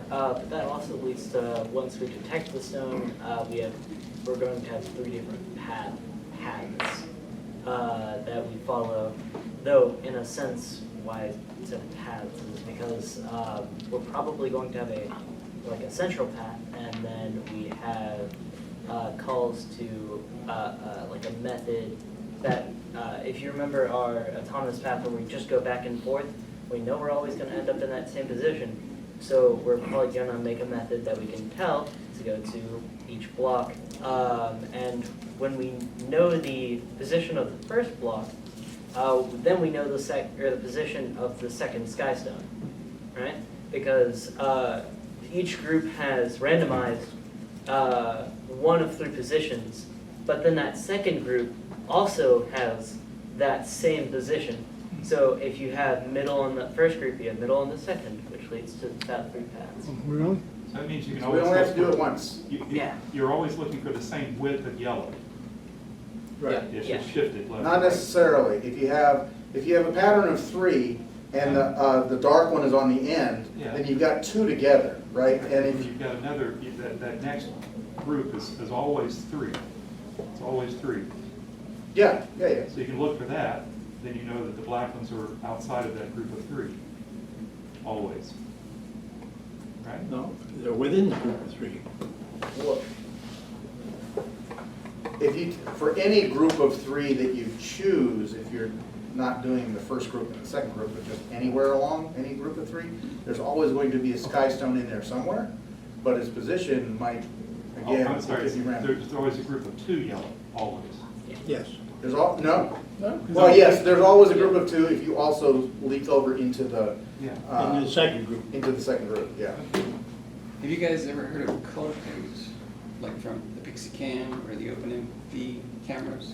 But that also leads to, once we detect the stone, we're going to have 3 different paths that we follow. Though, in a sense, why I said paths is because we're probably going to have a central path, and then we have calls to like a method that, if you remember our autonomous path where we just go back and forth, we know we're always going to end up in that same position. So we're probably going to make a method that we can tell to go to each block. And when we know the position of the first block, then we know the position of the second Skystone, right? Because each group has randomized 1 of 3 positions, but then that second group also has that same position. So if you have middle in the first group, you have middle in the second, which leads to that 3 paths. Really? So that means you can So we always. only have to look do it for- once. You're always looking for the same width of yellow. Right. It's just shifted left. Not necessarily. If you have a pattern of 3 and the dark one is on the end, Yeah. then you've got 2 together, right? And if You've got another, that next group is always 3. It's always 3. yeah. So you can look for that, then you know that the black ones are outside of that group of 3. Always. Right? No, they're within the group of 3. Well, for any group of 3 that you choose, if you're not doing the first group and the second group, but just anywhere along any group of 3, there's always going to be a Skystone in there somewhere, but its position might, again, I'm sorry, if you ran. there's always a group of 2 yellow, always. Yes. There's no. No? 'Cause Well, yes, there's always a group of 2 if you also leak over into the. Into the second group. Into the second group, yeah. Have you guys ever heard of color codes, like from the Pixie Cam or the OpenMV cameras?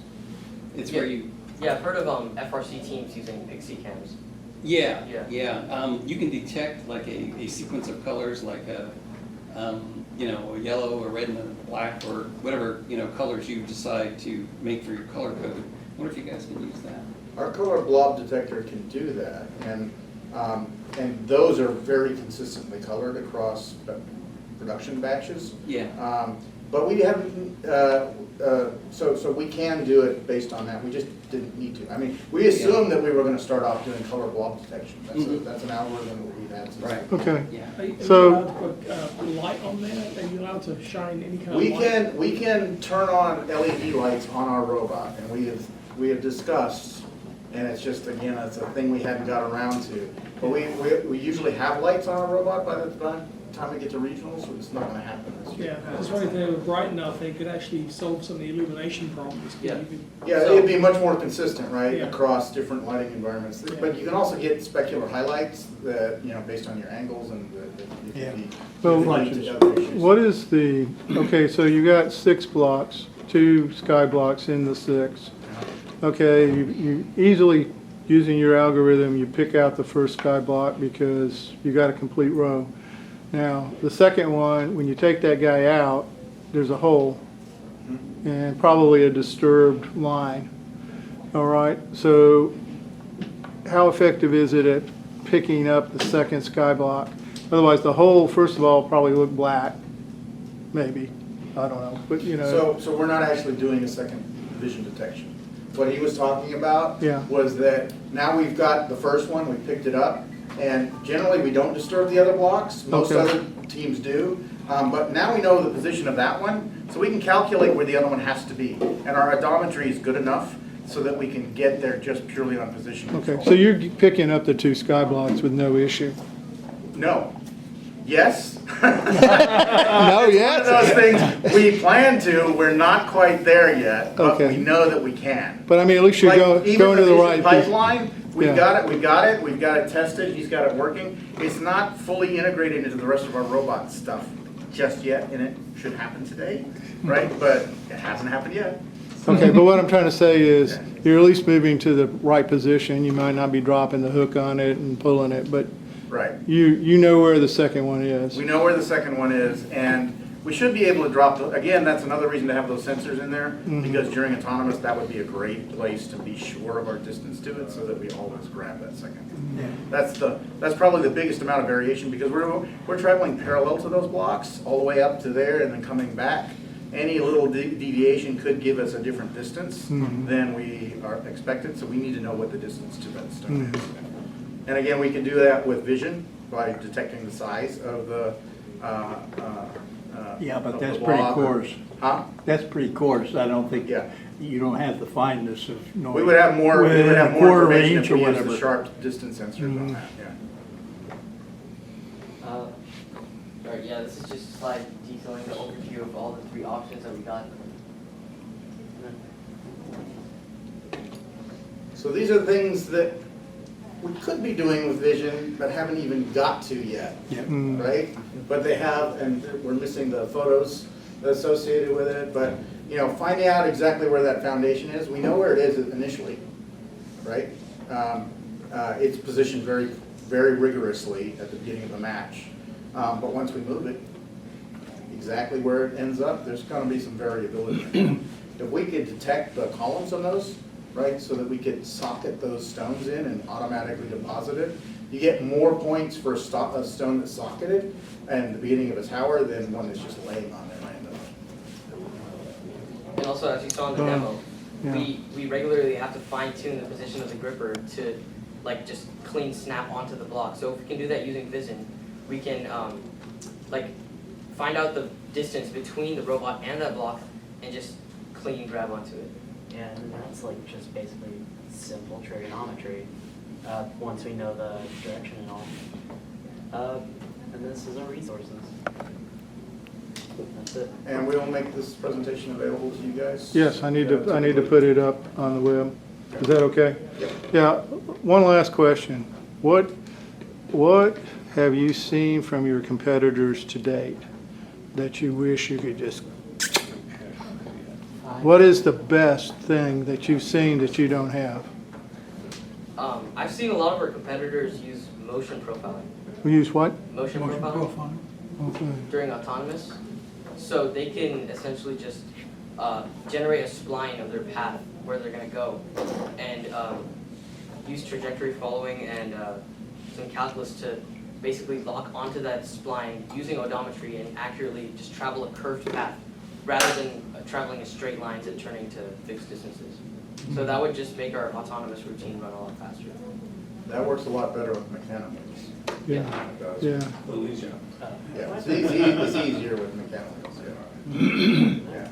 It's where you. Yeah, I've heard of FRC teams using Pixie cams. Yeah, Yeah. yeah. You can detect like a sequence of colors, like a a yellow, a red, and a black, or whatever colors you decide to make for your color code. I wonder if you guys can use that. Our color blob detector can do that, and those are very consistently colored across production batches. Yeah. But we haven't, so we can do it based on that. We just didn't need to. I mean, we assumed that we were going to start off doing color blob detection. That's an algorithm that we've had since. Right. Okay. Yeah. Are you So- allowed to put light on there? Are you allowed to shine any kind of light? We can turn on LED lights on our robot, and we have discussed, and it's just, again, it's a thing we hadn't got around to. But we usually have lights on our robot by the time we get to regionals, so it's not gonna happen this year. Yeah, I was wondering if they were bright enough, they could actually solve some of the illumination problems. Yeah. You could- Yeah, it'd be much more consistent, right, Yeah. across different lighting environments. But you can also get specular highlights that, based on your angles and the. Yeah. Well, Well, what is the, okay, so you got 6 blocks, 2 sky blocks in the 6. Okay, you easily, using your algorithm, you pick out the first sky block because you got a complete row. Now, the second one, when you take that guy out, there's a hole and probably a disturbed line. All right, so how effective is it at picking up the second sky block? Otherwise, the hole, first of all, probably look black, maybe. I don't know, but So we're not actually doing a second vision detection. What he was talking about was that now we've got the first one, we picked it up, and generally we don't disturb the other blocks. Most other teams do. But now we know the position of that one, so we can calculate where the other one has to be. And our odometry is good enough so that we can get there just purely on position control. Okay, so you're picking up the 2 sky blocks with no issue? No. Yes. No, One of those things we plan to, we're not quite there yet, but we know that we can. But I mean, at least you're going to the right pipeline, we've Yeah. got it tested, he's got it working. It's not fully integrated into the rest of our robot stuff just yet, and it should happen today, right? But it hasn't happened yet. Okay, but what I'm trying to say is, you're at least moving to the right position. You might not be dropping the hook on it and pulling it, but Right. you know where the second one is. We know where the second one is, and We should be able to drop, again, that's another reason to have those sensors in there, Mhm. because during autonomous, that would be a great place to be sure of our distance to it, so that we always grab that second. That's probably the biggest amount of variation, because we're traveling parallel to those blocks, all the way up to there and then coming back. Any little deviation could give us a different distance Mhm. than we are expected, so we need to know what the distance to that stone Mhm. is. And again, we can do that with vision by detecting the size of the, Yeah, but of that's the pretty blob or- coarse. Huh? That's pretty coarse. I don't think, Yeah. you don't have the fineness of knowing. We would have more, we would within have a more quarter information inch if or we used whatever. the sharp distance sensors on Mhm. that, yeah. Alright, yeah, this is just a slide detailing the overview of all the 3 options that we got. So these are the things that we could be doing with vision, but haven't even got to yet, right? But they have, and we're missing the photos associated with it, but, you know, finding out exactly where that foundation is, we know where it is initially, right? It's positioned very, very rigorously at the beginning of the match. But once we move it, exactly where it ends up, there's gonna be some variability. If we could detect the columns on those, right, so that we could socket those stones in and automatically deposit it, you get more points for a stone that's socketed and the beginning of a tower than one that's just laying on there randomly. And also, as you saw in the demo, yeah. we regularly have to fine tune the position of the gripper to like just clean snap onto the block. So if we can do that using vision, we can like find out the distance between the robot and that block and just clean grab onto it. Yeah, and that's like just basically simple trigonometry, once we know the direction and all. And this is our resources. That's it. And we'll make this presentation available to you guys? Yes, I need to put it up on the web. Is that okay? Yeah, one last question. What have you seen from your competitors to date that you wish you could just, what is the best thing that you've seen that you don't have? I've seen a lot of our competitors use motion profiling. We use what? Motion profiling Okay. during autonomous. So they can essentially just generate a spline of their path where they're going to go and use trajectory following and some calculus to basically lock onto that spline using odometry and accurately just travel a curved path rather than traveling in straight lines and turning to fixed distances. So that would just make our autonomous routine run a lot faster. That works a lot better with mechanicals. Yeah. It does. Yeah. A little easier. Yeah, it's easier with mechanicals, yeah.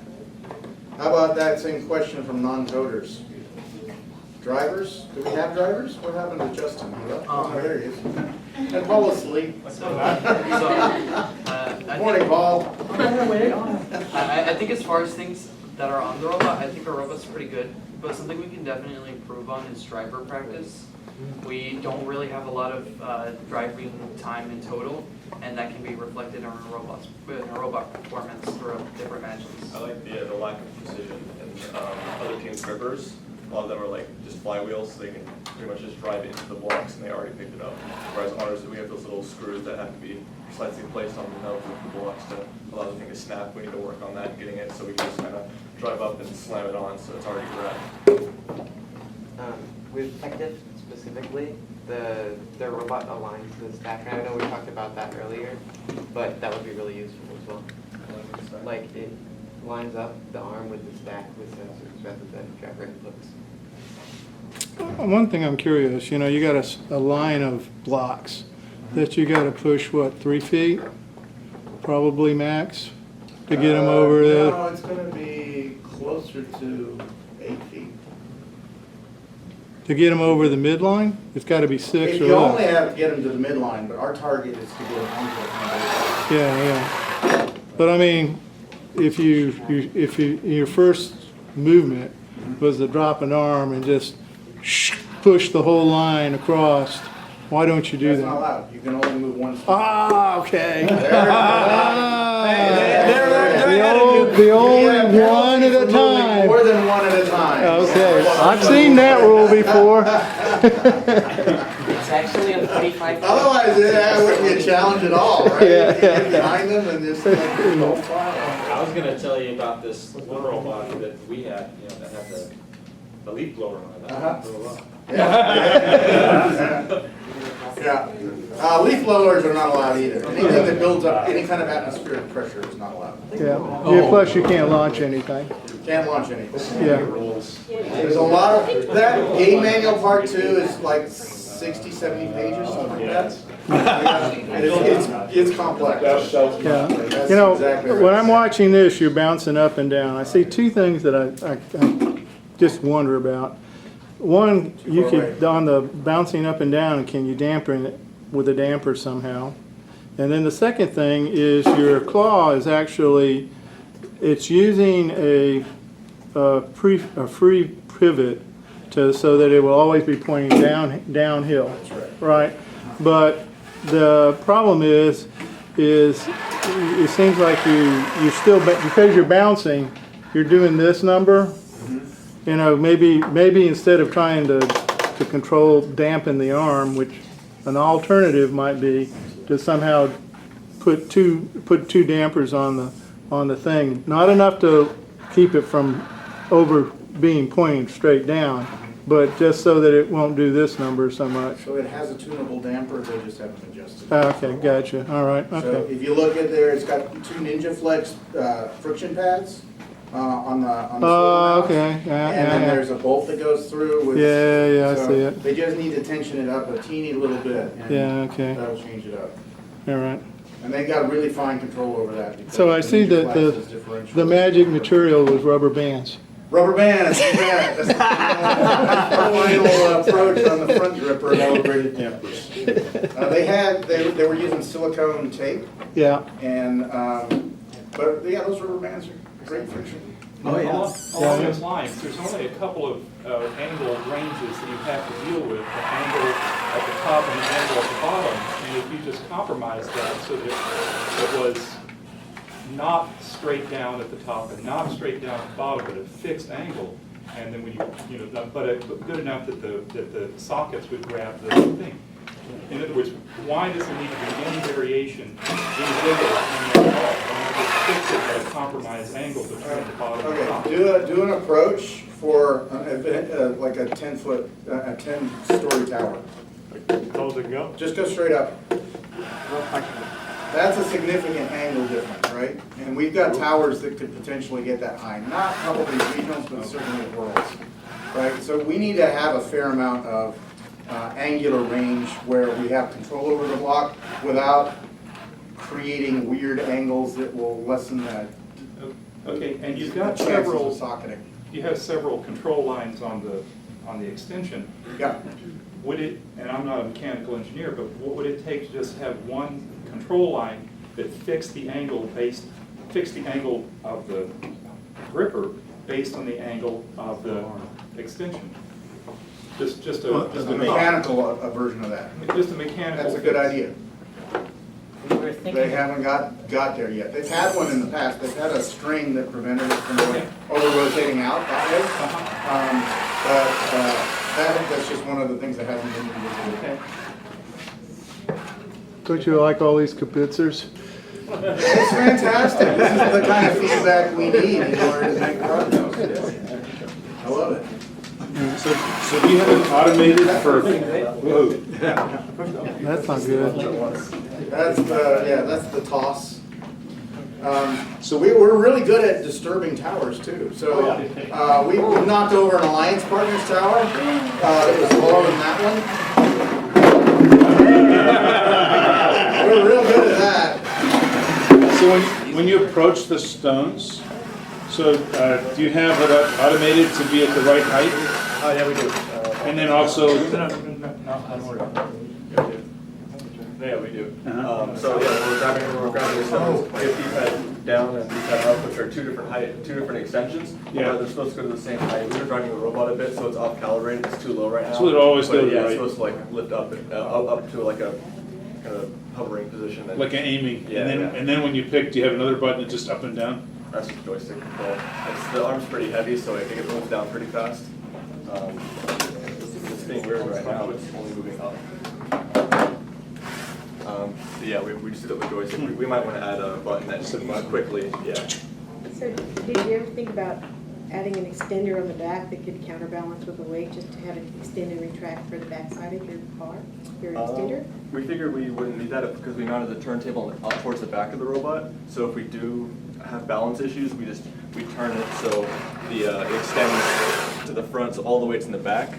How about that same question from non-coders? Drivers? Do we have drivers? What happened to Justin? He left? Oh, there he is. And Paul asleep. Morning, Paul. I think as far as things that are on the robot, I think our robot's pretty good, but something we can definitely improve on is driver practice. We don't really have a lot of driving time in total, and that can be reflected in our robot performance through different matches. I like the lack of precision in other teams' grippers. A lot of them are like just flywheels, so they can pretty much just drive into the blocks and they already picked it up. Whereas ours, we have those little screws that have to be precisely placed on the nose of the blocks to allow the thing to snap. We need to work on that and getting it so we can just kind of drive up and slam it on so it's already grabbed. With Detective specifically, the robot aligns the stack. I know we talked about that earlier, but that would be really useful as well. Like it lines up the arm with the stack with sensors rather than driver inputs. One thing I'm curious, you know, you got a line of blocks that you got to push, what, 3 feet? Probably max to get them over there? No, it's going to be closer to 8 feet. To get them over the midline? It's got to be 6 or less. You only have to get them to the midline, but our target is to get them onto the foundation. Yeah. But I mean, if your first movement was to drop an arm and just push the whole line across, why don't you do That's that? not allowed. You can only move one step. Ah, okay. The The only one at a time. More than one at a time. Okay, I've seen that rule before. It's actually a pretty Otherwise, that wouldn't be a challenge at all, right? Yeah. You get behind them and just like, I was gonna tell you about this little robot that we had, you know, that had the leaf blower on it. That blew up. Yeah. Leaf blowers are not allowed either. Anything that builds up any kind of atmospheric pressure is not allowed. Yeah, plus you can't launch anything. Can't launch anything. Yeah. There's a lot of, that game manual part 2 is like 60, 70 pages, something like that. It's complex. Yeah. That's You know, exactly right. when I'm watching this, you're bouncing up and down. I see two things that I just wonder about. One, you could, on the bouncing up and down, can you dampen it with a damper somehow? And then the second thing is your claw is actually, it's using a free pivot so that it will always be pointing downhill. That's right. Right? But the problem is it seems like you're still, because you're bouncing, you're doing this number. You know, maybe instead of trying to control, dampen the arm, which an alternative might be to somehow put two dampers on the thing. Not enough to keep it from being pointing straight down, but just so that it won't do this number so much. So it has a tunable damper, they just haven't adjusted. Okay, gotcha. All right. So Okay. if you look at there, it's got 2 Ninja Flex friction pads on the Oh, okay. Yeah, and then yeah, there's a bolt that goes through. With, Yeah, I so see it. They just need to tension it up a teeny little bit. And Yeah, okay. that'll change it up. All right. And they got really fine control over that. because So I see Ninja that Flex is differential. the magic material was rubber bands. Rubber bands, that's the final approach on the front gripper. Calibrated dampers. They were using silicone tape, Yeah. and but yeah, those rubber bands are great friction. Along those lines, there's only a couple of angle ranges that you have to deal with, the angle at the top and the angle at the bottom. And if you just compromise that so that it was not straight down at the top and not straight down at the bottom, but a fixed angle, and then when but good enough that the sockets would grab the thing. In other words, why does there need to be any variation individual in that ball? You just fix it at a compromised angle between the bottom and the top. Okay, do an approach for like a 10-story tower. Go. Just go straight up. That's a significant angle difference, right? And we've got towers that could potentially get that high. Not probably regionals, but certainly worlds, right? So we need to have a fair amount of angular range where we have control over the block without creating weird angles that will lessen that. Okay, and you've got chances several of socketing. You have several control lines on the extension. Yeah. Would it, and I'm not a mechanical engineer, but what would it take to just have one control line that fixed the angle of the gripper based on the angle of the extension? Just a mechanical version of that. Just a mechanical. That's a good idea. They haven't got there yet. They've had one in the past. They've had a string that prevented it from over-rotating out that way. But that's just one of the things that hasn't been revisited. Don't you like all these kapitzers? It's fantastic. This is the kind of feedback we need in order to make progress. I love it. So do you have an automated for? Whoa. That's not good. That's the toss. So we're really good at disturbing towers too. So we knocked over an Alliance Partners tower. It was lower than that one. We're real good at that. So when you approach the stones, so do you have it automated to be at the right height? Oh yeah, we do. And then also. Yeah, we do. So yeah, we're grabbing the stones, we have deep head down and deep head up, which are two different extensions. Yeah. They're supposed to go to the same height. We were driving the robot a bit, so it's off calibrated. It's too low right now. So it always But goes yeah, right. it's supposed to like lift up to like a kind of hovering position. And, Like an aiming, Yeah, and then when you pick, do you have another button that's just up and down? That's just joystick control. The arm's pretty heavy, so I think it moves down pretty fast. It's being weird right now. It's only moving up. Yeah, we just do that with joystick. We might want to add a button that just quickly, yeah. So did you ever think about adding an extender on the back that could counterbalance with the weight, just to have it extend and retract for the backside of your car, your extender? We figured we wouldn't need that because we mounted the turntable up towards the back of the robot. So if we do have balance issues, we turn it so it extends to the front, so all the weight's in the back.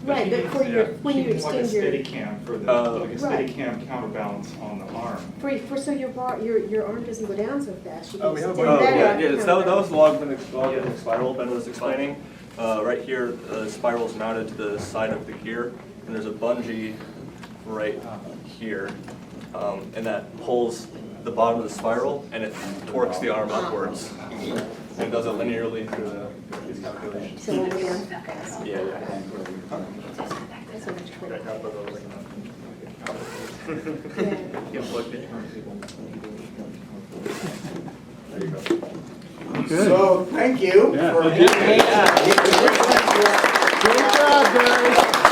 Right, but for your, when you extend your. Like a Steadicam for the, like a Steadicam counterbalance on the arm. So your arm doesn't go down so fast. You Oh, can we have extend a that yeah, out, that was the log spiral Ben was explaining. Right here, the spiral's mounted to the side of the gear, and there's a bungee right here, and that pulls the bottom of the spiral, and it torques the arm upwards, and does it linearly through these calculations. So when we're down fast. Yeah. That's so much quicker. Get plugged in. There you go. Good. So, thank you Yeah. for. Good job, guys.